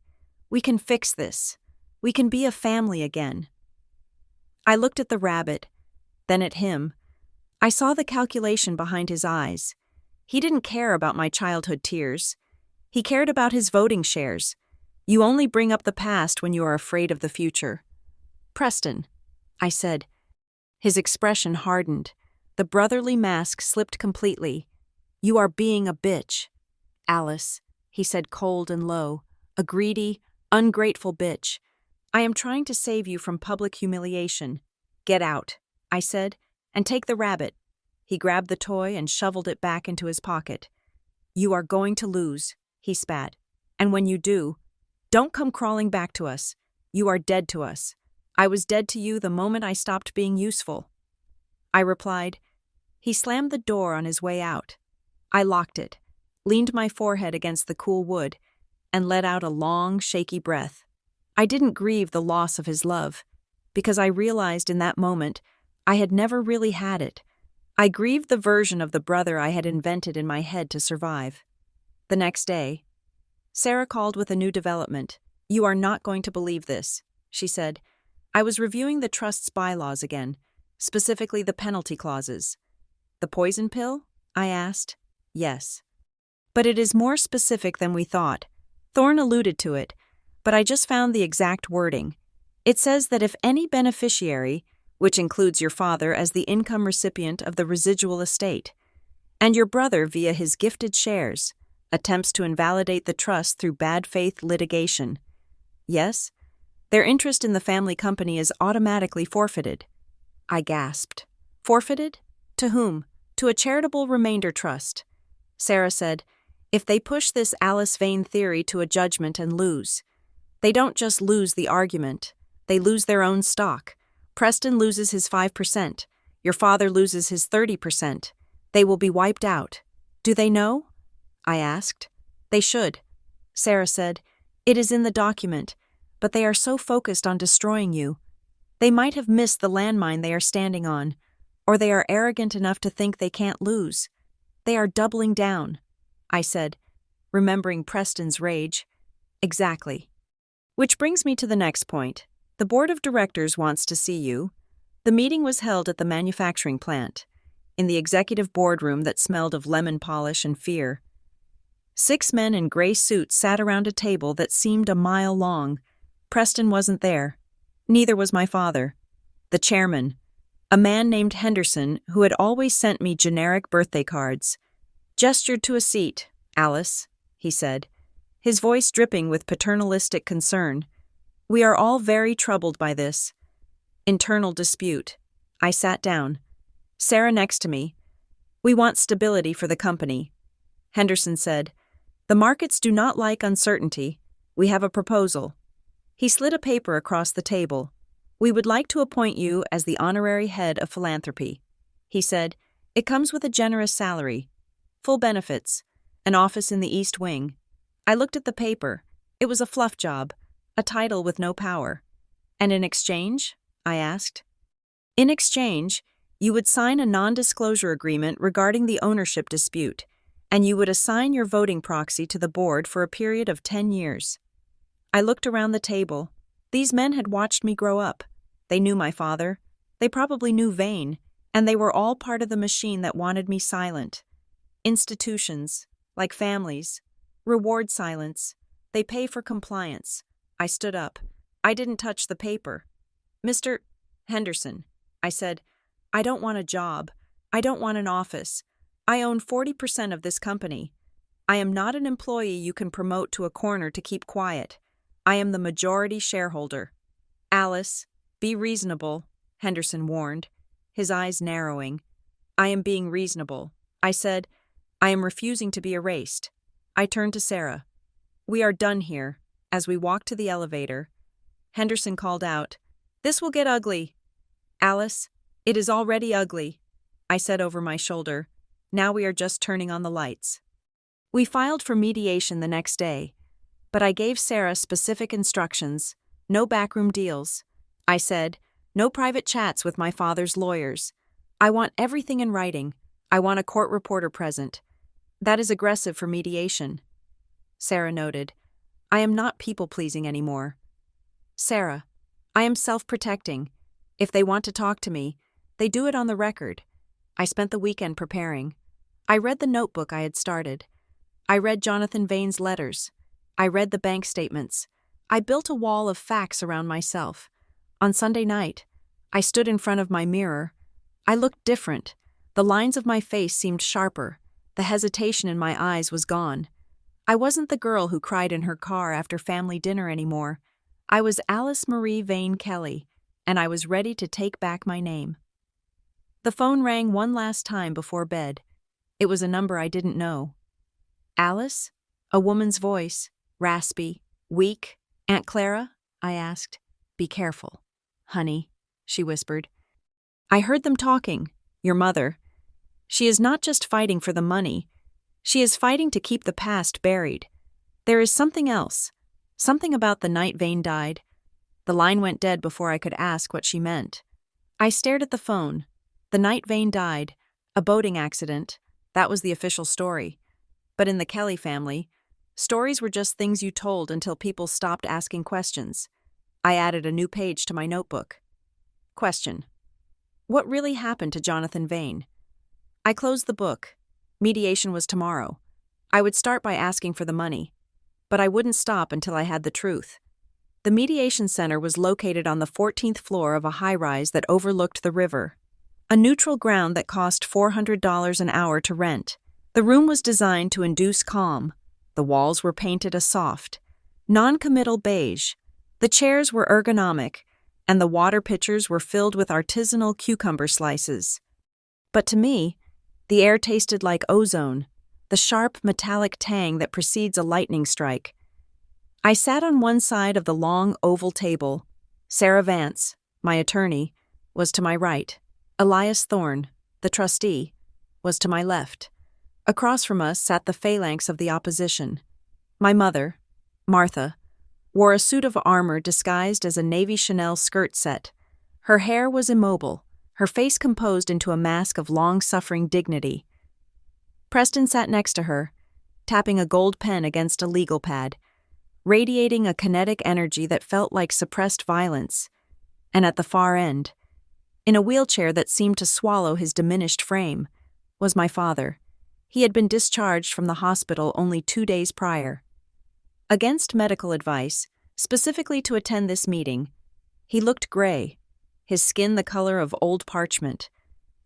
we can fix this. We can be a family again. I looked at the rabbit, then at him. I saw the calculation behind his eyes. He didn't care about my childhood tears. He cared about his voting shares. You only bring up the past when you are afraid of the future. Preston, I said. His expression hardened. The brotherly mask slipped completely. You are being a bitch. Alice, he said cold and low, a greedy, ungrateful bitch. I am trying to save you from public humiliation. Get out, I said, and take the rabbit. He grabbed the toy and shoveled it back into his pocket. You are going to lose, he spat. And when you do, don't come crawling back to us. You are dead to us. I was dead to you the moment I stopped being useful. I replied. He slammed the door on his way out. I locked it, leaned my forehead against the cool wood, and let out a long, shaky breath. I didn't grieve the loss of his love, because I realized in that moment I had never really had it. I grieved the version of the brother I had invented in my head to survive. The next day, Sarah called with a new development. You are not going to believe this, she said. I was reviewing the trust's bylaws again, specifically the penalty clauses. The poison pill? I asked. Yes. But it is more specific than we thought. Thorne alluded to it, but I just found the exact wording. It says that if any beneficiary, which includes your father as the income recipient of the residual estate, and your brother via his gifted shares, attempts to invalidate the trust through bad faith litigation, yes, their interest in the family company is automatically forfeited. I gasped. Forfeited? To whom? To a charitable remainder trust. Sarah said, if they push this Alice Vane theory to a judgment and lose, they don't just lose the argument, they lose their own stock. Preston loses his 5%. Your father loses his 30%. They will be wiped out. Do they know? I asked. They should. Sarah said, it is in the document, but they are so focused on destroying you. They might have missed the landmine they are standing on, or they are arrogant enough to think they can't lose. They are doubling down, I said, remembering Preston's rage. Exactly. Which brings me to the next point. The board of directors wants to see you. The meeting was held at the manufacturing plant, in the executive boardroom that smelled of lemon polish and fear. 6 men in gray suits sat around a table that seemed a mile long. Preston wasn't there. Neither was my father. The chairman, a man named Henderson who had always sent me generic birthday cards, gestured to a seat. "Alice," he said, his voice dripping with paternalistic concern. "We are all very troubled by this internal dispute." I sat down. Sarah next to me. "We want stability for the company." Henderson said, "The markets do not like uncertainty. We have a proposal." He slid a paper across the table. "We would like to appoint you as the honorary head of philanthropy." He said, "It comes with a generous salary, full benefits, an office in the East Wing." I looked at the paper. It was a fluff job, a title with no power. "And in exchange?" I asked. "In exchange, you would sign a non-disclosure agreement regarding the ownership dispute, and you would assign your voting proxy to the board for a period of 10 years. I looked around the table. These men had watched me grow up. They knew my father. They probably knew Vane, and they were all part of the machine that wanted me silent. Institutions, like families, reward silence. They pay for compliance. I stood up. I didn't touch the paper. "Mr. Henderson," I said, "I don't want a job. I don't want an office. I own 40% of this company. I am not an employee you can promote to a corner to keep quiet. I am the majority shareholder." "Alice, be reasonable," Henderson warned, his eyes narrowing. "I am being reasonable." I said, "I am refusing to be erased." I turned to Sarah. "We are done here." As we walked to the elevator, Henderson called out, "This will get ugly." "Alice, it is already ugly," I said over my shoulder. "Now we are just turning on the lights." We filed for mediation the next day, but I gave Sarah specific instructions: no backroom deals. I said, "No private chats with my father's lawyers. I want everything in writing. I want a court reporter present. That is aggressive for mediation." Sarah noted, "I am not people-pleasing anymore." "Sarah, I am self-protecting. If they want to talk to me, they do it on the record." I spent the weekend preparing. I read the notebook I had started. I read Jonathan Vane's letters. I read the bank statements. I built a wall of facts around myself. On Sunday night, I stood in front of my mirror. I looked different. The lines of my face seemed sharper. The hesitation in my eyes was gone. I wasn't the girl who cried in her car after family dinner anymore. I was Alice Marie Vane Kelly, and I was ready to take back my name. The phone rang one last time before bed. It was a number I didn't know. "Alice?" A woman's voice, raspy, weak. "Aunt Clara?" I asked. "Be careful, honey," she whispered. "I heard them talking. Your mother. She is not just fighting for the money. She is fighting to keep the past buried. There is something else. Something about the night Vane died." The line went dead before I could ask what she meant. I stared at the phone. The night Vane died, a boating accident, that was the official story. But in the Kelly family, stories were just things you told until people stopped asking questions. I added a new page to my notebook. Question: what really happened to Jonathan Vane? I closed the book. Mediation was tomorrow. I would start by asking for the money, but I wouldn't stop until I had the truth. The mediation center was located on the 14th floor of a high-rise that overlooked the river, a neutral ground that cost $400 an hour to rent. The room was designed to induce calm. The walls were painted a soft, non-committal beige. The chairs were ergonomic, and the water pitchers were filled with artisanal cucumber slices. But to me, the air tasted like ozone, the sharp metallic tang that precedes a lightning strike. I sat on one side of the long oval table. Sarah Vance, my attorney, was to my right. Elias Thorne, the trustee, was to my left. Across from us sat the phalanx of the opposition. My mother, Martha, wore a suit of armor disguised as a Navy Chanel skirt set. Her hair was immobile, her face composed into a mask of long-suffering dignity. Preston sat next to her, tapping a gold pen against a legal pad, radiating a kinetic energy that felt like suppressed violence. And at the far end, in a wheelchair that seemed to swallow his diminished frame, was my father. He had been discharged from the hospital only 2 days prior. Against medical advice, specifically to attend this meeting, He looked gray, his skin the color of old parchment.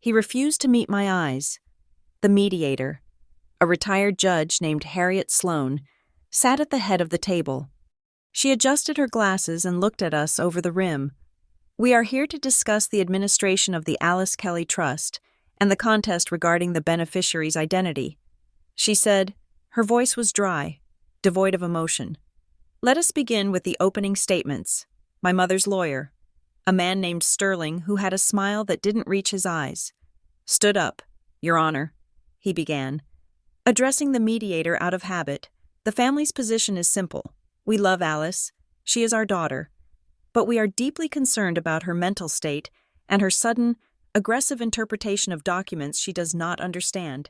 He refused to meet my eyes. The mediator, a retired judge named Harriet Sloane, sat at the head of the table. She adjusted her glasses and looked at us over the rim. "We are here to discuss the administration of the Alice Kelly Trust and the contest regarding the beneficiary's identity," she said. Her voice was dry, devoid of emotion. "Let us begin with the opening statements. My mother's lawyer, a man named Sterling who had a smile that didn't reach his eyes, stood up. 'Your Honor,' he began, addressing the mediator out of habit. 'The family's position is simple. We love Alice. She is our daughter. But we are deeply concerned about her mental state and her sudden, aggressive interpretation of documents she does not understand.'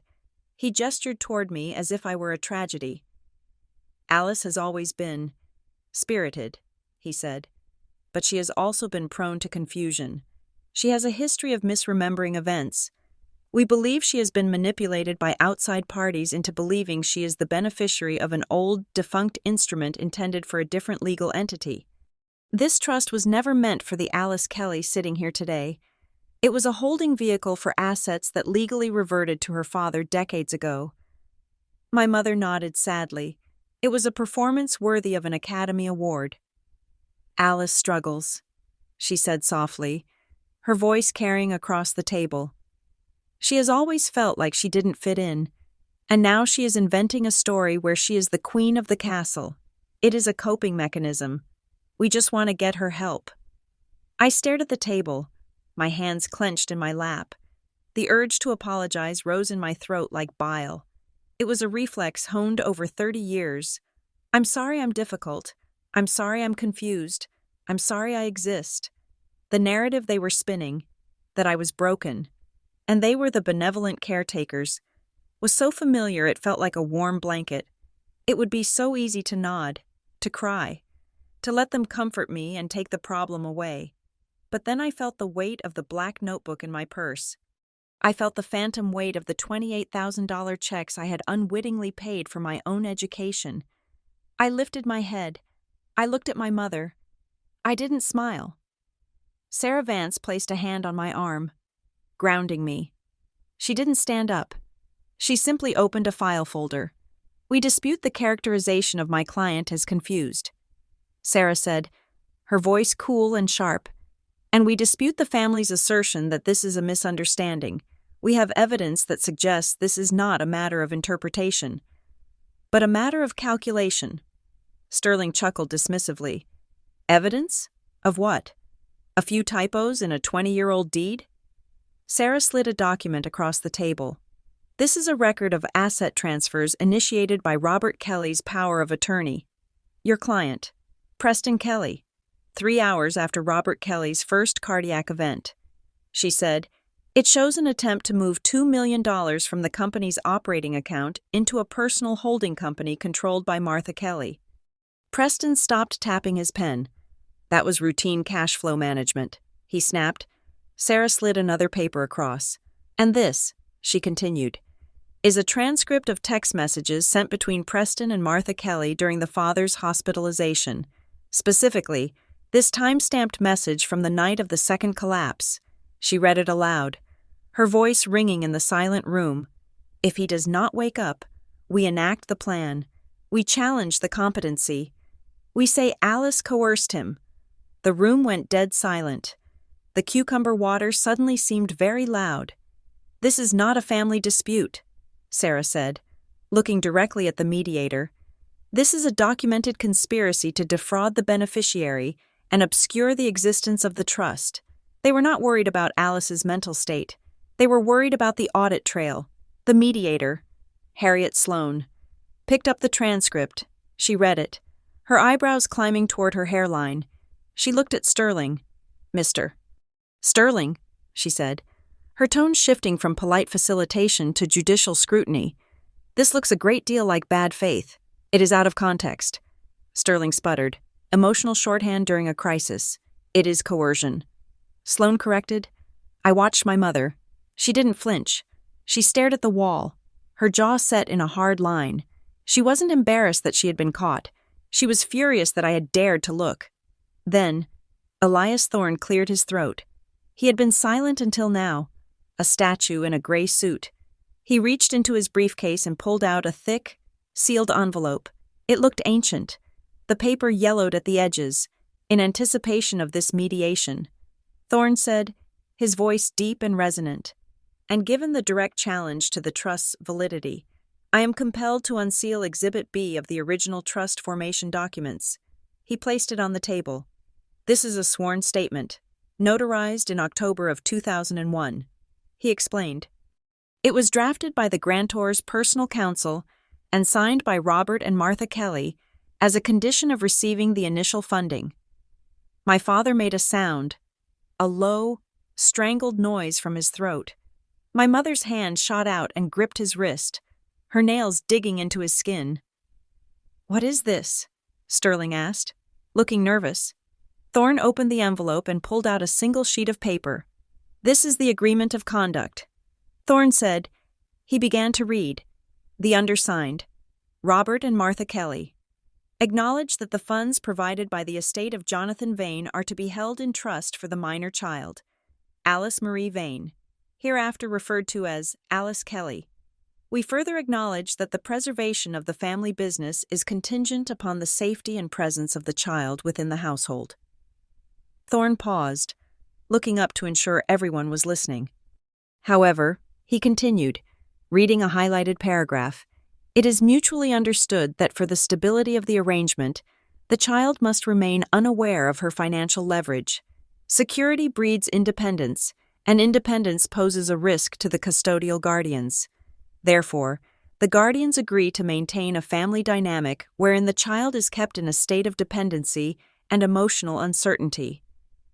He gestured toward me as if I were a tragedy. 'Alice has always been spirited,' he said, 'but she has also been prone to confusion. She has a history of misremembering events. We believe she has been manipulated by outside parties into believing she is the beneficiary of an old, defunct instrument intended for a different legal entity. This trust was never meant for the Alice Kelly sitting here today. It was a holding vehicle for assets that legally reverted to her father decades ago.' My mother nodded sadly. It was a performance worthy of an Academy Award. 'Alice struggles,' she said softly, her voice carrying across the table. 'She has always felt like she didn't fit in, and now she is inventing a story where she is the queen of the castle. It is a coping mechanism. We just want to get her help.' I stared at the table, my hands clenched in my lap. The urge to apologize rose in my throat like bile. It was a reflex honed over 30 years. 'I'm sorry I'm difficult. I'm sorry I'm confused. I'm sorry I exist.' The narrative they were spinning, that I was broken, and they were the benevolent caretakers, was so familiar it felt like a warm blanket. It would be so easy to nod, to cry, to let them comfort me and take the problem away. But then I felt the weight of the black notebook in my purse. I felt the phantom weight of the $28,000 checks I had unwittingly paid for my own education. I lifted my head. I looked at my mother. I didn't smile. Sarah Vance placed a hand on my arm, grounding me. She didn't stand up. She simply opened a file folder. "We dispute the characterization of my client as confused," Sarah said, her voice cool and sharp. "And we dispute the family's assertion that this is a misunderstanding. We have evidence that suggests this is not a matter of interpretation, but a matter of calculation." Sterling chuckled dismissively. "Evidence? Of what? A few typos in a 20-year-old deed?" Sarah slid a document across the table. "This is a record of asset transfers initiated by Robert Kelly's power of attorney. Your client, Preston Kelly, 3 hours after Robert Kelly's first cardiac event," she said. "It shows an attempt to move $2 million from the company's operating account into a personal holding company controlled by Martha Kelly." Preston stopped tapping his pen. "That was routine cash flow management," he snapped. Sarah slid another paper across. "And this," she continued, "is a transcript of text messages sent between Preston and Martha Kelly during the father's hospitalization. Specifically, this time-stamped message from the night of the second collapse." She read it aloud, her voice ringing in the silent room. "If he does not wake up, we enact the plan. We challenge the competency. We say Alice coerced him." The room went dead silent. The cucumber water suddenly seemed very loud. "This is not a family dispute," Sarah said, looking directly at the mediator. "This is a documented conspiracy to defraud the beneficiary and obscure the existence of the trust." They were not worried about Alice's mental state. They were worried about the audit trail. The mediator, Harriet Sloane, picked up the transcript. She read it, her eyebrows climbing toward her hairline. She looked at Sterling. "Mr. Sterling," she said, her tone shifting from polite facilitation to judicial scrutiny. "This looks a great deal like bad faith. It is out of context." Sterling sputtered. "Emotional shorthand during a crisis. It is coercion." Sloane corrected. I watched my mother. She didn't flinch. She stared at the wall, her jaw set in a hard line. She wasn't embarrassed that she had been caught. She was furious that I had dared to look. Then, Elias Thorne cleared his throat. He had been silent until now, a statue in a gray suit. He reached into his briefcase and pulled out a thick, sealed envelope. It looked ancient. The paper yellowed at the edges, in anticipation of this mediation. Thorne said, his voice deep and resonant, "And given the direct challenge to the trust's validity, I am compelled to unseal Exhibit B of the original trust formation documents." He placed it on the table. "This is a sworn statement, notarized in October of 2001. He explained. It was drafted by the grantor's personal counsel and signed by Robert and Martha Kelly as a condition of receiving the initial funding. My father made a sound, a low, strangled noise from his throat. My mother's hand shot out and gripped his wrist, her nails digging into his skin. "What is this?" Sterling asked, looking nervous. Thorne opened the envelope and pulled out a single sheet of paper. "This is the agreement of conduct," Thorne said. He began to read. The undersigned, Robert and Martha Kelly, acknowledge that the funds provided by the estate of Jonathan Vane are to be held in trust for the minor child, Alice Marie Vane, hereafter referred to as Alice Kelly. We further acknowledge that the preservation of the family business is contingent upon the safety and presence of the child within the household. Thorne paused, looking up to ensure everyone was listening. However, he continued, reading a highlighted paragraph. It is mutually understood that for the stability of the arrangement, the child must remain unaware of her financial leverage. Security breeds independence, and independence poses a risk to the custodial guardians. Therefore, the guardians agree to maintain a family dynamic wherein the child is kept in a state of dependency and emotional uncertainty,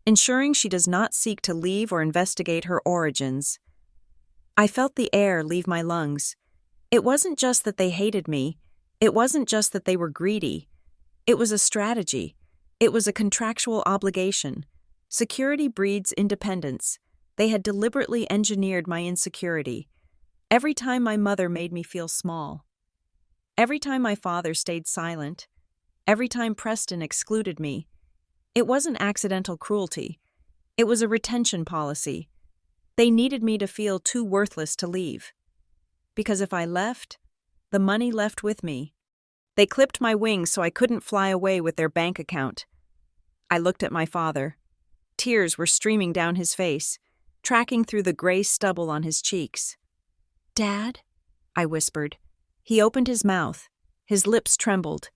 ensuring she does not seek to leave or investigate her origins. I felt the air leave my lungs. It wasn't just that they hated me. It wasn't just that they were greedy. It was a strategy. It was a contractual obligation. Security breeds independence. They had deliberately engineered my insecurity. Every time my mother made me feel small. Every time my father stayed silent. Every time Preston excluded me. It wasn't accidental cruelty. It was a retention policy. They needed me to feel too worthless to leave. Because if I left, the money left with me. They clipped my wings so I couldn't fly away with their bank account. I looked at my father. Tears were streaming down his face, tracking through the gray stubble on his cheeks. "Dad?" I whispered. He opened his mouth. His lips trembled.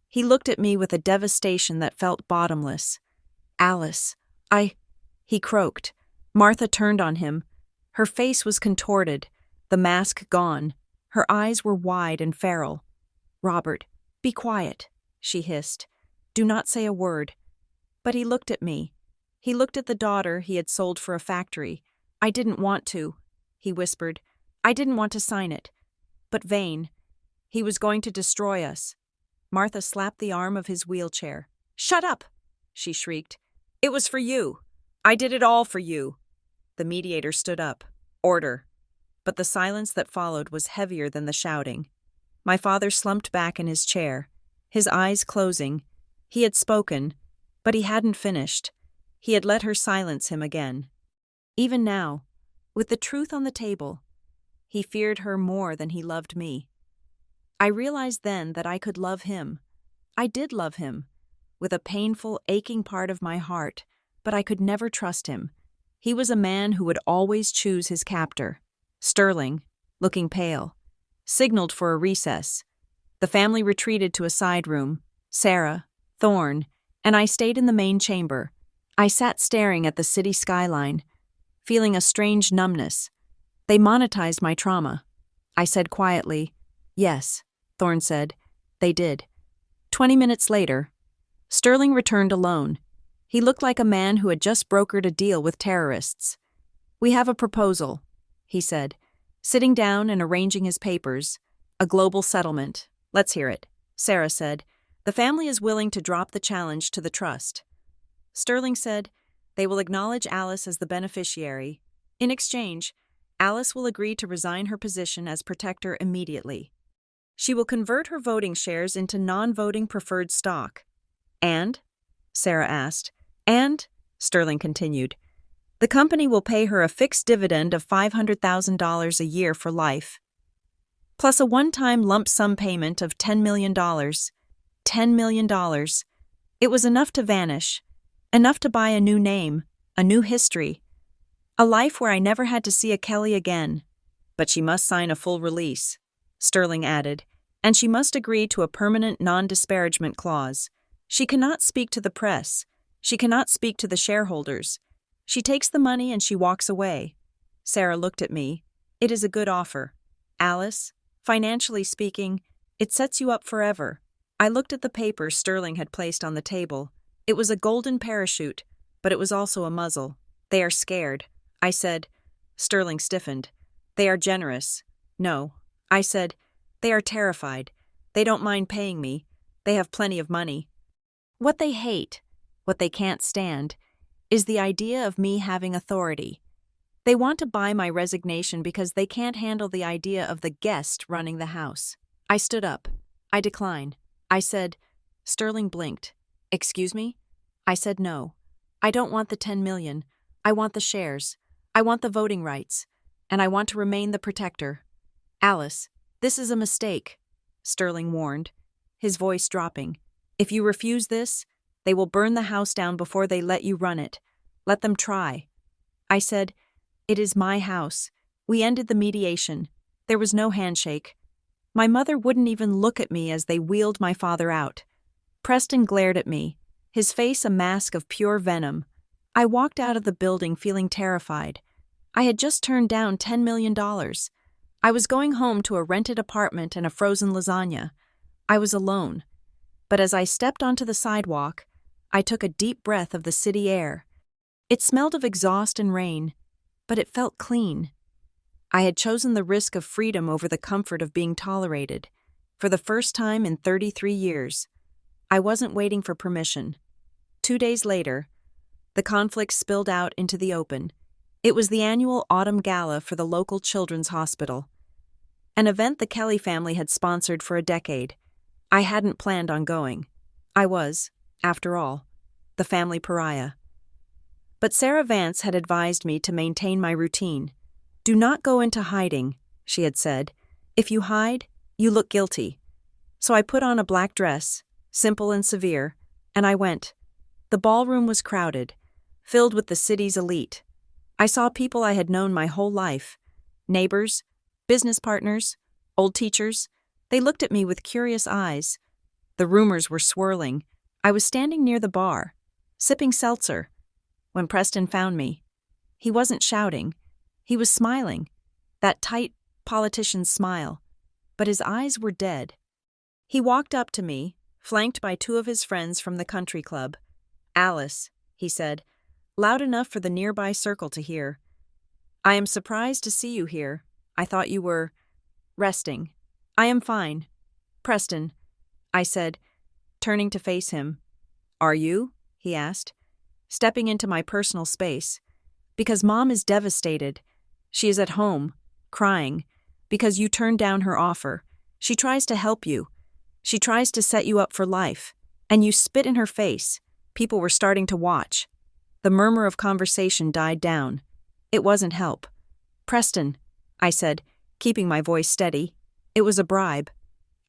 He looked at me with a devastation that felt bottomless. "Alice, he croaked. Martha turned on him. Her face was contorted, the mask gone. Her eyes were wide and feral. "Robert, be quiet," she hissed. "Do not say a word." But he looked at me. He looked at the daughter he had sold for a factory. "I didn't want to," he whispered. "I didn't want to sign it. But Vane, he was going to destroy us." Martha slapped the arm of his wheelchair. "Shut up!" she shrieked. "It was for you. I did it all for you." The mediator stood up. "Order." But the silence that followed was heavier than the shouting. My father slumped back in his chair, his eyes closing. He had spoken, but he hadn't finished. He had let her silence him again. Even now, with the truth on the table, he feared her more than he loved me. I realized then that I could love him. I did love him, with a painful, aching part of my heart, but I could never trust him. He was a man who would always choose his captor. Sterling, looking pale, signaled for a recess. The family retreated to a side room. Sarah, Thorne, and I stayed in the main chamber. I sat staring at the city skyline, feeling a strange numbness. They monetized my trauma. I said quietly, "Yes," Thorne said. "They did." 20 minutes later, Sterling returned alone. He looked like a man who had just brokered a deal with terrorists. "We have a proposal," he said, sitting down and arranging his papers. "A global settlement. Let's hear it." Sarah said, "The family is willing to drop the challenge to the trust." Sterling said, "They will acknowledge Alice as the beneficiary. In exchange, Alice will agree to resign her position as protector immediately. She will convert her voting shares into non-voting preferred stock." "And?" Sarah asked. "And," Sterling continued. The company will pay her a fixed dividend of $500,000 a year for life, plus a one-time lump sum payment of $10 million. $10 million. It was enough to vanish, enough to buy a new name, a new history, a life where I never had to see a Kelly again. But she must sign a full release, Sterling added, and she must agree to a permanent non-disparagement clause. She cannot speak to the press. She cannot speak to the shareholders. She takes the money and she walks away. Sarah looked at me. It is a good offer. Alice, financially speaking, it sets you up forever. I looked at the paper Sterling had placed on the table. It was a golden parachute, but it was also a muzzle. They are scared, I said. Sterling stiffened. They are generous. No, I said. They are terrified. They don't mind paying me. They have plenty of money. What they hate, what they can't stand, is the idea of me having authority. They want to buy my resignation because they can't handle the idea of the guest running the house. I stood up. I decline. I said, Sterling blinked. Excuse me? I said no. I don't want the 10 million. I want the shares. I want the voting rights. And I want to remain the protector. Alice, this is a mistake, Sterling warned, his voice dropping. If you refuse this, they will burn the house down before they let you run it. Let them try. I said, it is my house. We ended the mediation. There was no handshake. My mother wouldn't even look at me as they wheeled my father out. Preston glared at me, his face a mask of pure venom. I walked out of the building feeling terrified. I had just turned down $10 million. I was going home to a rented apartment and a frozen lasagna. I was alone. But as I stepped onto the sidewalk, I took a deep breath of the city air. It smelled of exhaust and rain, but it felt clean. I had chosen the risk of freedom over the comfort of being tolerated. For the first time in 33 years, I wasn't waiting for permission. 2 days later, the conflict spilled out into the open. It was the annual autumn gala for the local children's hospital, an event the Kelly family had sponsored for a decade. I hadn't planned on going. I was, after all, the family pariah. But Sarah Vance had advised me to maintain my routine. Do not go into hiding, she had said. If you hide, you look guilty. So I put on a black dress, simple and severe, and I went. The ballroom was crowded, filled with the city's elite. I saw people I had known my whole life. Neighbors, business partners, old teachers. They looked at me with curious eyes. The rumors were swirling. I was standing near the bar, sipping seltzer, when Preston found me. He wasn't shouting. He was smiling, that tight politician's smile, but his eyes were dead. He walked up to me, flanked by 2 of his friends from the country club. Alice, he said, loud enough for the nearby circle to hear. I am surprised to see you here. I thought you were resting. I am fine. Preston, I said, turning to face him. Are you? He asked, stepping into my personal space. Because Mom is devastated. She is at home, crying, because you turned down her offer. She tries to help you. She tries to set you up for life. And you spit in her face. People were starting to watch. The murmur of conversation died down. It wasn't help. Preston, I said, keeping my voice steady. It was a bribe.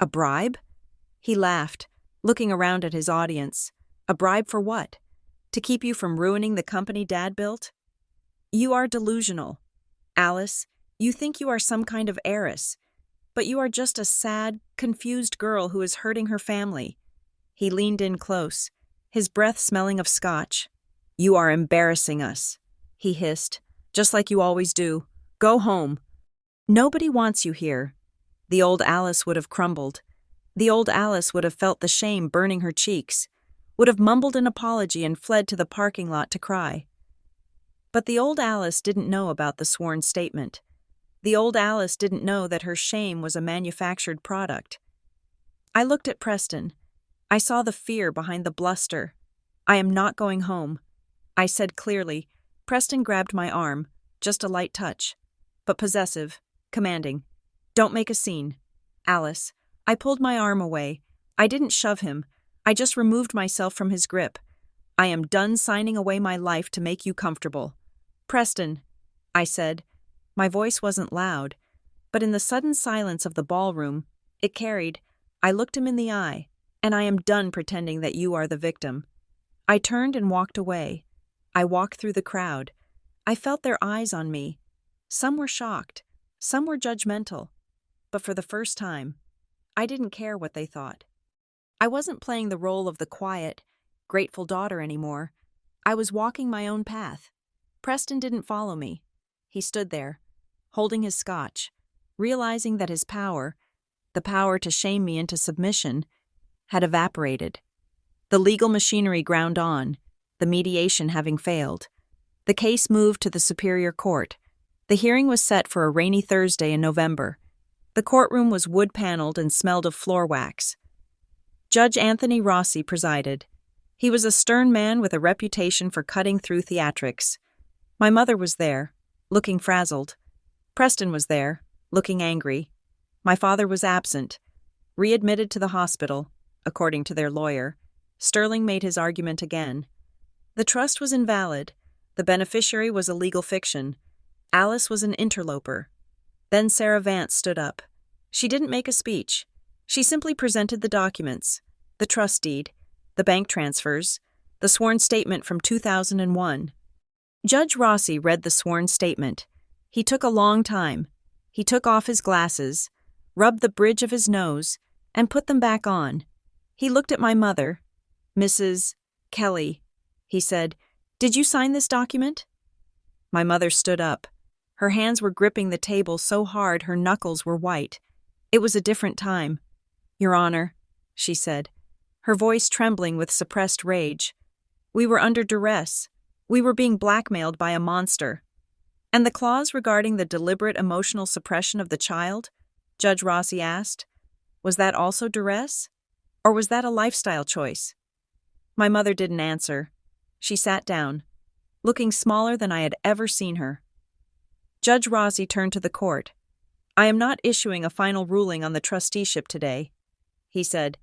A bribe? He laughed, looking around at his audience. A bribe for what? To keep you from ruining the company Dad built? You are delusional. Alice, you think you are some kind of heiress, but you are just a sad, confused girl who is hurting her family. He leaned in close, his breath smelling of scotch. You are embarrassing us, he hissed, just like you always do. Go home. Nobody wants you here. The old Alice would have crumbled. The old Alice would have felt the shame burning her cheeks, would have mumbled an apology and fled to the parking lot to cry. But the old Alice didn't know about the sworn statement. The old Alice didn't know that her shame was a manufactured product. I looked at Preston. I saw the fear behind the bluster. I am not going home, I said clearly. Preston grabbed my arm, just a light touch, but possessive, commanding. Don't make a scene. Alice. I pulled my arm away. I didn't shove him. I just removed myself from his grip. I am done signing away my life to make you comfortable. Preston, I said. My voice wasn't loud, but in the sudden silence of the ballroom, it carried. I looked him in the eye, and I am done pretending that you are the victim. I turned and walked away. I walked through the crowd. I felt their eyes on me. Some were shocked, some were judgmental, but for the first time, I didn't care what they thought. I wasn't playing the role of the quiet, grateful daughter anymore. I was walking my own path. Preston didn't follow me. He stood there, holding his scotch, realizing that his power, the power to shame me into submission, had evaporated. The legal machinery ground on, the mediation having failed. The case moved to the Superior Court. The hearing was set for a rainy Thursday in November. The courtroom was wood-paneled and smelled of floor wax. Judge Anthony Rossi presided. He was a stern man with a reputation for cutting through theatrics. My mother was there, looking frazzled. Preston was there, looking angry. My father was absent, readmitted to the hospital, according to their lawyer. Sterling made his argument again. The trust was invalid. The beneficiary was a legal fiction. Alice was an interloper. Then Sarah Vance stood up. She didn't make a speech. She simply presented the documents, the trust deed, the bank transfers, the sworn statement from 2001. Judge Rossi read the sworn statement. He took a long time. He took off his glasses, rubbed the bridge of his nose, and put them back on. He looked at my mother. Mrs. Kelly, he said, "Did you sign this document?" My mother stood up. Her hands were gripping the table so hard her knuckles were white. It was a different time. "Your Honor," she said, her voice trembling with suppressed rage. "We were under duress. We were being blackmailed by a monster." "And the clause regarding the deliberate emotional suppression of the child?" Judge Rossi asked. "Was that also duress? Or was that a lifestyle choice?" My mother didn't answer. She sat down, looking smaller than I had ever seen her. Judge Rossi turned to the court. "I am not issuing a final ruling on the trusteeship today," he said.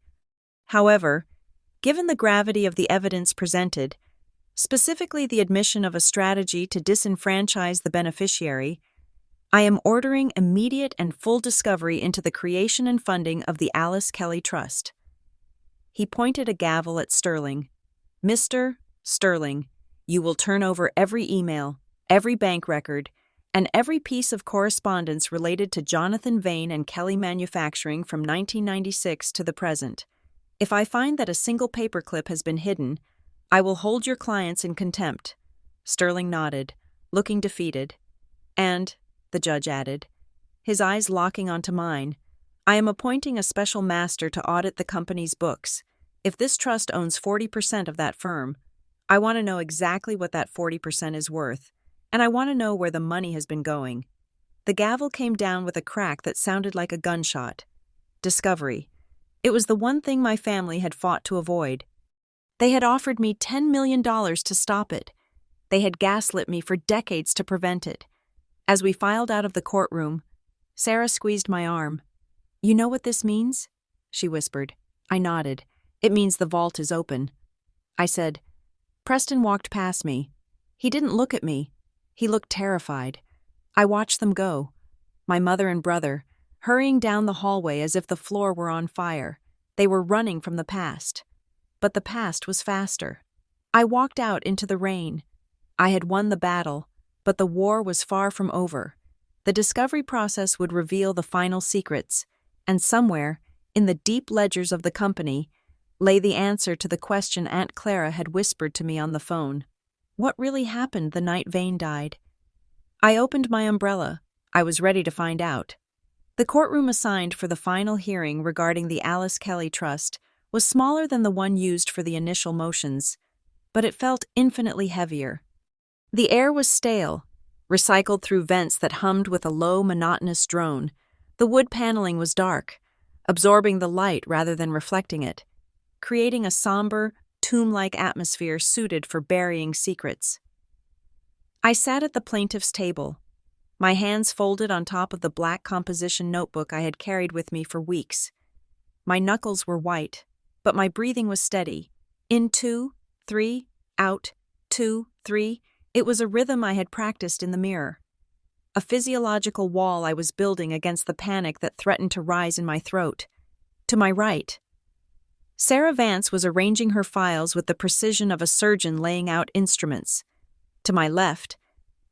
"However, given the gravity of the evidence presented, specifically the admission of a strategy to disenfranchise the beneficiary, I am ordering immediate and full discovery into the creation and funding of the Alice Kelly Trust." He pointed a gavel at Sterling. "Mr. Sterling, you will turn over every email, every bank record, and every piece of correspondence related to Jonathan Vane and Kelly Manufacturing from 1996 to the present. If I find that a single paperclip has been hidden, I will hold your clients in contempt." Sterling nodded, looking defeated. "And," the judge added, his eyes locking onto mine, "I am appointing a special master to audit the company's books. If this trust owns 40% of that firm, I want to know exactly what that 40% is worth, and I want to know where the money has been going." The gavel came down with a crack that sounded like a gunshot. Discovery. It was the one thing my family had fought to avoid. They had offered me $10 million to stop it. They had gaslit me for decades to prevent it. As we filed out of the courtroom, Sarah squeezed my arm. "You know what this means?" she whispered. I nodded. "It means the vault is open." I said. Preston walked past me. He didn't look at me. He looked terrified. I watched them go, my mother and brother, hurrying down the hallway as if the floor were on fire. They were running from the past. But the past was faster. I walked out into the rain. I had won the battle, but the war was far from over. The discovery process would reveal the final secrets, and somewhere, in the deep ledgers of the company, lay the answer to the question Aunt Clara had whispered to me on the phone. What really happened the night Vane died? I opened my umbrella. I was ready to find out. The courtroom assigned for the final hearing regarding the Alice Kelly Trust was smaller than the one used for the initial motions, but it felt infinitely heavier. The air was stale, recycled through vents that hummed with a low, monotonous drone. The wood paneling was dark, absorbing the light rather than reflecting it, creating a somber, tomb-like atmosphere suited for burying secrets. I sat at the plaintiff's table, my hands folded on top of the black composition notebook I had carried with me for weeks. My knuckles were white, but my breathing was steady. In 2, 3, out, 2, 3. It was a rhythm I had practiced in the mirror. A physiological wall I was building against the panic that threatened to rise in my throat. To my right, Sarah Vance was arranging her files with the precision of a surgeon laying out instruments. To my left,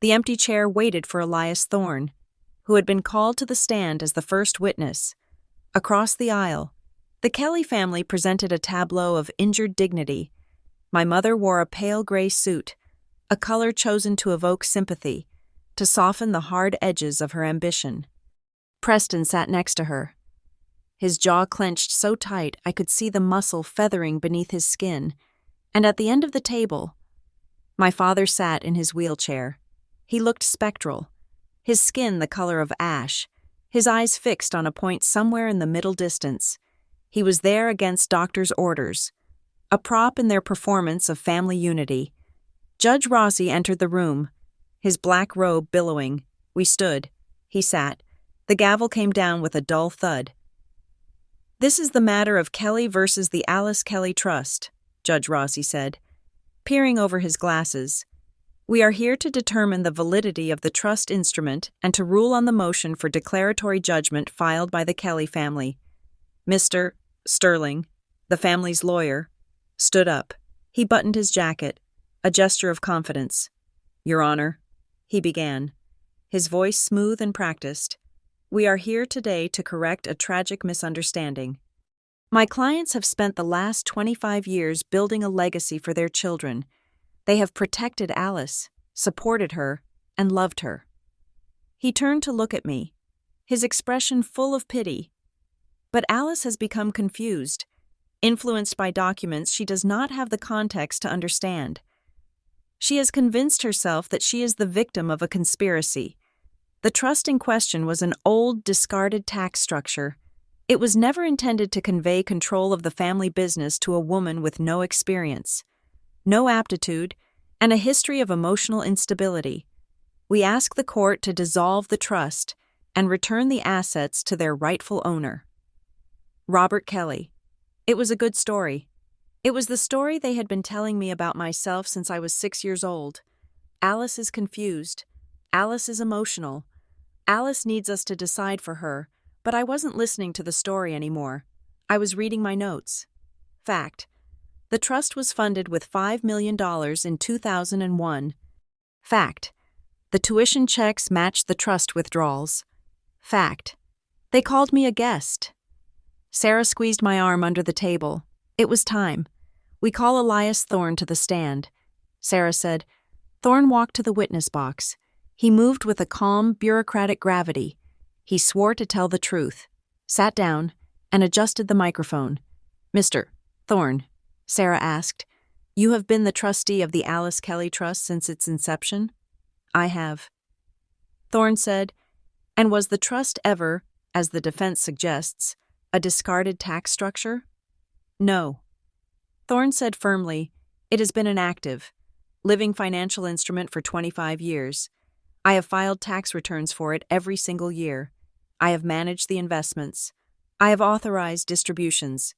the empty chair waited for Elias Thorne, who had been called to the stand as the first witness. Across the aisle, the Kelly family presented a tableau of injured dignity. My mother wore a pale gray suit, a color chosen to evoke sympathy, to soften the hard edges of her ambition. Preston sat next to her. His jaw clenched so tight I could see the muscle feathering beneath his skin, and at the end of the table, my father sat in his wheelchair. He looked spectral, his skin the color of ash, his eyes fixed on a point somewhere in the middle distance. He was there against doctors' orders, a prop in their performance of family unity. Judge Rossi entered the room, his black robe billowing. We stood. He sat. The gavel came down with a dull thud. "This is the matter of Kelly versus the Alice Kelly Trust," Judge Rossi said, peering over his glasses. "We are here to determine the validity of the trust instrument and to rule on the motion for declaratory judgment filed by the Kelly family." Mr. Sterling, the family's lawyer, stood up. He buttoned his jacket, a gesture of confidence. "Your Honor," he began, his voice smooth and practiced, "we are here today to correct a tragic misunderstanding. My clients have spent the last 25 years building a legacy for their children. They have protected Alice, supported her, and loved her." He turned to look at me, his expression full of pity. But Alice has become confused, influenced by documents she does not have the context to understand. She has convinced herself that she is the victim of a conspiracy. The trust in question was an old, discarded tax structure. It was never intended to convey control of the family business to a woman with no experience, no aptitude, and a history of emotional instability. We ask the court to dissolve the trust and return the assets to their rightful owner. Robert Kelly. It was a good story. It was the story they had been telling me about myself since I was 6 years old. Alice is confused. Alice is emotional. Alice needs us to decide for her, but I wasn't listening to the story anymore. I was reading my notes. Fact. The trust was funded with $5 million in 2001. Fact. The tuition checks matched the trust withdrawals. Fact. They called me a guest. Sarah squeezed my arm under the table. It was time. "We call Elias Thorne to the stand." Sarah said. Thorne walked to the witness box. He moved with a calm, bureaucratic gravity. He swore to tell the truth, sat down, and adjusted the microphone. "Mr. Thorne," Sarah asked, "you have been the trustee of the Alice Kelly Trust since its inception?" "I have." Thorne said, "And was the trust ever, as the defense suggests, a discarded tax structure?" "No." Thorne said firmly, "It has been an active, living financial instrument for 25 years. I have filed tax returns for it every single year. I have managed the investments. I have authorized distributions."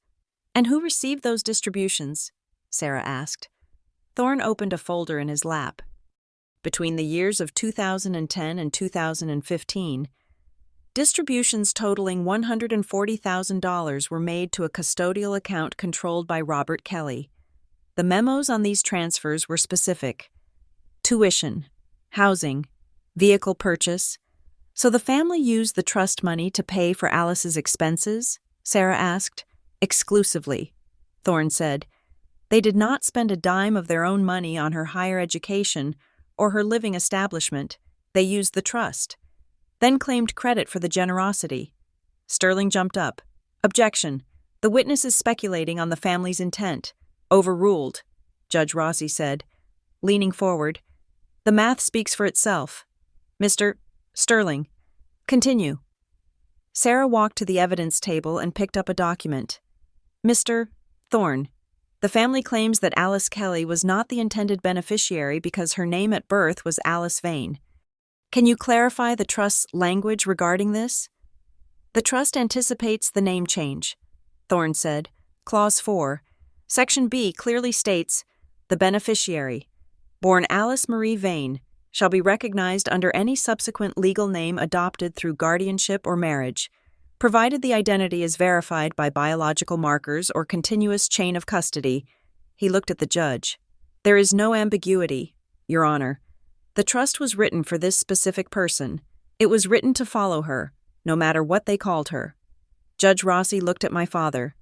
"And who received those distributions?" Sarah asked. Thorne opened a folder in his lap. "Between the years of 2010 and 2015, distributions totaling $140,000 were made to a custodial account controlled by Robert Kelly. The memos on these transfers were specific: tuition, housing, vehicle purchase. So the family used the trust money to pay for Alice's expenses?" Sarah asked. "Exclusively," Thorne said. "They did not spend a dime of their own money on her higher education or her living establishment. They used the trust, then claimed credit for the generosity." Sterling jumped up. "Objection. The witness is speculating on the family's intent." "Overruled," Judge Rossi said, leaning forward. "The math speaks for itself. Mr. Sterling, continue." Sarah walked to the evidence table and picked up a document. "Mr. Thorne, the family claims that Alice Kelly was not the intended beneficiary because her name at birth was Alice Vane. Can you clarify the trust's language regarding this?" "The trust anticipates the name change," Thorne said. "Clause 4, Section B clearly states, The beneficiary, born Alice Marie Vane, shall be recognized under any subsequent legal name adopted through guardianship or marriage, provided the identity is verified by biological markers or continuous chain of custody. He looked at the judge. There is no ambiguity, Your Honor. The trust was written for this specific person. It was written to follow her, no matter what they called her. Judge Rossi looked at my father.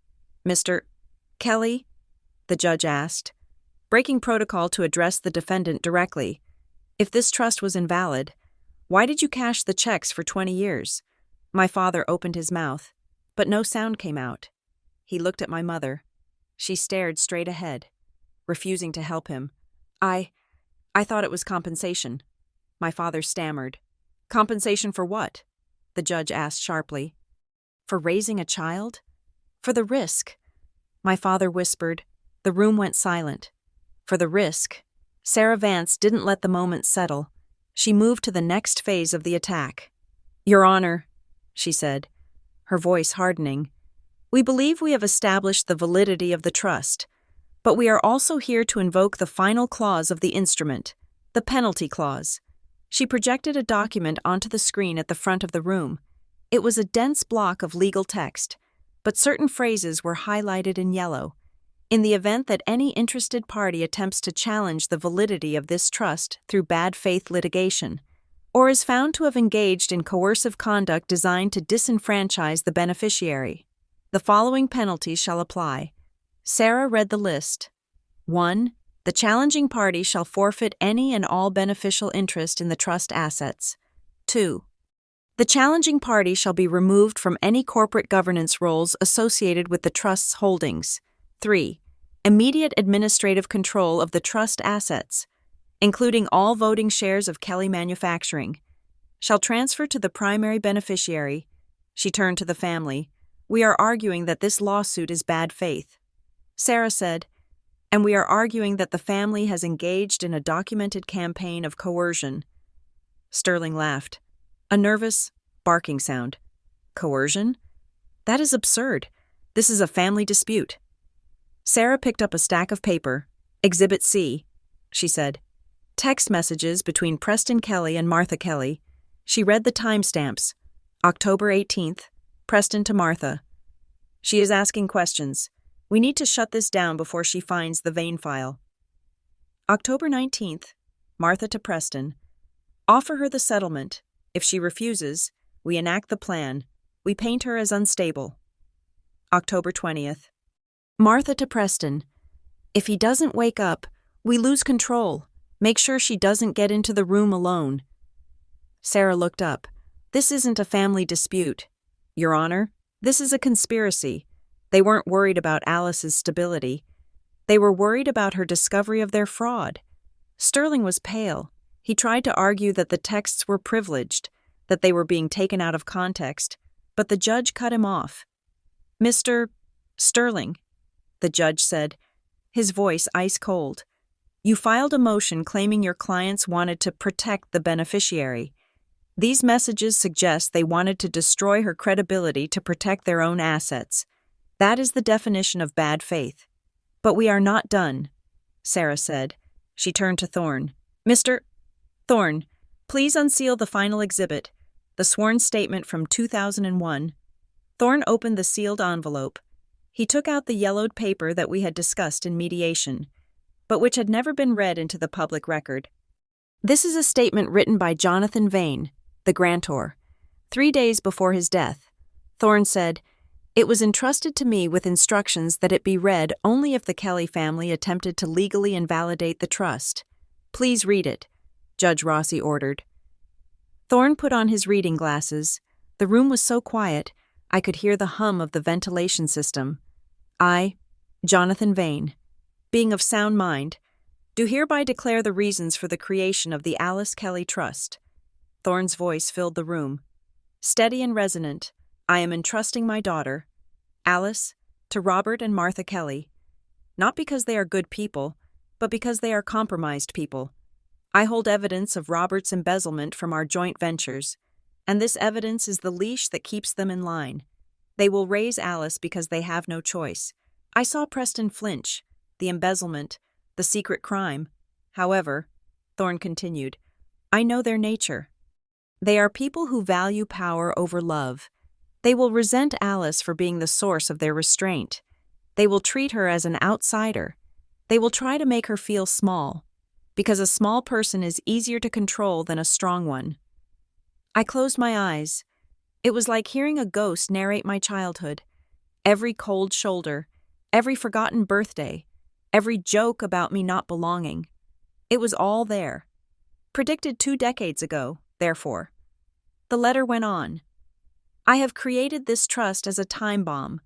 Mr. Kelly? The judge asked, breaking protocol to address the defendant directly. If this trust was invalid, why did you cash the checks for 20 years? My father opened his mouth, but no sound came out. He looked at my mother. She stared straight ahead, refusing to help him. I thought it was compensation. My father stammered. Compensation for what? The judge asked sharply. For raising a child? For the risk. My father whispered. The room went silent. For the risk. Sarah Vance didn't let the moment settle. She moved to the next phase of the attack. Your Honor, she said, her voice hardening, we believe we have established the validity of the trust, but we are also here to invoke the final clause of the instrument, the penalty clause. She projected a document onto the screen at the front of the room. It was a dense block of legal text, but certain phrases were highlighted in yellow. In the event that any interested party attempts to challenge the validity of this trust through bad faith litigation, or is found to have engaged in coercive conduct designed to disenfranchise the beneficiary, the following penalties shall apply. Sarah read the list. 1. The challenging party shall forfeit any and all beneficial interest in the trust assets. 2. The challenging party shall be removed from any corporate governance roles associated with the trust's holdings. 3. Immediate administrative control of the trust assets, including all voting shares of Kelly Manufacturing, shall transfer to the primary beneficiary. She turned to the family. We are arguing that this lawsuit is bad faith. Sarah said, and we are arguing that the family has engaged in a documented campaign of coercion. Sterling laughed. A nervous, barking sound. Coercion? That is absurd. This is a family dispute. Sarah picked up a stack of paper. Exhibit C, she said. Text messages between Preston Kelly and Martha Kelly. She read the timestamps. October 18th, Preston to Martha. She is asking questions. We need to shut this down before she finds the Vane file. October 19th, Martha to Preston. Offer her the settlement. If she refuses, we enact the plan. We paint her as unstable. October 20th. Martha to Preston. If he doesn't wake up, we lose control. Make sure she doesn't get into the room alone. Sarah looked up. This isn't a family dispute. Your Honor, this is a conspiracy. They weren't worried about Alice's stability. They were worried about her discovery of their fraud. Sterling was pale. He tried to argue that the texts were privileged, that they were being taken out of context, but the judge cut him off. Mr. Sterling, the judge said, his voice ice-cold. You filed a motion claiming your clients wanted to protect the beneficiary. These messages suggest they wanted to destroy her credibility to protect their own assets. That is the definition of bad faith. But we are not done, Sarah said. She turned to Thorne. Mr. Thorne, please unseal the final exhibit, the sworn statement from 2001. Thorne opened the sealed envelope. He took out the yellowed paper that we had discussed in mediation, but which had never been read into the public record. This is a statement written by Jonathan Vane, the grantor. 3 days before his death, Thorne said, It was entrusted to me with instructions that it be read only if the Kelly family attempted to legally invalidate the trust. Please read it, Judge Rossi ordered. Thorne put on his reading glasses. The room was so quiet, I could hear the hum of the ventilation system. I, Jonathan Vane, being of sound mind, do hereby declare the reasons for the creation of the Alice Kelly Trust. Thorne's voice filled the room. Steady and resonant, I am entrusting my daughter, Alice, to Robert and Martha Kelly, not because they are good people, but because they are compromised people. I hold evidence of Robert's embezzlement from our joint ventures, and this evidence is the leash that keeps them in line. They will raise Alice because they have no choice. I saw Preston flinch, the embezzlement, the secret crime. However, Thorne continued, I know their nature. They are people who value power over love. They will resent Alice for being the source of their restraint. They will treat her as an outsider. They will try to make her feel small, because a small person is easier to control than a strong one. I closed my eyes. It was like hearing a ghost narrate my childhood. Every cold shoulder, every forgotten birthday, every joke about me not belonging. It was all there. Predicted 2 decades ago, therefore. The letter went on. I have created this trust as a time bomb.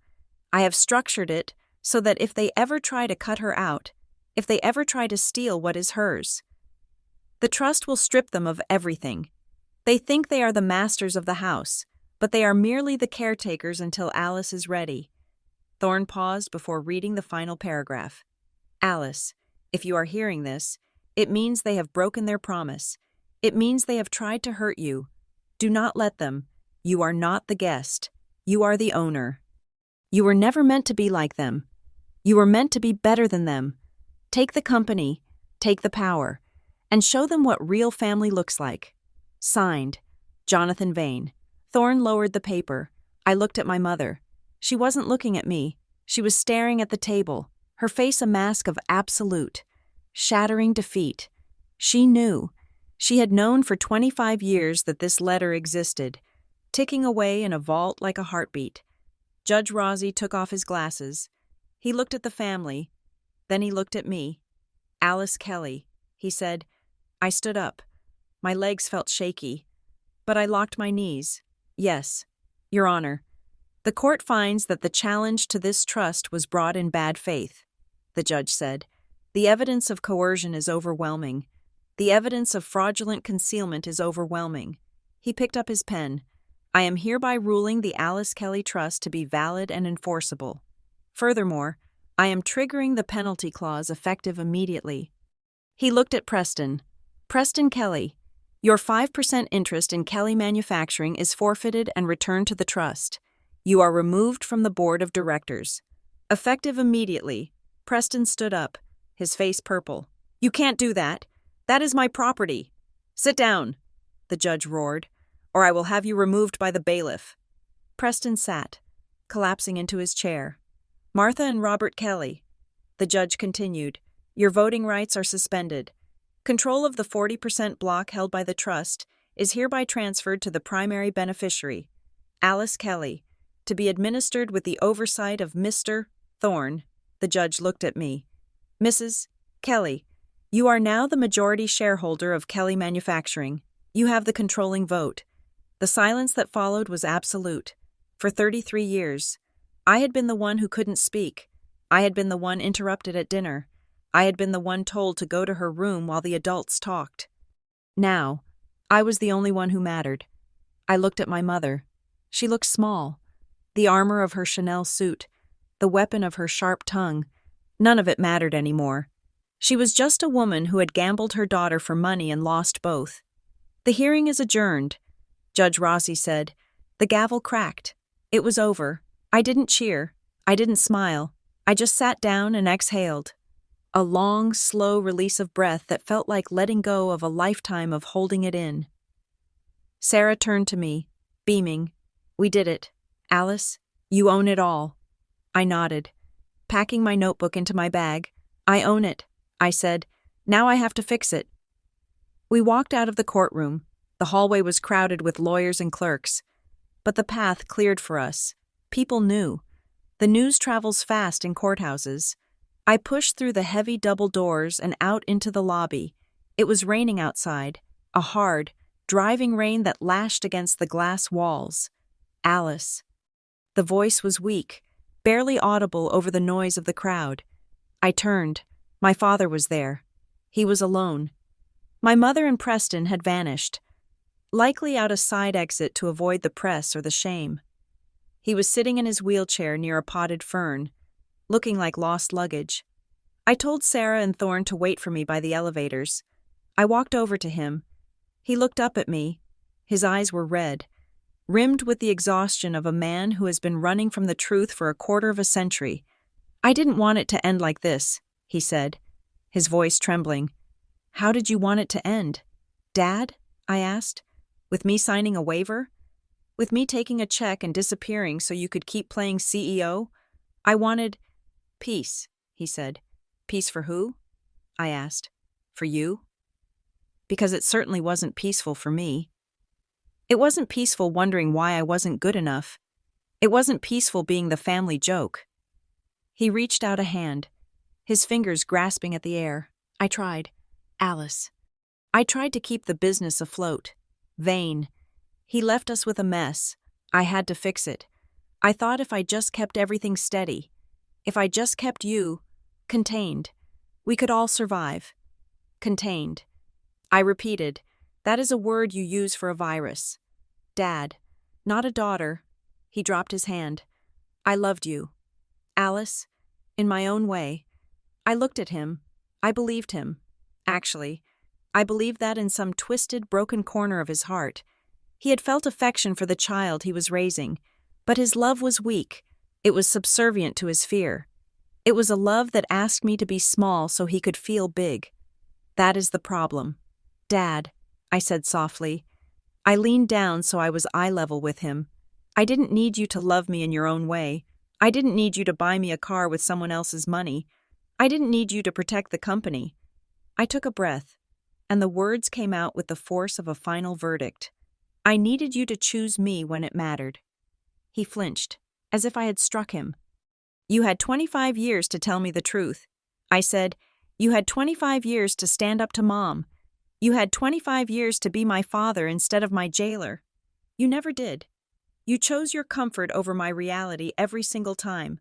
I have structured it so that if they ever try to cut her out, if they ever try to steal what is hers, the trust will strip them of everything. They think they are the masters of the house, but they are merely the caretakers until Alice is ready. Thorne paused before reading the final paragraph. Alice, if you are hearing this, it means they have broken their promise. It means they have tried to hurt you. Do not let them. You are not the guest. You are the owner. You were never meant to be like them. You were meant to be better than them. Take the company, take the power, and show them what real family looks like. Signed, Jonathan Vane. Thorne lowered the paper. I looked at my mother. She wasn't looking at me. She was staring at the table, her face a mask of absolute, shattering defeat. She knew. She had known for 25 years that this letter existed, ticking away in a vault like a heartbeat. Judge Rossi took off his glasses. He looked at the family. Then he looked at me. Alice Kelly, he said. I stood up. My legs felt shaky, but I locked my knees. Yes, Your Honor. The court finds that the challenge to this trust was brought in bad faith, the judge said. The evidence of coercion is overwhelming. The evidence of fraudulent concealment is overwhelming. He picked up his pen. I am hereby ruling the Alice Kelly Trust to be valid and enforceable. Furthermore, I am triggering the penalty clause effective immediately. He looked at Preston. Preston Kelly, your 5% interest in Kelly Manufacturing is forfeited and returned to the trust. You are removed from the board of directors. Effective immediately. Preston stood up, his face purple. You can't do that. That is my property. Sit down, the judge roared, or I will have you removed by the bailiff. Preston sat, collapsing into his chair. Martha and Robert Kelly, the judge continued, your voting rights are suspended. Control of the 40% block held by the trust is hereby transferred to the primary beneficiary, Alice Kelly, to be administered with the oversight of Mr. Thorne. The judge looked at me. Mrs. Kelly, you are now the majority shareholder of Kelly Manufacturing. You have the controlling vote. The silence that followed was absolute. For 33 years, I had been the one who couldn't speak. I had been the one interrupted at dinner. I had been the one told to go to her room while the adults talked. Now, I was the only one who mattered. I looked at my mother. She looked small. The armor of her Chanel suit, the weapon of her sharp tongue, none of it mattered anymore. She was just a woman who had gambled her daughter for money and lost both. The hearing is adjourned, Judge Rossi said. The gavel cracked. It was over. I didn't cheer. I didn't smile. I just sat down and exhaled. A long, slow release of breath that felt like letting go of a lifetime of holding it in. Sarah turned to me, beaming. We did it. Alice, you own it all. I nodded, packing my notebook into my bag. I own it, I said. Now I have to fix it. We walked out of the courtroom. The hallway was crowded with lawyers and clerks. But the path cleared for us. People knew. The news travels fast in courthouses. I pushed through the heavy double doors and out into the lobby. It was raining outside, a hard, driving rain that lashed against the glass walls. Alice. The voice was weak, barely audible over the noise of the crowd. I turned. My father was there. He was alone. My mother and Preston had vanished, likely out a side exit to avoid the press or the shame. He was sitting in his wheelchair near a potted fern, looking like lost luggage. I told Sarah and Thorne to wait for me by the elevators. I walked over to him. He looked up at me. His eyes were red, rimmed with the exhaustion of a man who has been running from the truth for a quarter of a century. I didn't want it to end like this, he said. his voice trembling. How did you want it to end? Dad? I asked. With me signing a waiver? With me taking a check and disappearing so you could keep playing CEO? I wanted peace, he said. Peace for who? I asked. For you? Because it certainly wasn't peaceful for me. It wasn't peaceful wondering why I wasn't good enough. It wasn't peaceful being the family joke. He reached out a hand, his fingers grasping at the air. I tried. Alice. I tried to keep the business afloat. Vain. He left us with a mess. I had to fix it. I thought if I just kept everything steady, if I just kept you contained, we could all survive. Contained. I repeated, that is a word you use for a virus. Dad, not a daughter. He dropped his hand. I loved you. Alice, in my own way. I looked at him. I believed him. Actually, I believed that in some twisted, broken corner of his heart. He had felt affection for the child he was raising, but his love was weak. It was subservient to his fear. It was a love that asked me to be small so he could feel big. That is the problem. Dad, I said softly. I leaned down so I was eye level with him. I didn't need you to love me in your own way. I didn't need you to buy me a car with someone else's money. I didn't need you to protect the company. I took a breath, and the words came out with the force of a final verdict. I needed you to choose me when it mattered. He flinched, as if I had struck him. You had 25 years to tell me the truth. I said, you had 25 years to stand up to Mom. You had 25 years to be my father instead of my jailer. You never did. You chose your comfort over my reality every single time.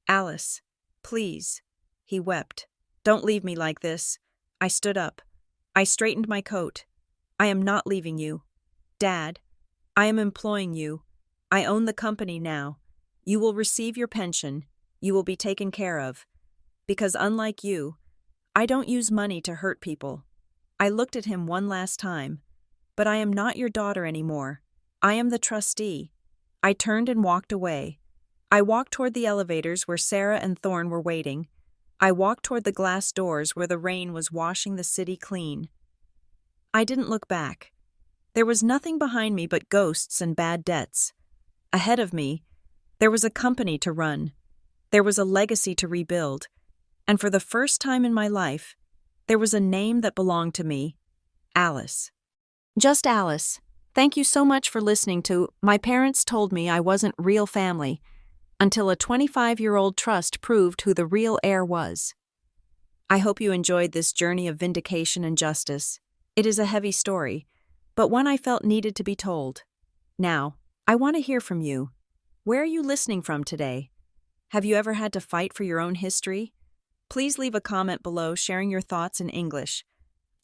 Alice, please. He wept. Don't leave me like this. I stood up. I straightened my coat. I am not leaving you. Dad, I am employing you. I own the company now. You will receive your pension. You will be taken care of. Because unlike you, I don't use money to hurt people. I looked at him one last time. But I am not your daughter anymore. I am the trustee. I turned and walked away. I walked toward the elevators where Sarah and Thorne were waiting. I walked toward the glass doors where the rain was washing the city clean. I didn't look back. There was nothing behind me but ghosts and bad debts. Ahead of me, there was a company to run. There was a legacy to rebuild. And for the first time in my life, there was a name that belonged to me, Alice. Just Alice. Thank you so much for listening to My Parents Told Me I Wasn't Real Family, until a 25-year-old trust proved who the real heir was. I hope you enjoyed this journey of vindication and justice. It is a heavy story, but one I felt needed to be told. Now, I want to hear from you. Where are you listening from today? Have you ever had to fight for your own history? Please leave a comment below sharing your thoughts in English.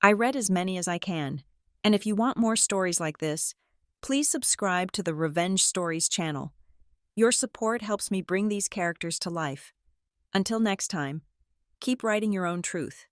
I read as many as I can. And if you want more stories like this, please subscribe to the Revenge Stories channel. Your support helps me bring these characters to life. Until next time, keep writing your own truth.